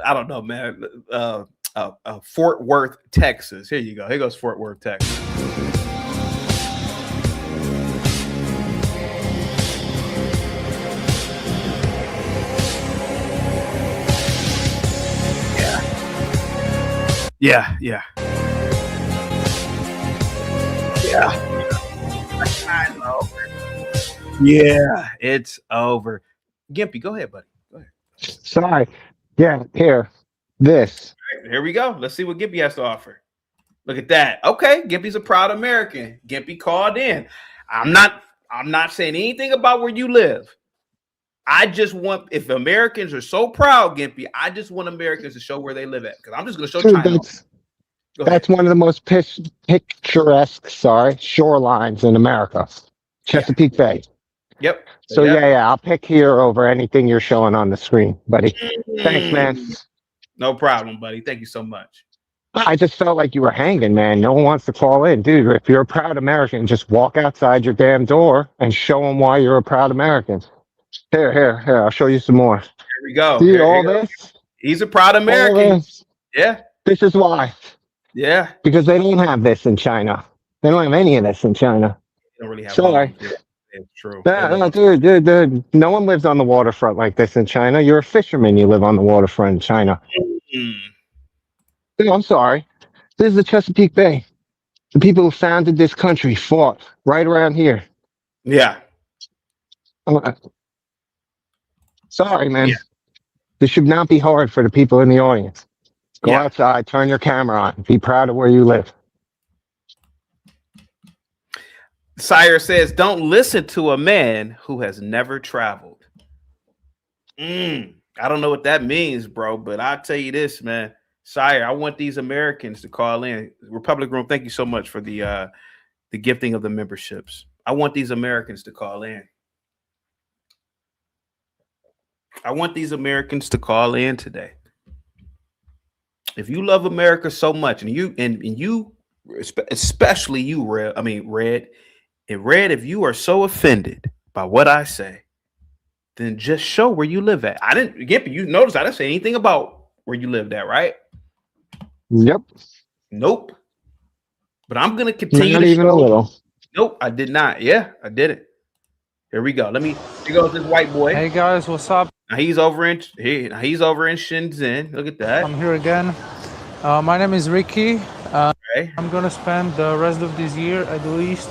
Speaker 3: don't know, man. Fort Worth, Texas. Here you go. Here goes Fort Worth, Texas. Yeah. Yeah, it's over. Gimpy, go ahead, buddy. Go ahead.
Speaker 10: Sorry. Yeah, here. This.
Speaker 3: All right, here we go. Let's see what Gimpy has to offer. Look at that. Okay, Gimpy's a proud American. Gimpy called in. I'm not saying anything about where you live. I just want, if Americans are so proud, Gimpy, I just want Americans to show where they live at. Because I'm just going to show China.
Speaker 10: That's one of the most picturesque, shorelines in America. Chesapeake Bay.
Speaker 3: Yep.
Speaker 10: So yeah, I'll pick here over anything you're showing on the screen, buddy. Thanks, man.
Speaker 3: No problem, buddy. Thank you so much.
Speaker 10: I just felt like you were hanging, man. No one wants to call in. Dude, if you're a proud American, just walk outside your damn door and show them why you're a proud American. Here. I'll show you some more.
Speaker 3: Here we go.
Speaker 10: See all this?
Speaker 3: He's a proud American. Yeah.
Speaker 10: This is why.
Speaker 3: Yeah.
Speaker 10: Because they don't have this in China. They don't have any of this in China.
Speaker 3: They don't really have
Speaker 10: Sorry.
Speaker 3: It's true.
Speaker 10: No, dude. No one lives on the waterfront like this in China. You're a fisherman. You live on the waterfront in China. Dude, I'm sorry. This is the Chesapeake Bay. The people who founded this country fought right around here.
Speaker 3: Yeah.
Speaker 10: Sorry, man. Yeah. This should not be hard for the people in the audience. Go outside, turn your camera on. Be proud of where you live.
Speaker 3: Sire says, don't listen to a man who has never traveled. I don't know what that means, bro, but I'll tell you this, man. Sire, I want these Americans to call in. Republic Room, thank you so much for the gifting of the memberships. I want these Americans to call in. I want these Americans to call in today. If you love America so much, and you especially you, Red, if you are so offended by what I say, then just show where you live at. You notice I didn't say anything about where you lived at, right?
Speaker 10: Yep.
Speaker 3: Nope. But I'm gonna continue.
Speaker 10: Not even a little.
Speaker 3: Nope, I did not. Yeah, I did it. Here we go. Here goes this white boy.
Speaker 16: Hey guys, what's up?
Speaker 3: Now he's over in Shenzhen. Look at that.
Speaker 16: I'm here again. My name is Ricky. I'm gonna spend the rest of this year at least.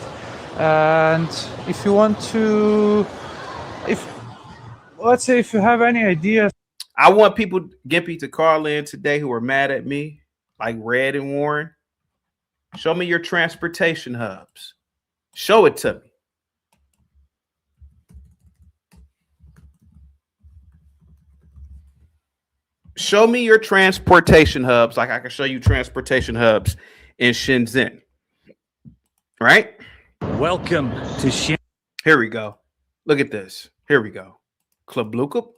Speaker 16: And if you want to, let's say if you have any ideas,
Speaker 3: I want people, Gimpy, to call in today who are mad at me, like Red and Warren. Show me your transportation hubs. Show it to me. Show me your transportation hubs, like I can show you transportation hubs in Shenzhen. Right?
Speaker 17: Welcome to Shenzhen.
Speaker 3: Here we go. Look at this. Here we go. Club Blukup.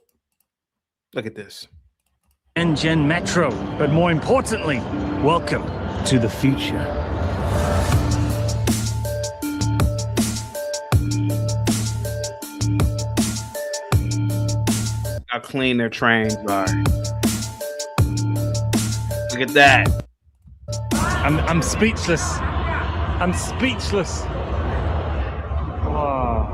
Speaker 3: Look at this.
Speaker 17: Shenzhen Metro. But more importantly, welcome to the future.
Speaker 3: How clean their trains are. Look at that.
Speaker 17: I'm speechless. I'm speechless. Wow.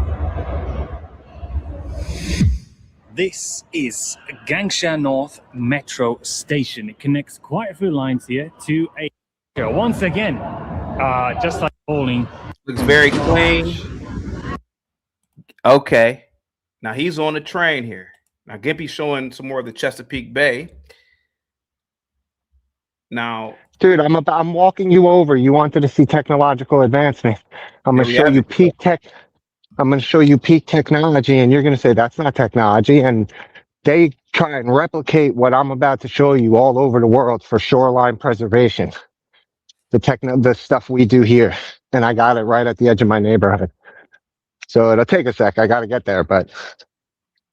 Speaker 17: This is Gangsha North Metro Station. It connects quite a few lines here to a... Once again, just like bowling.
Speaker 3: Looks very clean. Okay. Now he's on the train here. Now Gimpy's showing some more of the Chesapeake Bay. Now,
Speaker 10: dude, I'm walking you over. You wanted to see technological advancement. I'm going to show you peak tech. I'm going to show you peak technology, and you're going to say that's not technology. And they try and replicate what I'm about to show you all over the world for shoreline preservation. The stuff we do here, and I got it right at the edge of my neighborhood. So it'll take a sec. I got to get there, but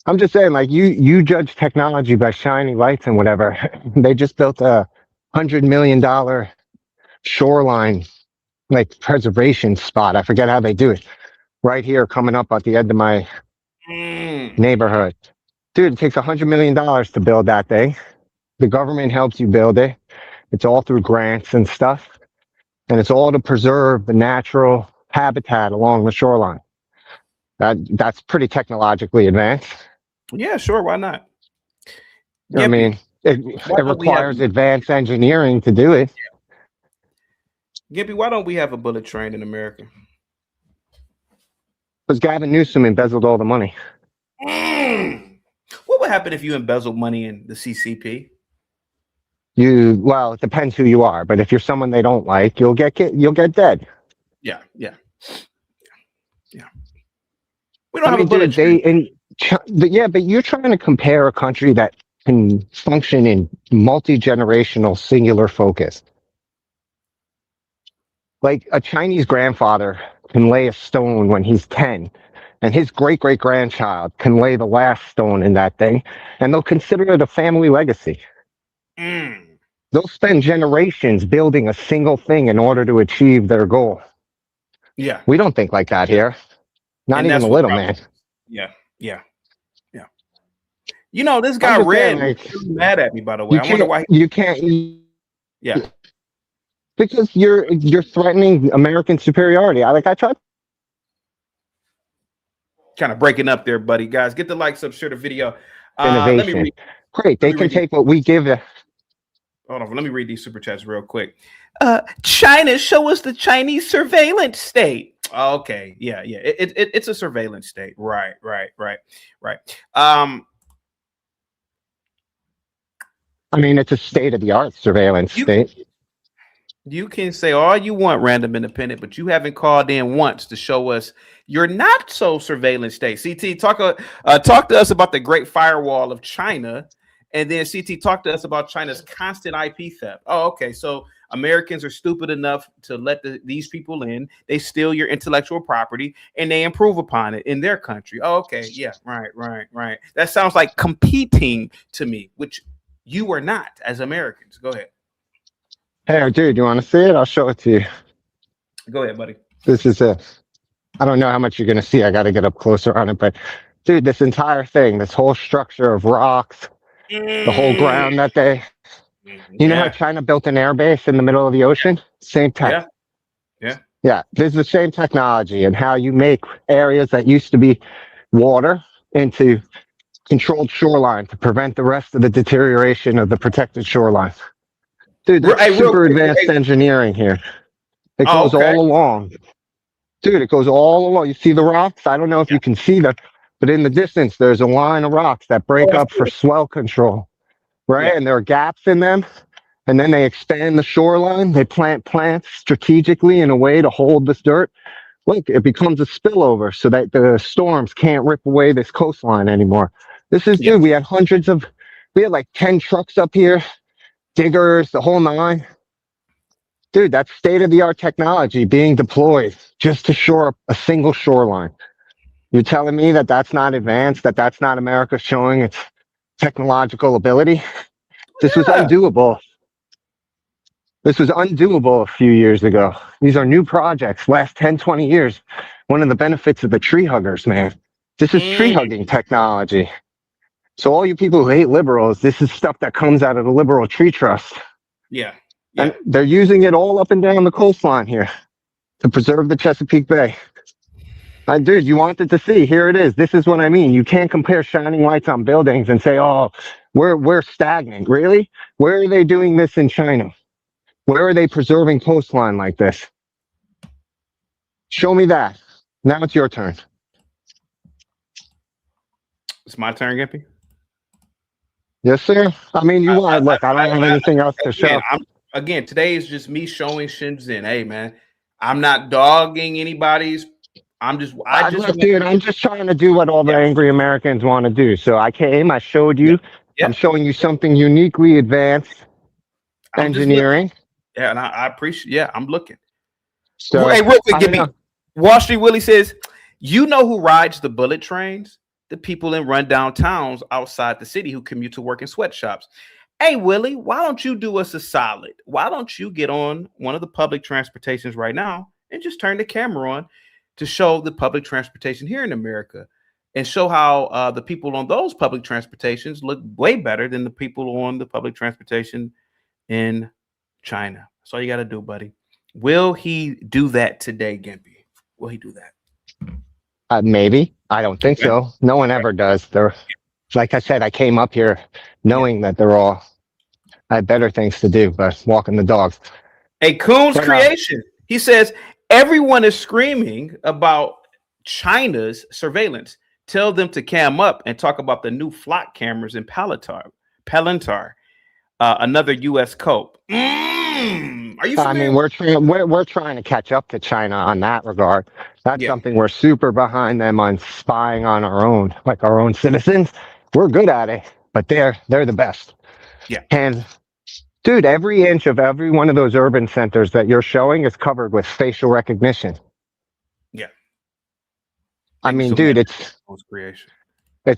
Speaker 10: I'm just saying, like you judge technology by shiny lights and whatever. They just built a $100 million shoreline like preservation spot. I forget how they do it. Right here, coming up at the end of my neighborhood. Dude, it takes $100 million to build that thing. The government helps you build it. It's all through grants and stuff. And it's all to preserve the natural habitat along the shoreline. That's pretty technologically advanced.
Speaker 3: Yeah, sure. Why not?
Speaker 10: I mean, It requires advanced engineering to do it.
Speaker 3: Gimpy, why don't we have a bullet train in America?
Speaker 10: Because Gavin Newsom embezzled all the money.
Speaker 3: What would happen if you embezzled money in the CCP?
Speaker 10: Well, it depends who you are, but if you're someone they don't like, you'll get dead.
Speaker 3: Yeah. We don't have a bullet
Speaker 10: train. But you're trying to compare a country that can function in multi-generational singular focus. Like a Chinese grandfather can lay a stone when he's 10, and his great-great-grandchild can lay the last stone in that thing, and they'll consider it a family legacy. They'll spend generations building a single thing in order to achieve their goal.
Speaker 3: Yeah.
Speaker 10: We don't think like that here. Not even a little, man.
Speaker 3: Yeah. You know, this guy Red is mad at me, by the way. I wonder why
Speaker 10: you can't.
Speaker 3: Yeah.
Speaker 10: Because you're threatening American superiority. I tried.
Speaker 3: Kind of breaking up there, buddy. Guys, get the likes up, share the video.
Speaker 10: Innovation. Great. They can take what we give you.
Speaker 3: Hold on. Let me read these super chats real quick. China, show us the Chinese surveillance state. Okay. Yeah. It's a surveillance state. Right.
Speaker 10: I mean, it's a state-of-the-art surveillance state.
Speaker 3: You can say all you want, Random Independent, but you haven't called in once to show us your not so surveillance state. CT, talk to us about the Great Firewall of China, and then CT, talk to us about China's constant IP theft. Oh, okay. So Americans are stupid enough to let these people in. They steal your intellectual property and they improve upon it in their country. Oh, okay. Yeah. Right. That sounds like competing to me, which you are not as Americans. Go ahead.
Speaker 10: Hey, dude, you want to see it? I'll show it to you.
Speaker 3: Go ahead, buddy.
Speaker 10: This is it. I don't know how much you're going to see. I got to get up closer on it. But, dude, this entire thing, this whole structure of rocks, the whole ground that they... You know how China built an air base in the middle of the ocean? Same tech. Yeah, there's the same technology and how you make areas that used to be water into controlled shoreline to prevent the rest of the deterioration of the protected shoreline. Dude, there's super advanced engineering here. It goes all along. Dude, it goes all along. You see the rocks? I don't know if you can see them, but in the distance, there's a line of rocks that break up for swell control, right? And there are gaps in them. And then they expand the shoreline. They plant plants strategically in a way to hold this dirt. Look, it becomes a spillover so that the storms can't rip away this coastline anymore. This is, dude, we had like 10 trucks up here, diggers, the whole nine. Dude, that's state-of-the-art technology being deployed just to shore up a single shoreline. You're telling me that that's not advanced, that that's not America showing its technological ability? This was undoable. This was undoable a few years ago. These are new projects, last 10, 20 years. One of the benefits of the tree huggers, man. This is tree hugging technology. So all you people who hate liberals, this is stuff that comes out of the liberal tree trust.
Speaker 3: Yeah.
Speaker 10: And they're using it all up and down the coastline here to preserve the Chesapeake Bay. Dude, you wanted to see. Here it is. This is what I mean. You can't compare shining lights on buildings and say, oh, we're stagnant. Really? Where are they doing this in China? Where are they preserving coastline like this? Show me that. Now it's your turn.
Speaker 3: It's my turn, Gimpy?
Speaker 10: Yes, sir. I mean, you want. Look, I don't have anything else to show.
Speaker 3: Again, today is just me showing Shenzhen. Hey, man, I'm not dogging anybody's.
Speaker 10: Dude, I'm just trying to do what all the angry Americans want to do. So I came, I showed you. I'm showing you something uniquely advanced engineering.
Speaker 3: Yeah, and I appreciate. Yeah, I'm looking.
Speaker 10: So,
Speaker 3: hey, real quick, give me. Wall Street Willie says, "You know who rides the bullet trains? The people in rundown towns outside the city who commute to work in sweatshops." Hey, Willie, why don't you do us a solid? Why don't you get on one of the public transportations right now and just turn the camera on to show the public transportation here in America and show how the people on those public transportations look way better than the people on the public transportation in China. That's all you got to do, buddy. Will he do that today, Gimpy? Will he do that?
Speaker 10: Maybe. I don't think so. No one ever does. like I said, I came up here knowing that I had better things to do, but walking the dogs.
Speaker 3: A Coon's creation. He says everyone is screaming about China's surveillance. Tell them to cam up and talk about the new flock cameras in Palantir, another U.S. cope. Are you familiar?
Speaker 10: I mean, we're trying to catch up to China on that regard. That's something we're super behind them on, spying on our own, like our own citizens. We're good at it, but they're the best.
Speaker 3: Yeah.
Speaker 10: And dude, every inch of every one of those urban centers that you're showing is covered with facial recognition.
Speaker 3: Yeah.
Speaker 10: I mean, dude, it's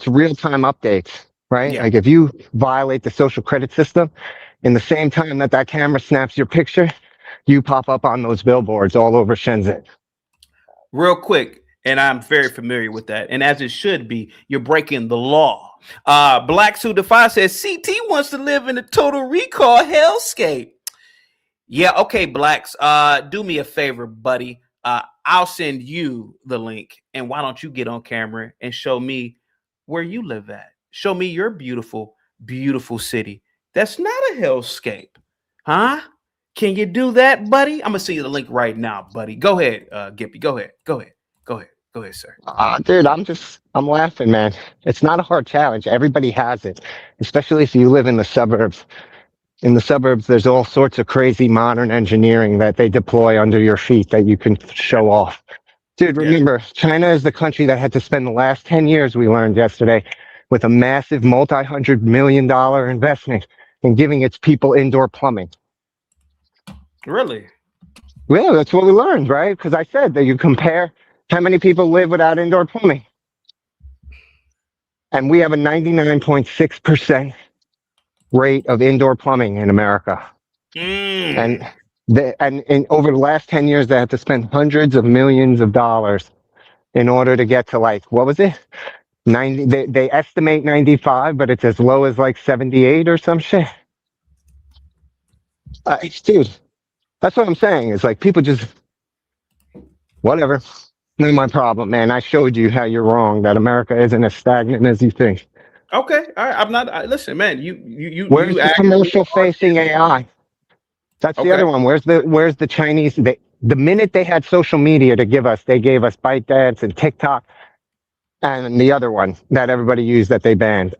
Speaker 10: real-time updates, right?
Speaker 3: Yeah.
Speaker 10: Like if you violate the social credit system, in the same time that camera snaps your picture, you pop up on those billboards all over Shenzhen.
Speaker 3: Real quick, and I'm very familiar with that, and as it should be, you're breaking the law. Black Suit Defy says CT wants to live in a total recall hellscape. Yeah, okay, Blacks. Do me a favor, buddy. I'll send you the link, and why don't you get on camera and show me where you live at? Show me your beautiful, beautiful city. That's not a hellscape, huh? Can you do that, buddy? I'm gonna send you the link right now, buddy. Go ahead, Gippy. Go ahead, sir.
Speaker 10: Dude, I'm laughing, man. It's not a hard challenge. Everybody has it, especially if you live in the suburbs. In the suburbs, there's all sorts of crazy modern engineering that they deploy under your feet that you can show off. Dude, remember, China is the country that had to spend the last 10 years, we learned yesterday, with a massive multi-$100 million investment in giving its people indoor plumbing.
Speaker 3: Really?
Speaker 10: Yeah, that's what we learned, right? Because I said that you compare how many people live without indoor plumbing. And we have a 99.6% rate of indoor plumbing in America. And over the last 10 years, they had to spend hundreds of millions of dollars in order to get to, like, what was it? 90. They estimate 95, but it's as low as like 78 or some shit. Dude, that's what I'm saying. It's like people just, whatever. Not my problem, man. I showed you how you're wrong, that America isn't as stagnant as you think.
Speaker 3: Okay, all right. I'm not. Listen, man.
Speaker 10: Where's the commercial-facing AI? That's the other one. Where's the Chinese? The minute they had social media to give us, they gave us ByteDance and TikTok, and the other one that everybody used that they banned.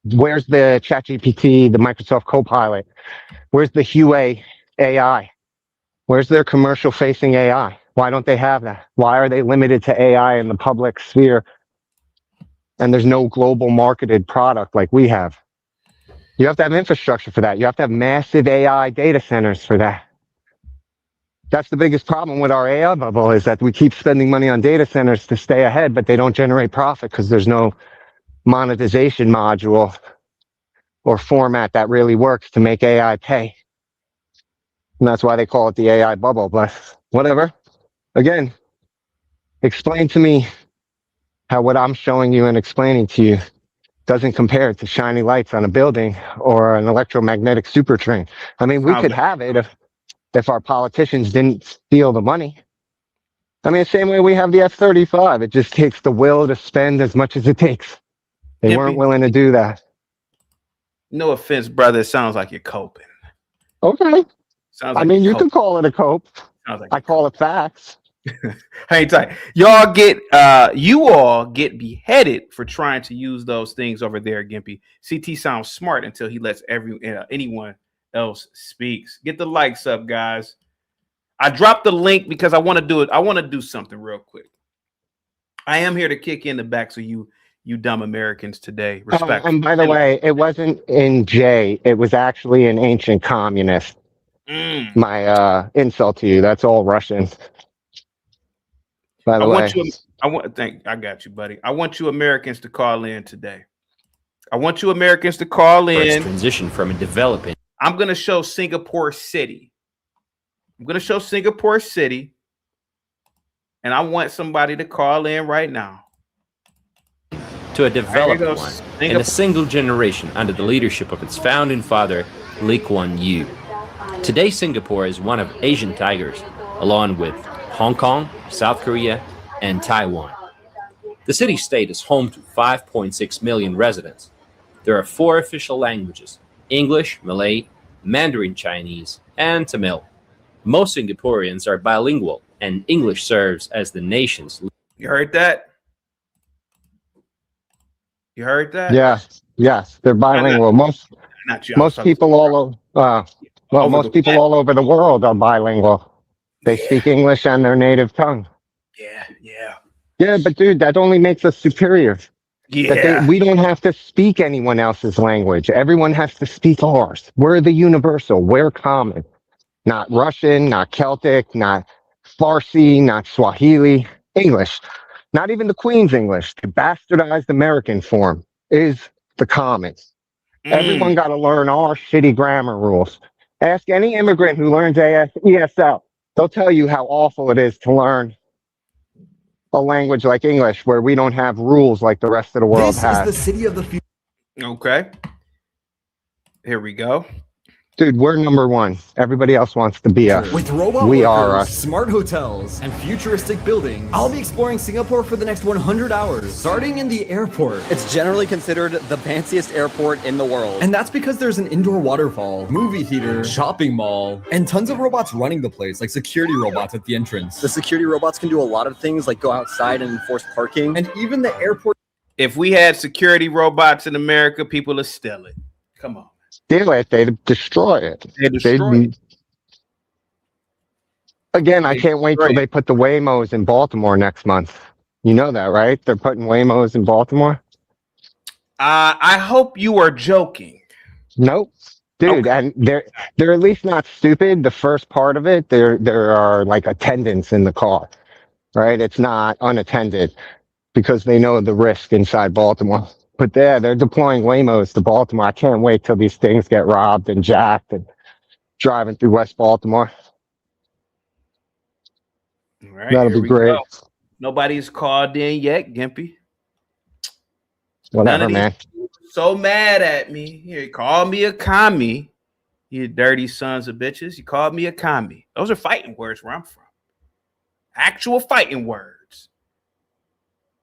Speaker 10: Where's the ChatGPT, the Microsoft Copilot? Where's the Huawei AI? Where's their commercial-facing AI? Why don't they have that? Why are they limited to AI in the public sphere? And there's no global marketed product like we have. You have to have infrastructure for that. You have to have massive AI data centers for that. That's the biggest problem with our AI bubble, is that we keep spending money on data centers to stay ahead, but they don't generate profit because there's no monetization module or format that really works to make AI pay. And that's why they call it the AI bubble, but whatever. Again, explain to me how what I'm showing you and explaining to you doesn't compare to shiny lights on a building or an electromagnetic super train. I mean, we could have it if our politicians didn't steal the money. I mean, the same way we have the F-35. It just takes the will to spend as much as it takes. They weren't willing to do that.
Speaker 3: No offense, brother. It sounds like you're coping.
Speaker 10: Okay.
Speaker 3: Sounds like
Speaker 10: I mean, you could call it a cope. I call it facts.
Speaker 3: Hang tight. You all get beheaded for trying to use those things over there, Gimpy. CT sounds smart until he lets anyone else speaks. Get the likes up, guys. I dropped the link because I want to do it. I want to do something real quick. I am here to kick in the backs of you dumb Americans today. Respect.
Speaker 10: And by the way, it wasn't in J. It was actually an ancient communist. My insult to you. That's all Russian. By the way,
Speaker 3: I got you, buddy. I want you Americans to call in today. I want you Americans to call in.
Speaker 18: Transition from a developing.
Speaker 3: I'm going to show Singapore City. And I want somebody to call in right now.
Speaker 18: To a developed one in a single generation under the leadership of its founding father, Lee Kuan Yew. Today, Singapore is one of Asian tigers, along with Hong Kong, South Korea, and Taiwan. The city-state is home to 5.6 million residents. There are 4 official languages: English, Malay, Mandarin Chinese, and Tamil. Most Singaporeans are bilingual, and English serves as the nation's.
Speaker 3: You heard that? You heard that?
Speaker 10: Yes, they're bilingual.
Speaker 3: Not you.
Speaker 10: Most people all over, most people all over the world are bilingual. They speak English and their native tongue. Yeah, but dude, that only makes us superior. We don't have to speak anyone else's language. Everyone has to speak ours. We're the universal. We're common. Not Russian, not Celtic, not Farsi, not Swahili. English. Not even the Queen's English. The bastardized American form is the common. Everyone got to learn our shitty grammar rules. Ask any immigrant who learns ESL. They'll tell you how awful it is to learn a language like English where we don't have rules like the rest of the world has.
Speaker 19: This is the city of the future.
Speaker 3: Okay. Here we go.
Speaker 10: Dude, we're number one. Everybody else wants to be us.
Speaker 19: With robot
Speaker 10: we
Speaker 19: workers,
Speaker 10: are us.
Speaker 19: smart hotels, and futuristic buildings, I'll be exploring Singapore for the next 100 hours, starting in the airport.
Speaker 20: It's generally considered the fanciest airport in the world.
Speaker 19: And that's because there's an indoor waterfall, movie theater, shopping mall, and tons of robots running the place, like security robots at the entrance.
Speaker 20: The security robots can do a lot of things, like go outside and enforce parking.
Speaker 19: And even the airport.
Speaker 3: If we had security robots in America, people would steal it. Come on.
Speaker 10: Steal it, they'd destroy it. Again, I can't wait till they put the Waymos in Baltimore next month. You know that, right? They're putting Waymos in Baltimore.
Speaker 3: I hope you are joking.
Speaker 10: Nope, dude. Okay. And they're at least not stupid. The first part of it, there are like attendants in the car, right? It's not unattended because they know the risk inside Baltimore. But they're deploying Waymos to Baltimore. I can't wait till these things get robbed and jacked and driving through West Baltimore.
Speaker 3: All right,
Speaker 10: that'll be great.
Speaker 3: Go. Nobody's called in yet, Gimpy.
Speaker 10: Whatever, man.
Speaker 3: So mad at me. Here, call me a commie. You dirty sons of bitches. You called me a commie. Those are fighting words where I'm from. Actual fighting words.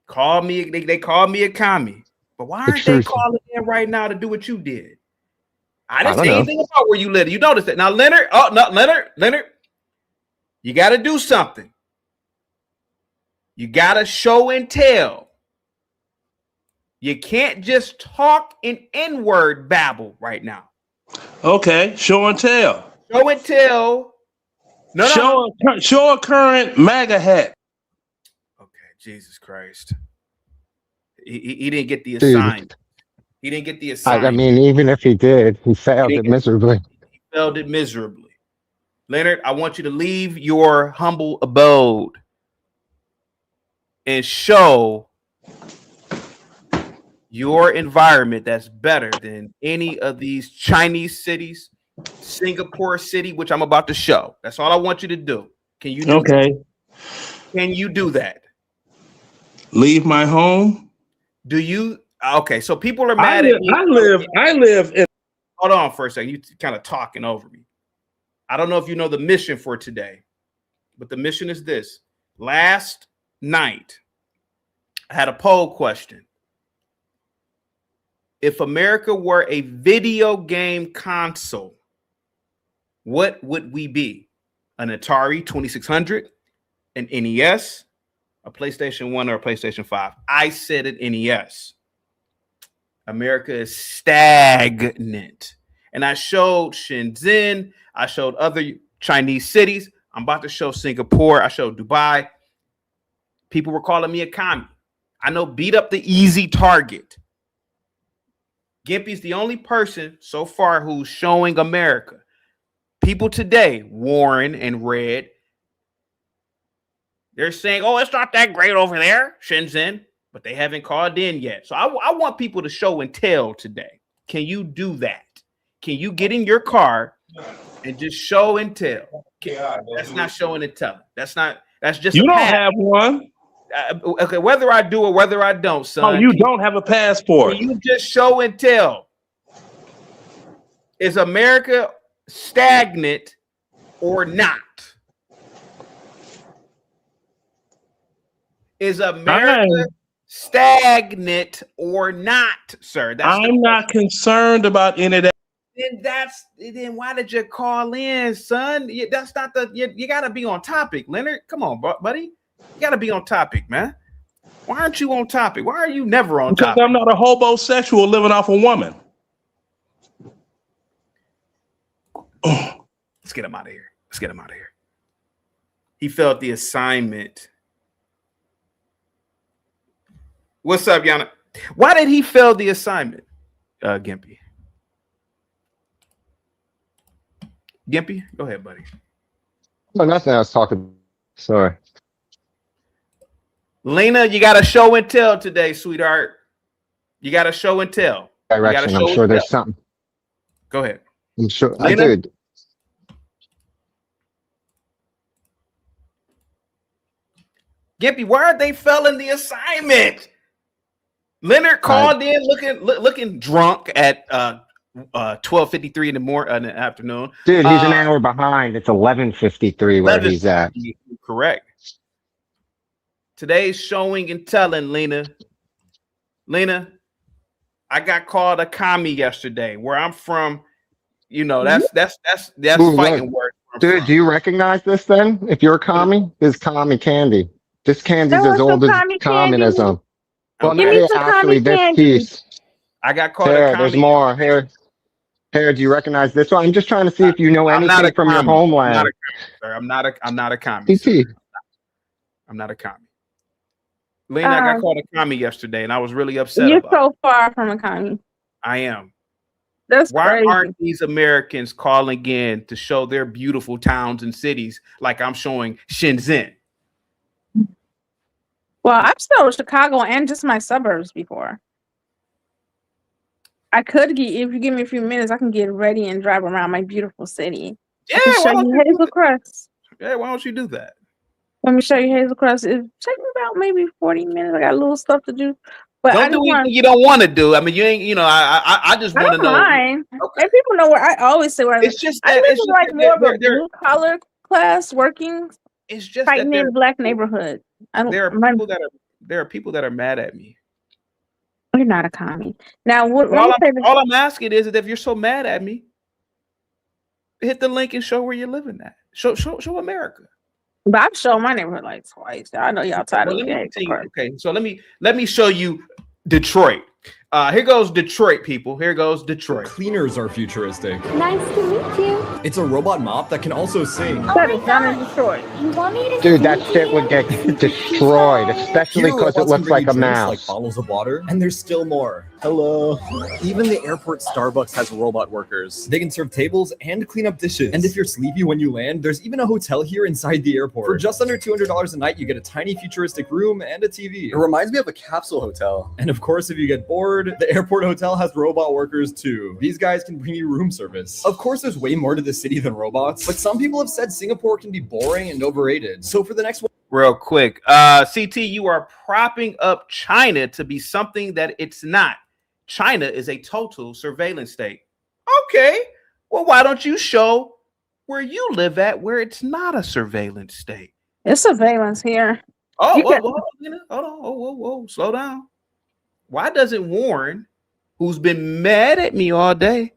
Speaker 3: Call me. They called me a commie. But why aren't they calling in right now to do what you did? I didn't say anything about where you live. You noticed that. Now, Leonard. Oh, no, Leonard. You got to do something. You got to show and tell. You can't just talk in N-word babble right now.
Speaker 21: Okay, show and tell.
Speaker 3: Show and tell.
Speaker 21: Show a current MAGA hat.
Speaker 3: Okay, Jesus Christ. He didn't get the assignment. He didn't get the assignment.
Speaker 10: I mean, even if he did, he failed it miserably.
Speaker 3: He failed it miserably. Leonard, I want you to leave your humble abode and show your environment that's better than any of these Chinese cities, Singapore City, which I'm about to show. That's all I want you to do. Can you do that? Can you do that?
Speaker 21: Leave my home?
Speaker 3: Do you? Okay, so people are mad at me.
Speaker 21: I live in.
Speaker 3: Hold on for a second. You kind of talking over me. I don't know if you know the mission for today, but the mission is this. Last night, I had a poll question. If America were a video game console, what would we be? An Atari 2600, an NES, a PlayStation 1, or a PlayStation 5? I said an NES. America is stagnant. And I showed Shenzhen. I showed other Chinese cities. I'm about to show Singapore. I showed Dubai. People were calling me a commie. I know, beat up the easy target. Gimpy's the only person so far who's showing America. People today, Warren and Red, they're saying, oh, it's not that great over there, Shenzhen, but they haven't called in yet. So I want people to show and tell today. Can you do that? Can you get in your car and just show and tell? That's not showing and telling. That's just
Speaker 21: you don't have one.
Speaker 3: Okay, whether I do or whether I don't, son.
Speaker 21: Oh, you don't have a passport.
Speaker 3: Can you just show and tell? Is America stagnant or not? Is America stagnant or not, sir?
Speaker 21: I'm not concerned about any of that.
Speaker 3: Then why did you call in, son? That's not you got to be on topic, Leonard. Come on, buddy. You got to be on topic, man. Why aren't you on topic? Why are you never on topic?
Speaker 21: Because I'm not a homosexual living off a woman.
Speaker 3: Let's get him out of here. He failed the assignment. What's up, Yana? Why did he fail the assignment, Gimpy? Gimpy, go ahead, buddy.
Speaker 10: Oh, nothing. I was talking. Sorry.
Speaker 3: Lena, you got a show and tell today, sweetheart. You got a show and tell.
Speaker 10: Direction. I'm sure there's something.
Speaker 3: Go ahead.
Speaker 10: I'm sure.
Speaker 3: Lena?
Speaker 10: I did.
Speaker 3: Gimpy, why are they failing the assignment? Leonard called in looking drunk at 12:53 in the afternoon.
Speaker 10: Dude, he's an hour behind. It's 11:53 where he's at.
Speaker 3: Correct. Today's showing and telling, Lena. I got called a commie yesterday. Where I'm from, you know, that's
Speaker 10: Ooh,
Speaker 3: fighting
Speaker 10: look.
Speaker 3: word.
Speaker 10: Dude, do you recognize this then? If you're a commie, this is commie candy. This candy's as old as communism. Well,
Speaker 3: Give
Speaker 10: not
Speaker 3: me
Speaker 10: here,
Speaker 3: some
Speaker 10: actually,
Speaker 3: commie
Speaker 10: this
Speaker 3: candy.
Speaker 10: piece.
Speaker 3: I got called
Speaker 10: Here,
Speaker 3: a commie.
Speaker 10: there's more. Here, do you recognize this one? I'm just trying to see if you know anything from your homeland.
Speaker 3: I'm not a commie.
Speaker 10: CT.
Speaker 3: I'm not a commie. Lena, I got called a commie yesterday, and I was really upset.
Speaker 5: You're
Speaker 3: about
Speaker 5: so far from a commie.
Speaker 3: I am.
Speaker 5: That's
Speaker 3: Why
Speaker 5: crazy.
Speaker 3: aren't these Americans calling in to show their beautiful towns and cities like I'm showing Shenzhen?
Speaker 5: Well, I've stayed Chicago and just my suburbs before. I could get, if you give me a few minutes, I can get ready and drive around my beautiful city.
Speaker 3: Yeah,
Speaker 5: I can show you Hazel Crest.
Speaker 3: Yeah, why don't you do that?
Speaker 5: Let me show you Hazel Crest. It take me about maybe 40 minutes. I got a little stuff to do. But I
Speaker 3: Don't
Speaker 5: just
Speaker 3: do
Speaker 5: want
Speaker 3: anything you don't want to do. I mean, you ain't. You know, I just want to know.
Speaker 5: mine. And people know where I always say where I live.
Speaker 3: It's just
Speaker 5: I
Speaker 3: that-
Speaker 5: live
Speaker 3: it's
Speaker 5: in
Speaker 3: just
Speaker 5: like
Speaker 3: that
Speaker 5: more of a
Speaker 3: they're-
Speaker 5: blue collar class working.
Speaker 3: It's just
Speaker 5: tight
Speaker 3: that
Speaker 5: knit black neighborhood. I don't.
Speaker 3: There are people that are mad at me.
Speaker 5: You're not a commie. Now,
Speaker 3: All I'm asking is that if you're so mad at me, hit the link and show where you're living at. Show America.
Speaker 5: But I've shown my neighborhood like twice. I know y'all tired
Speaker 3: Well,
Speaker 5: of
Speaker 3: let me
Speaker 5: me.
Speaker 3: tell you- okay, so let me show you Detroit. Here goes Detroit, people. Here goes Detroit.
Speaker 19: Cleaners are futuristic.
Speaker 22: Nice to meet you.
Speaker 19: It's a robot mop that can also sing.
Speaker 5: That is not in Detroit.
Speaker 22: You want me to
Speaker 10: Dude, that
Speaker 22: sing to
Speaker 10: shit
Speaker 22: you?
Speaker 10: would get destroyed, especially
Speaker 19: Here,
Speaker 10: because it
Speaker 19: robots
Speaker 10: looks
Speaker 19: can bring
Speaker 10: like
Speaker 19: you
Speaker 10: a
Speaker 19: drinks
Speaker 10: mouse.
Speaker 19: like bottles of water, and there's still more. Hello. Even the airport Starbucks has robot workers. They can serve tables and clean up dishes. And if you're sleepy when you land, there's even a hotel here inside the airport. For just under $200 a night, you get a tiny futuristic room and a TV. It reminds me of a capsule hotel. And of course, if you get bored, the airport hotel has robot workers too. These guys can bring you room service. Of course, there's way more to the city than robots, but some people have said Singapore can be boring and overrated. So for the next one,
Speaker 3: Real quick, CT, you are propping up China to be something that it's not. China is a total surveillance state. Okay, well, why don't you show where you live at, where it's not a surveillance state?
Speaker 5: It's surveillance here.
Speaker 3: Oh,
Speaker 5: You
Speaker 3: whoa,
Speaker 5: can-
Speaker 3: whoa, hold on, whoa, slow down. Why doesn't Warren, who's been mad at me all day,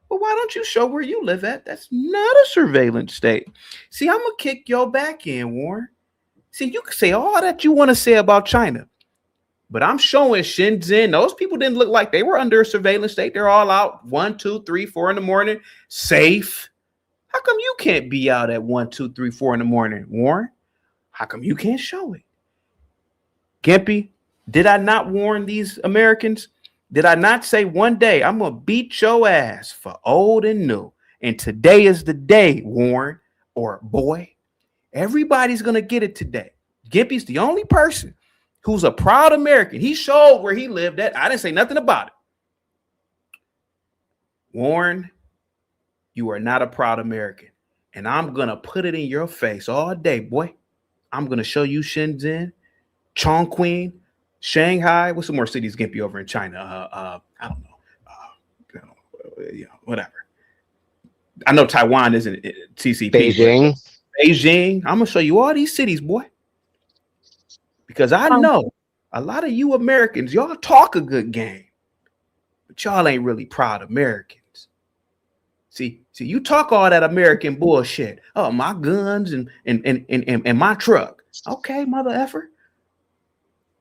Speaker 3: well, why don't you show where you live at? That's not a surveillance state. See, I'm gonna kick your back in, Warren. See, you can say all that you want to say about China, but I'm showing Shenzhen. Those people didn't look like they were under a surveillance state. They're all out 1, 2, 3, 4 in the morning, safe. How come you can't be out at 1, 2, 3, 4 in the morning, Warren? How come you can't show it? Gimpy, did I not warn these Americans? Did I not say one day I'm gonna beat your ass for old and new? And today is the day, Warren or boy. Everybody's gonna get it today. Gimpy's the only person who's a proud American. He showed where he lived at. I didn't say nothing about it. Warren, you are not a proud American. And I'm gonna put it in your face all day, boy. I'm gonna show you Shenzhen, Chongqing, Shanghai. What's some more cities Gimpy over in China? I don't know. Whatever. I know Taiwan isn't TCP.
Speaker 10: Beijing.
Speaker 3: I'm gonna show you all these cities, boy. Because I know a lot of you Americans, y'all talk a good game, but y'all ain't really proud Americans. See, you talk all that American bullshit. Oh, my guns and my truck. Okay, mother effer.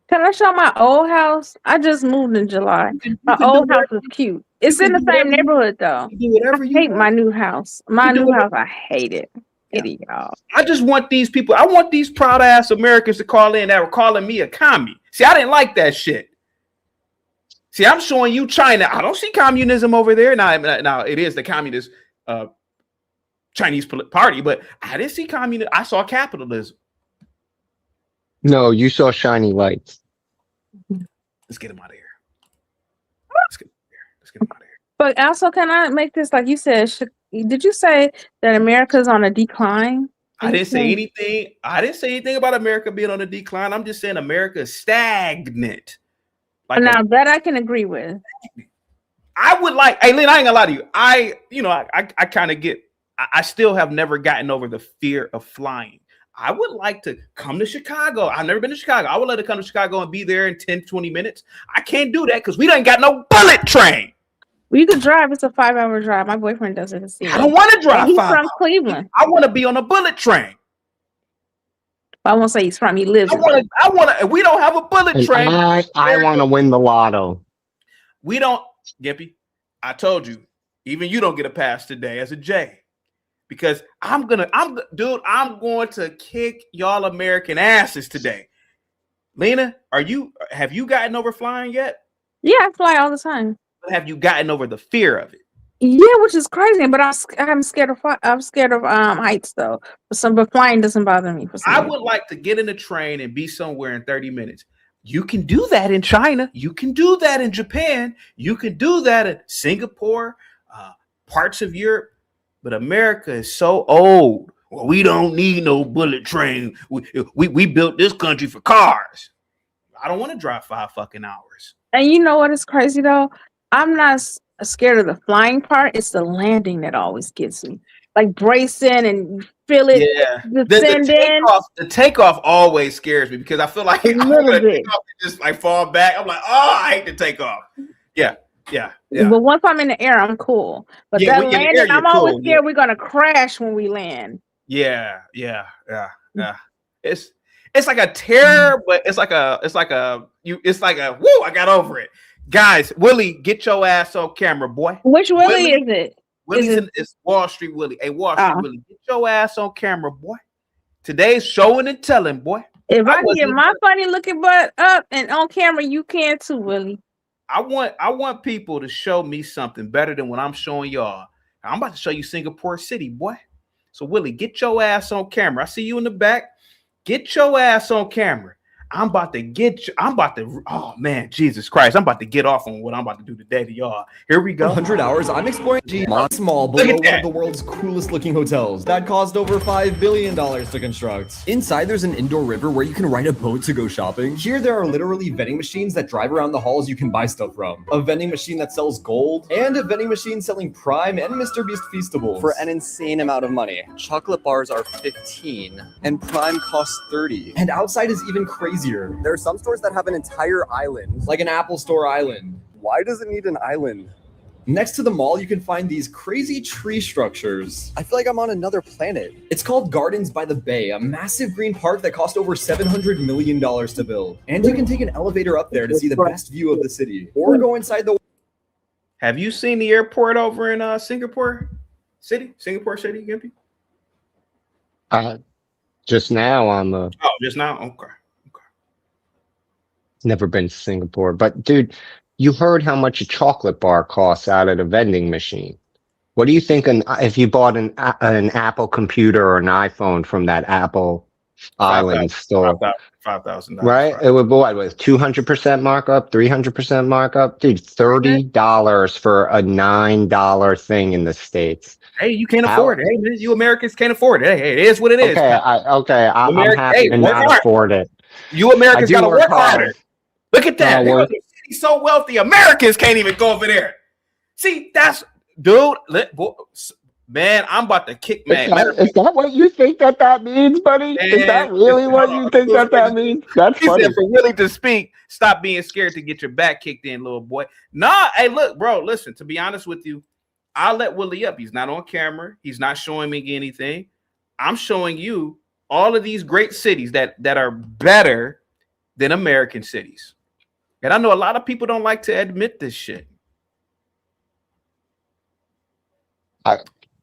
Speaker 5: Can I show my old house? I just moved in July. My old house is cute. It's in the same neighborhood though. I hate my new house. My new house, I hate it. Hate it, y'all.
Speaker 3: I just want these people. I want these proud ass Americans to call in that were calling me a commie. See, I didn't like that shit. See, I'm showing you China. I don't see communism over there. Now it is the communist Chinese party, but I didn't see communism. I saw capitalism.
Speaker 10: No, you saw shiny lights.
Speaker 3: Let's get him out of here. Let's get him out of here.
Speaker 5: But also, can I make this like you said? Did you say that America's on a decline?
Speaker 3: I didn't say anything. I didn't say anything about America being on a decline. I'm just saying America is stagnant.
Speaker 5: Like now that I can agree with.
Speaker 3: I would like, hey Lynn, I ain't gonna lie to you. I kind of get, I still have never gotten over the fear of flying. I would like to come to Chicago. I've never been to Chicago. I would like to come to Chicago and be there in 10, 20 minutes. I can't do that because we don't got no bullet train.
Speaker 5: Well, you could drive. It's a 5-hour drive. My boyfriend does it.
Speaker 3: I don't want to drive.
Speaker 5: He's from Cleveland.
Speaker 3: I want to be on a bullet train.
Speaker 5: I won't say he's from. He lives.
Speaker 3: I want to. We don't have a bullet train.
Speaker 10: I want to win the lotto.
Speaker 3: We don't, Gimpy. I told you. Even you don't get a pass today as a J, because I'm going to kick y'all American asses today. Lena, have you gotten over flying yet?
Speaker 5: Yeah, I fly all the time.
Speaker 3: Have you gotten over the fear of it?
Speaker 5: Yeah, which is crazy. But I'm scared of heights though. But flying doesn't bother me.
Speaker 3: I would like to get in a train and be somewhere in 30 minutes. You can do that in China. You can do that in Japan. You can do that in Singapore, parts of Europe. But America is so old. Well, we don't need no bullet train. We built this country for cars. I don't want to drive 5 fucking hours.
Speaker 5: And you know what is crazy though? I'm not scared of the flying part. It's the landing that always gets me. Like bracing and feel it.
Speaker 3: Yeah, the takeoff always scares me because I feel like I'm gonna take off and just like fall back. I'm like, oh, I hate to take off. Yeah.
Speaker 5: But once I'm in the air, I'm cool. But that landing, I'm always scared we're gonna crash when we land.
Speaker 3: Yeah. It's like a terror, but it's like a woo, I got over it. Guys, Willie, get your ass on camera, boy.
Speaker 5: Which Willie is it?
Speaker 3: It's Wall Street Willie. Hey, Wall Street Willie, get your ass on camera, boy. Today's showing and telling, boy.
Speaker 5: If I can get my funny looking butt up and on camera, you can too, Willie.
Speaker 3: I want people to show me something better than what I'm showing y'all. I'm about to show you Singapore City, boy. So Willie, get your ass on camera. I see you in the back. Get your ass on camera. Oh man, Jesus Christ. I'm about to get off on what I'm about to do today to y'all. Here we go.
Speaker 19: 100 hours, I'm exploring Mont Mall below one of the world's coolest looking hotels that cost over $5 billion to construct. Inside, there's an indoor river where you can ride a boat to go shopping. Here, there are literally vending machines that drive around the halls you can buy stuff from. A vending machine that sells gold, and a vending machine selling Prime and Mr. Beast Feastables.
Speaker 20: For an insane amount of money. Chocolate bars are 15 and Prime costs 30.
Speaker 19: And outside is even crazier.
Speaker 20: There are some stores that have an entire island.
Speaker 19: Like an Apple Store island.
Speaker 20: Why does it need an island?
Speaker 19: Next to the mall, you can find these crazy tree structures.
Speaker 20: I feel like I'm on another planet.
Speaker 19: It's called Gardens by the Bay, a massive green park that cost over $700 million to build. And you can take an elevator up there to see the best view of the city. Or go inside the...
Speaker 3: Have you seen the airport over in Singapore City, Gimpy?
Speaker 10: Just now on the...
Speaker 3: Oh, just now? Okay.
Speaker 10: Never been to Singapore, but dude, you heard how much a chocolate bar costs out of the vending machine. What do you think if you bought an Apple computer or an iPhone from that Apple Island store?
Speaker 3: $5,000.
Speaker 10: Right? It would be what, with 200% markup, 300% markup? Dude, $30 for a $9 thing in the States.
Speaker 3: Hey, you can't afford it. Hey, you Americans can't afford it. Hey, it is what it is.
Speaker 10: I'm happy to not afford it.
Speaker 3: You Americans gotta work harder. Look at that. The city's so wealthy, Americans can't even go over there. See, that's dude. Man, I'm about to kick
Speaker 10: Is
Speaker 3: man.
Speaker 10: that what you think that means, buddy? Is that really what you think that means? That's
Speaker 3: He
Speaker 10: funny.
Speaker 3: said for Willie to speak, stop being scared to get your back kicked in, little boy. Nah, hey, look, bro, listen, to be honest with you, I'll let Willie up. He's not on camera. He's not showing me anything. I'm showing you all of these great cities that are better than American cities. And I know a lot of people don't like to admit this shit.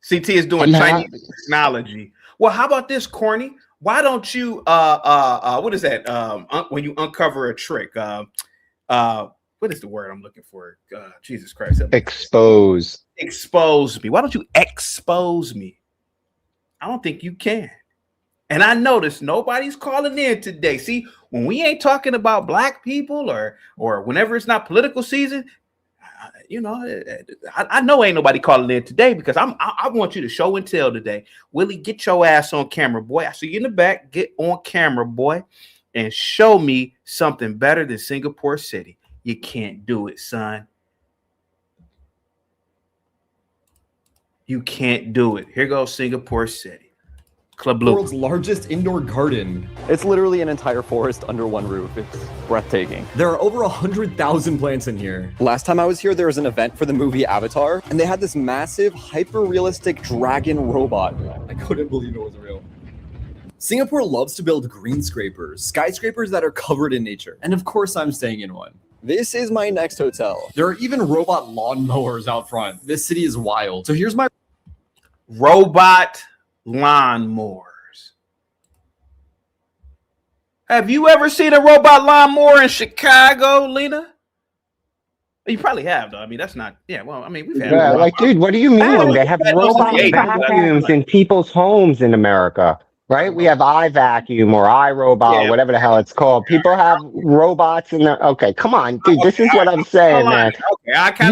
Speaker 3: CT is doing Chinese technology. Well, how about this, corny? Why don't you what is that? When you uncover a trick, what is the word I'm looking for? Jesus Christ.
Speaker 10: Expose
Speaker 3: me. Why don't you expose me? I don't think you can. And I noticed nobody's calling in today. See, when we ain't talking about black people or whenever it's not political season, I know ain't nobody calling in today because I want you to show and tell today. Willie, get your ass on camera, boy. I see you in the back. Get on camera, boy, and show me something better than Singapore City. You can't do it, son. You can't do it. Here goes Singapore City. Club Blue.
Speaker 20: World's largest indoor garden. It's literally an entire forest under one roof. It's breathtaking. There are over 100,000 plants in here. Last time I was here, there was an event for the movie Avatar, and they had this massive, hyper-realistic dragon robot. I couldn't believe it was real. Singapore loves to build green scrapers, skyscrapers that are covered in nature. And of course, I'm staying in one. This is my next hotel. There are even robot lawnmowers out front. This city is wild. So here's my
Speaker 3: robot lawnmowers. Have you ever seen a robot lawnmower in Chicago, Lena? You probably have, though. I mean, that's not. Yeah, well, I mean, we've had.
Speaker 10: Yeah, like, dude, what do you mean? They have robot vacuums in people's homes in America, right? We have iVacuum or iRobot, or whatever the hell it's called. People have robots in their. Okay, come on, dude. This is what I'm saying, man.
Speaker 3: Okay,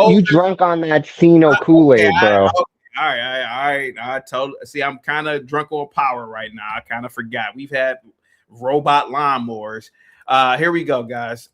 Speaker 10: you drunk on that Sino Kool-Aid, bro.
Speaker 3: All right. See, I'm kind of drunk on power right now. I kind of forgot. We've had robot lawnmowers. Here we go, guys.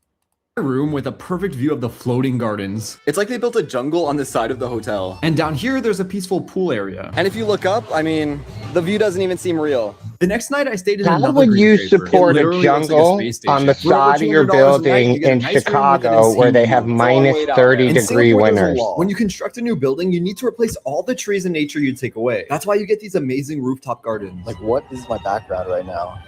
Speaker 20: Room with a perfect view of the floating gardens. It's like they built a jungle on the side of the hotel. And down here, there's a peaceful pool area. And if you look up, I mean, the view doesn't even seem real. The next night, I stayed in
Speaker 10: How would you support a jungle on the side of your building in Chicago where they have minus 30-degree winters?
Speaker 20: When you construct a new building, you need to replace all the trees and nature you take away. That's why you get these amazing rooftop gardens.
Speaker 9: Like, what is my background right now?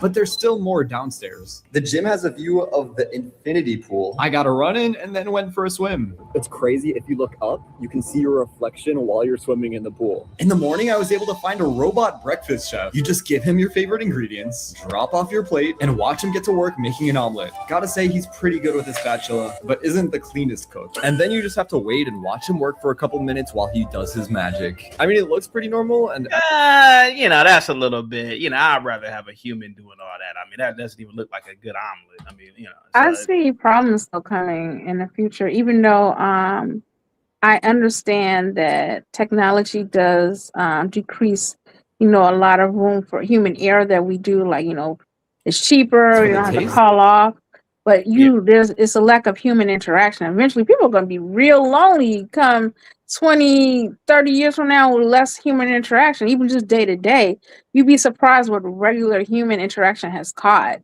Speaker 20: But there's still more downstairs. The gym has a view of the infinity pool. I got a run in and then went for a swim. It's crazy. If you look up, you can see your reflection while you're swimming in the pool. In the morning, I was able to find a robot breakfast chef. You just give him your favorite ingredients, drop off your plate, and watch him get to work making an omelet. Gotta say, he's pretty good with his spatula, but isn't the cleanest cook. And then you just have to wait and watch him work for a couple minutes while he does his magic. I mean, it looks pretty normal and...
Speaker 3: that's a little bit, I'd rather have a human doing all that. I mean, that doesn't even look like a good omelet. I mean,
Speaker 5: I see problems still coming in the future, even though I understand that technology does decrease, a lot of room for human error that we do. Like, it's cheaper, you don't have to call off. But it's a lack of human interaction. Eventually, people are going to be real lonely come 20, 30 years from now with less human interaction, even just day to day. You'd be surprised what regular human interaction has caught.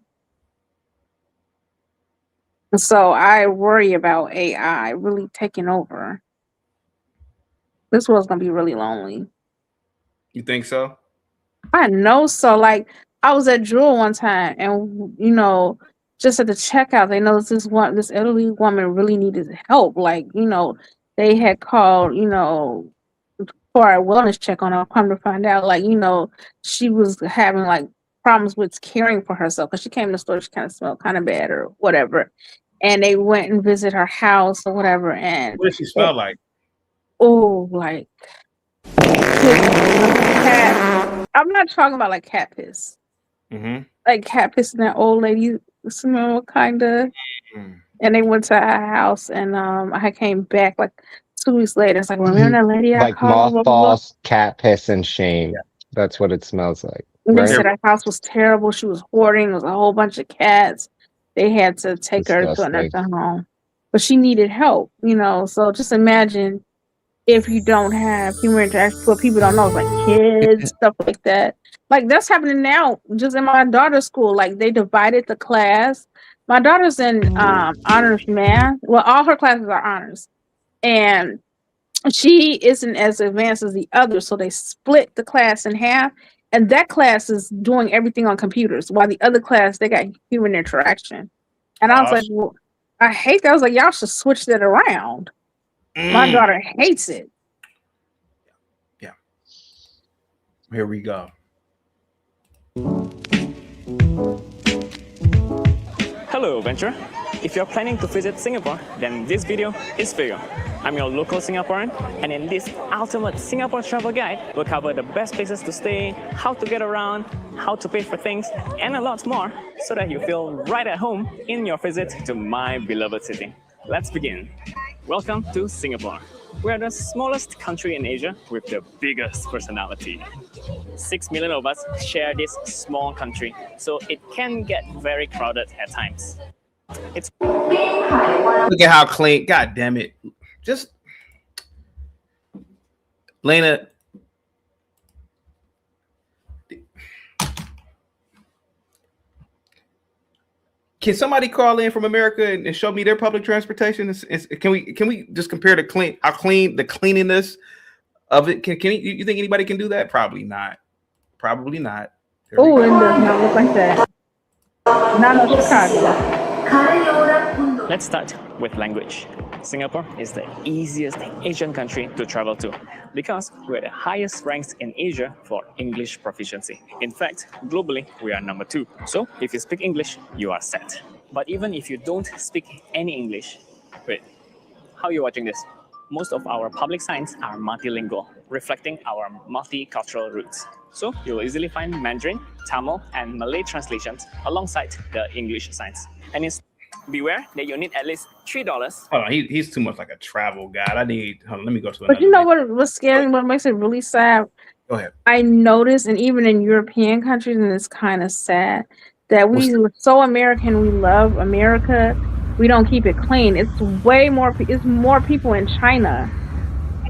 Speaker 5: So I worry about AI really taking over. This world's going to be really lonely.
Speaker 3: You think so?
Speaker 5: I know so. Like, I was at Jewel one time and, just at the checkout, they noticed this elderly woman really needed help. Like, they had called, for a wellness check on her. Come to find out, like, she was having like problems with caring for herself because she came to the store, she kind of smelled kind of bad or whatever. And they went and visit her house or whatever. And
Speaker 3: what did she smell like?
Speaker 5: Oh, like cat. I'm not talking about like cat piss.
Speaker 3: Mm-hmm.
Speaker 5: Like cat piss in that old lady smell kind of. Mm-hmm. And they went to our house, and I came back like 2 weeks later. It's like, remember that lady I called?
Speaker 10: Mothballs, cat piss, and shame. Yeah. That's what it smells like.
Speaker 5: And they said our house was terrible. She was hoarding. There was a whole bunch of cats. They had to take her to a nursing home. But she needed help, So just imagine if you don't have human interaction. What people don't know is like kids, stuff like that. Like that's happening now just in my daughter's school. Like they divided the class. My daughter's in honors math. Well, all her classes are honors. And she isn't as advanced as the others, so they split the class in half. And that class is doing everything on computers, while the other class, they got human interaction. And I was like, well, I hate that. I was like, y'all should switch that around. My daughter hates it.
Speaker 3: Here we go.
Speaker 4: Hello, Venture. If you're planning to visit Singapore, then this video is for you. I'm your local Singaporean, and in this ultimate Singapore travel guide, we'll cover the best places to stay, how to get around, how to pay for things, and a lot more, so that you feel right at home in your visit to my beloved city. Let's begin. Welcome to Singapore. We're the smallest country in Asia with the biggest personality. 6 million of us share this small country, so it can get very crowded at times. It's
Speaker 3: Look at how clean. God damn it. Just Lena. Can somebody call in from America and show me their public transportation? Can we just compare the cleanliness of it? Can you think anybody can do that? Probably not. Probably not.
Speaker 5: Oh, it does not look like that. Not in Chicago.
Speaker 4: Let's start with language. Singapore is the easiest Asian country to travel to because we're the highest ranked in Asia for English proficiency. In fact, globally, we are number 2. So if you speak English, you are set. But even if you don't speak any English, wait, how are you watching this? Most of our public signs are multilingual, reflecting our multicultural roots. So you'll easily find Mandarin, Tamil, and Malay translations alongside the English signs. And beware that you need at least $3.
Speaker 3: Hold on, he's too much like a travel guide. Hold on, let me go to
Speaker 5: But you know what's scary? What makes it really sad?
Speaker 3: Go ahead.
Speaker 5: I noticed, and even in European countries, and it's kind of sad that we're so American. We love America. We don't keep it clean. It's way more. It's more people in China.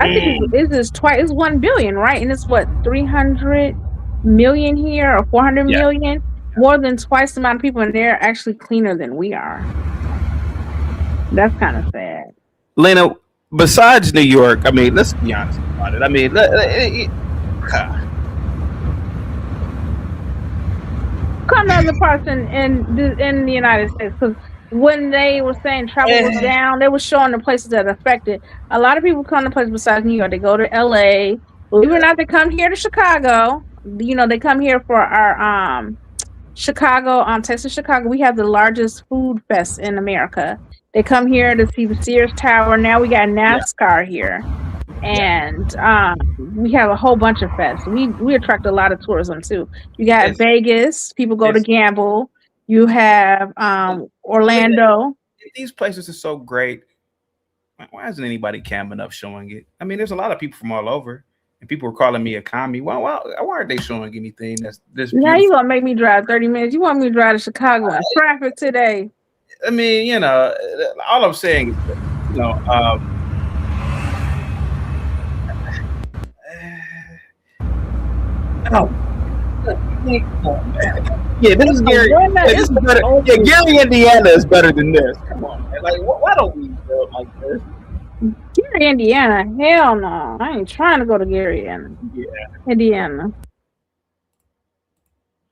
Speaker 5: I think it's 1 billion, right? And it's what 300 million here or 400 million. More than twice the amount of people, and they're actually cleaner than we are. That's kind of sad.
Speaker 3: Lena, besides New York, I mean, let's be honest about it. I mean,
Speaker 5: come to other parts in the United States, because when they were saying travel was down, they were showing the places that are affected. A lot of people come to places besides New York. They go to LA. Believe it or not, they come here to Chicago. You know, they come here for our Chicago, Texas, Chicago. We have the largest food fest in America. They come here to see the Sears Tower. Now we got NASCAR here, and we have a whole bunch of fests. We attract a lot of tourism too. You got Vegas. People go to gamble. You have Orlando.
Speaker 3: These places are so great. Why isn't anybody camming up showing it? I mean, there's a lot of people from all over. And people were calling me a commie. Why aren't they showing anything that's this?
Speaker 5: Now you gonna make me drive 30 minutes? You want me to drive to Chicago in traffic today?
Speaker 3: I mean, you know, all I'm saying is, you know, yeah, this is Gary. This is better. Yeah, Gary, Indiana is better than this. Come on, man. Like, why don't we do it like this?
Speaker 5: Gary, Indiana? Hell no. I ain't trying to go to Gary, Indiana.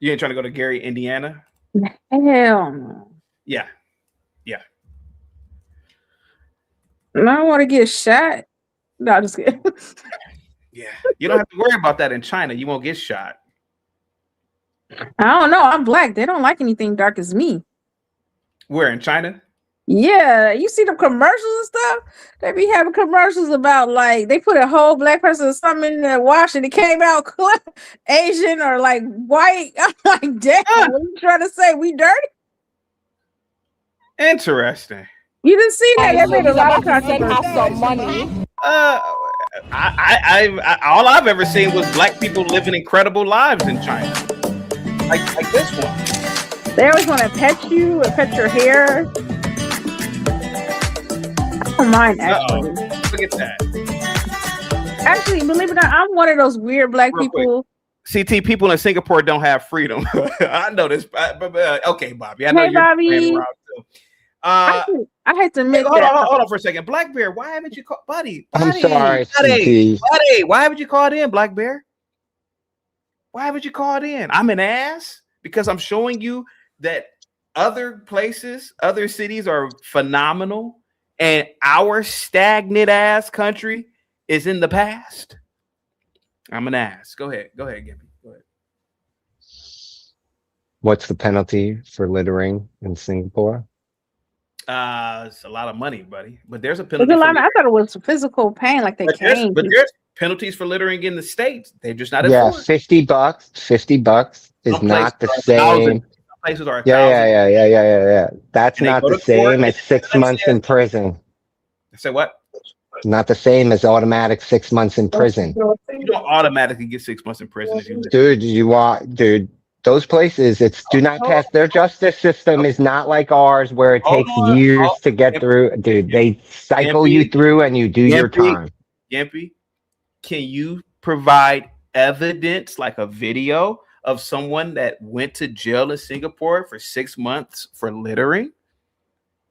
Speaker 3: You ain't trying to go to Gary, Indiana?
Speaker 5: Hell no.
Speaker 3: Yeah.
Speaker 5: I don't want to get shot. No, just kidding.
Speaker 3: Yeah. You don't have to worry about that in China. You won't get shot.
Speaker 5: I don't know. I'm black. They don't like anything dark as me.
Speaker 3: Where, in China?
Speaker 5: Yeah, you see them commercials and stuff. They be having commercials about like they put a whole black person or something in the wash and it came out Asian or like white. I'm like, damn, what are you trying to say? We dirty?
Speaker 3: Interesting.
Speaker 5: You didn't see that? They made a lot of content.
Speaker 6: Have some money.
Speaker 3: I all I've ever seen was black people living incredible lives in China, like this one.
Speaker 5: They always want to pet you and pet your hair. I don't mind, actually.
Speaker 3: Look at that.
Speaker 5: Actually, believe it or not, I'm one of those weird black
Speaker 3: Real quick.
Speaker 5: people.
Speaker 3: CT, people in Singapore don't have freedom. I know this. Okay, Bobby. I know
Speaker 5: Hey,
Speaker 3: you're
Speaker 5: Bobby.
Speaker 3: playing around too.
Speaker 5: I hate to admit
Speaker 3: hold
Speaker 5: that.
Speaker 3: on for a second. Black Bear, why haven't you called, buddy?
Speaker 10: I'm sorry,
Speaker 3: buddy,
Speaker 10: CT.
Speaker 3: why haven't you called in, Black Bear? Why haven't you called in? I'm an ass because I'm showing you that other places, other cities are phenomenal, and our stagnant ass country is in the past. I'm an ass. Go ahead, Gibby. Go ahead.
Speaker 10: What's the penalty for littering in Singapore?
Speaker 3: It's a lot of money, buddy. But there's a
Speaker 5: There's
Speaker 3: penalty.
Speaker 5: a lot. I thought it was physical pain, like they came.
Speaker 3: But there's penalties for littering in the States. They're just not
Speaker 10: Yeah,
Speaker 3: enforced.
Speaker 10: $50. $50 is
Speaker 3: Some
Speaker 10: not the
Speaker 3: places
Speaker 10: same.
Speaker 3: Some places are
Speaker 10: Yeah. That's
Speaker 3: And they
Speaker 10: not
Speaker 3: go
Speaker 10: the
Speaker 3: to court,
Speaker 10: same as 6 months in prison.
Speaker 3: Say what?
Speaker 10: Not the same as automatic 6 months in prison.
Speaker 3: You don't automatically get 6 months in prison if you litter.
Speaker 10: Dude, those places, it's do not pass. Their justice system is not like ours where it takes years to get through. Dude, they cycle you through and you do your time.
Speaker 3: Yampy, can you provide evidence, like a video of someone that went to jail in Singapore for 6 months for littering?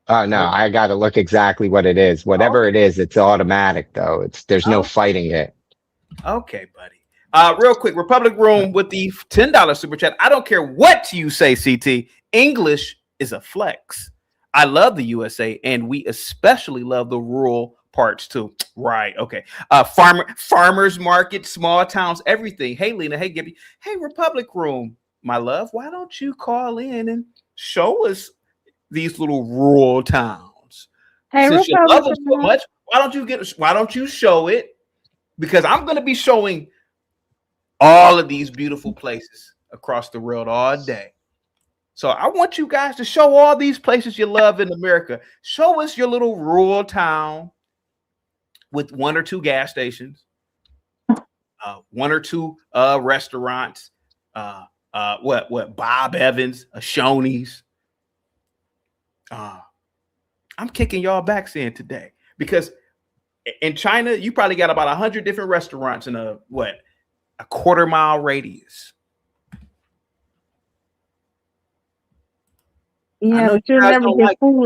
Speaker 10: No, I got to look exactly what it is. Whatever it is, it's automatic though. There's no fighting it.
Speaker 3: Okay, buddy. Real quick, Republic Room with the $10 super chat. I don't care what you say, CT. English is a flex. I love the USA, and we especially love the rural parts too. Right? Okay. Farmers market, small towns, everything. Hey, Lena. Hey, Gibby. Hey, Republic Room, my love. Why don't you call in and show us these little rural towns?
Speaker 5: Hey,
Speaker 3: Since you love them so
Speaker 5: Room.
Speaker 3: much, why don't you show it? Because I'm going to be showing all of these beautiful places across the world all day. So I want you guys to show all these places you love in America. Show us your little rural town with 1 or 2 gas stations, 1 or 2 restaurants, what Bob Evans, a Shoney's. I'm kicking y'all backs in today because in China, you probably got about 100 different restaurants in a quarter-mile radius.
Speaker 5: Yeah,
Speaker 3: I know
Speaker 5: but you'll
Speaker 3: you guys
Speaker 5: never
Speaker 3: don't
Speaker 5: get
Speaker 3: like
Speaker 5: food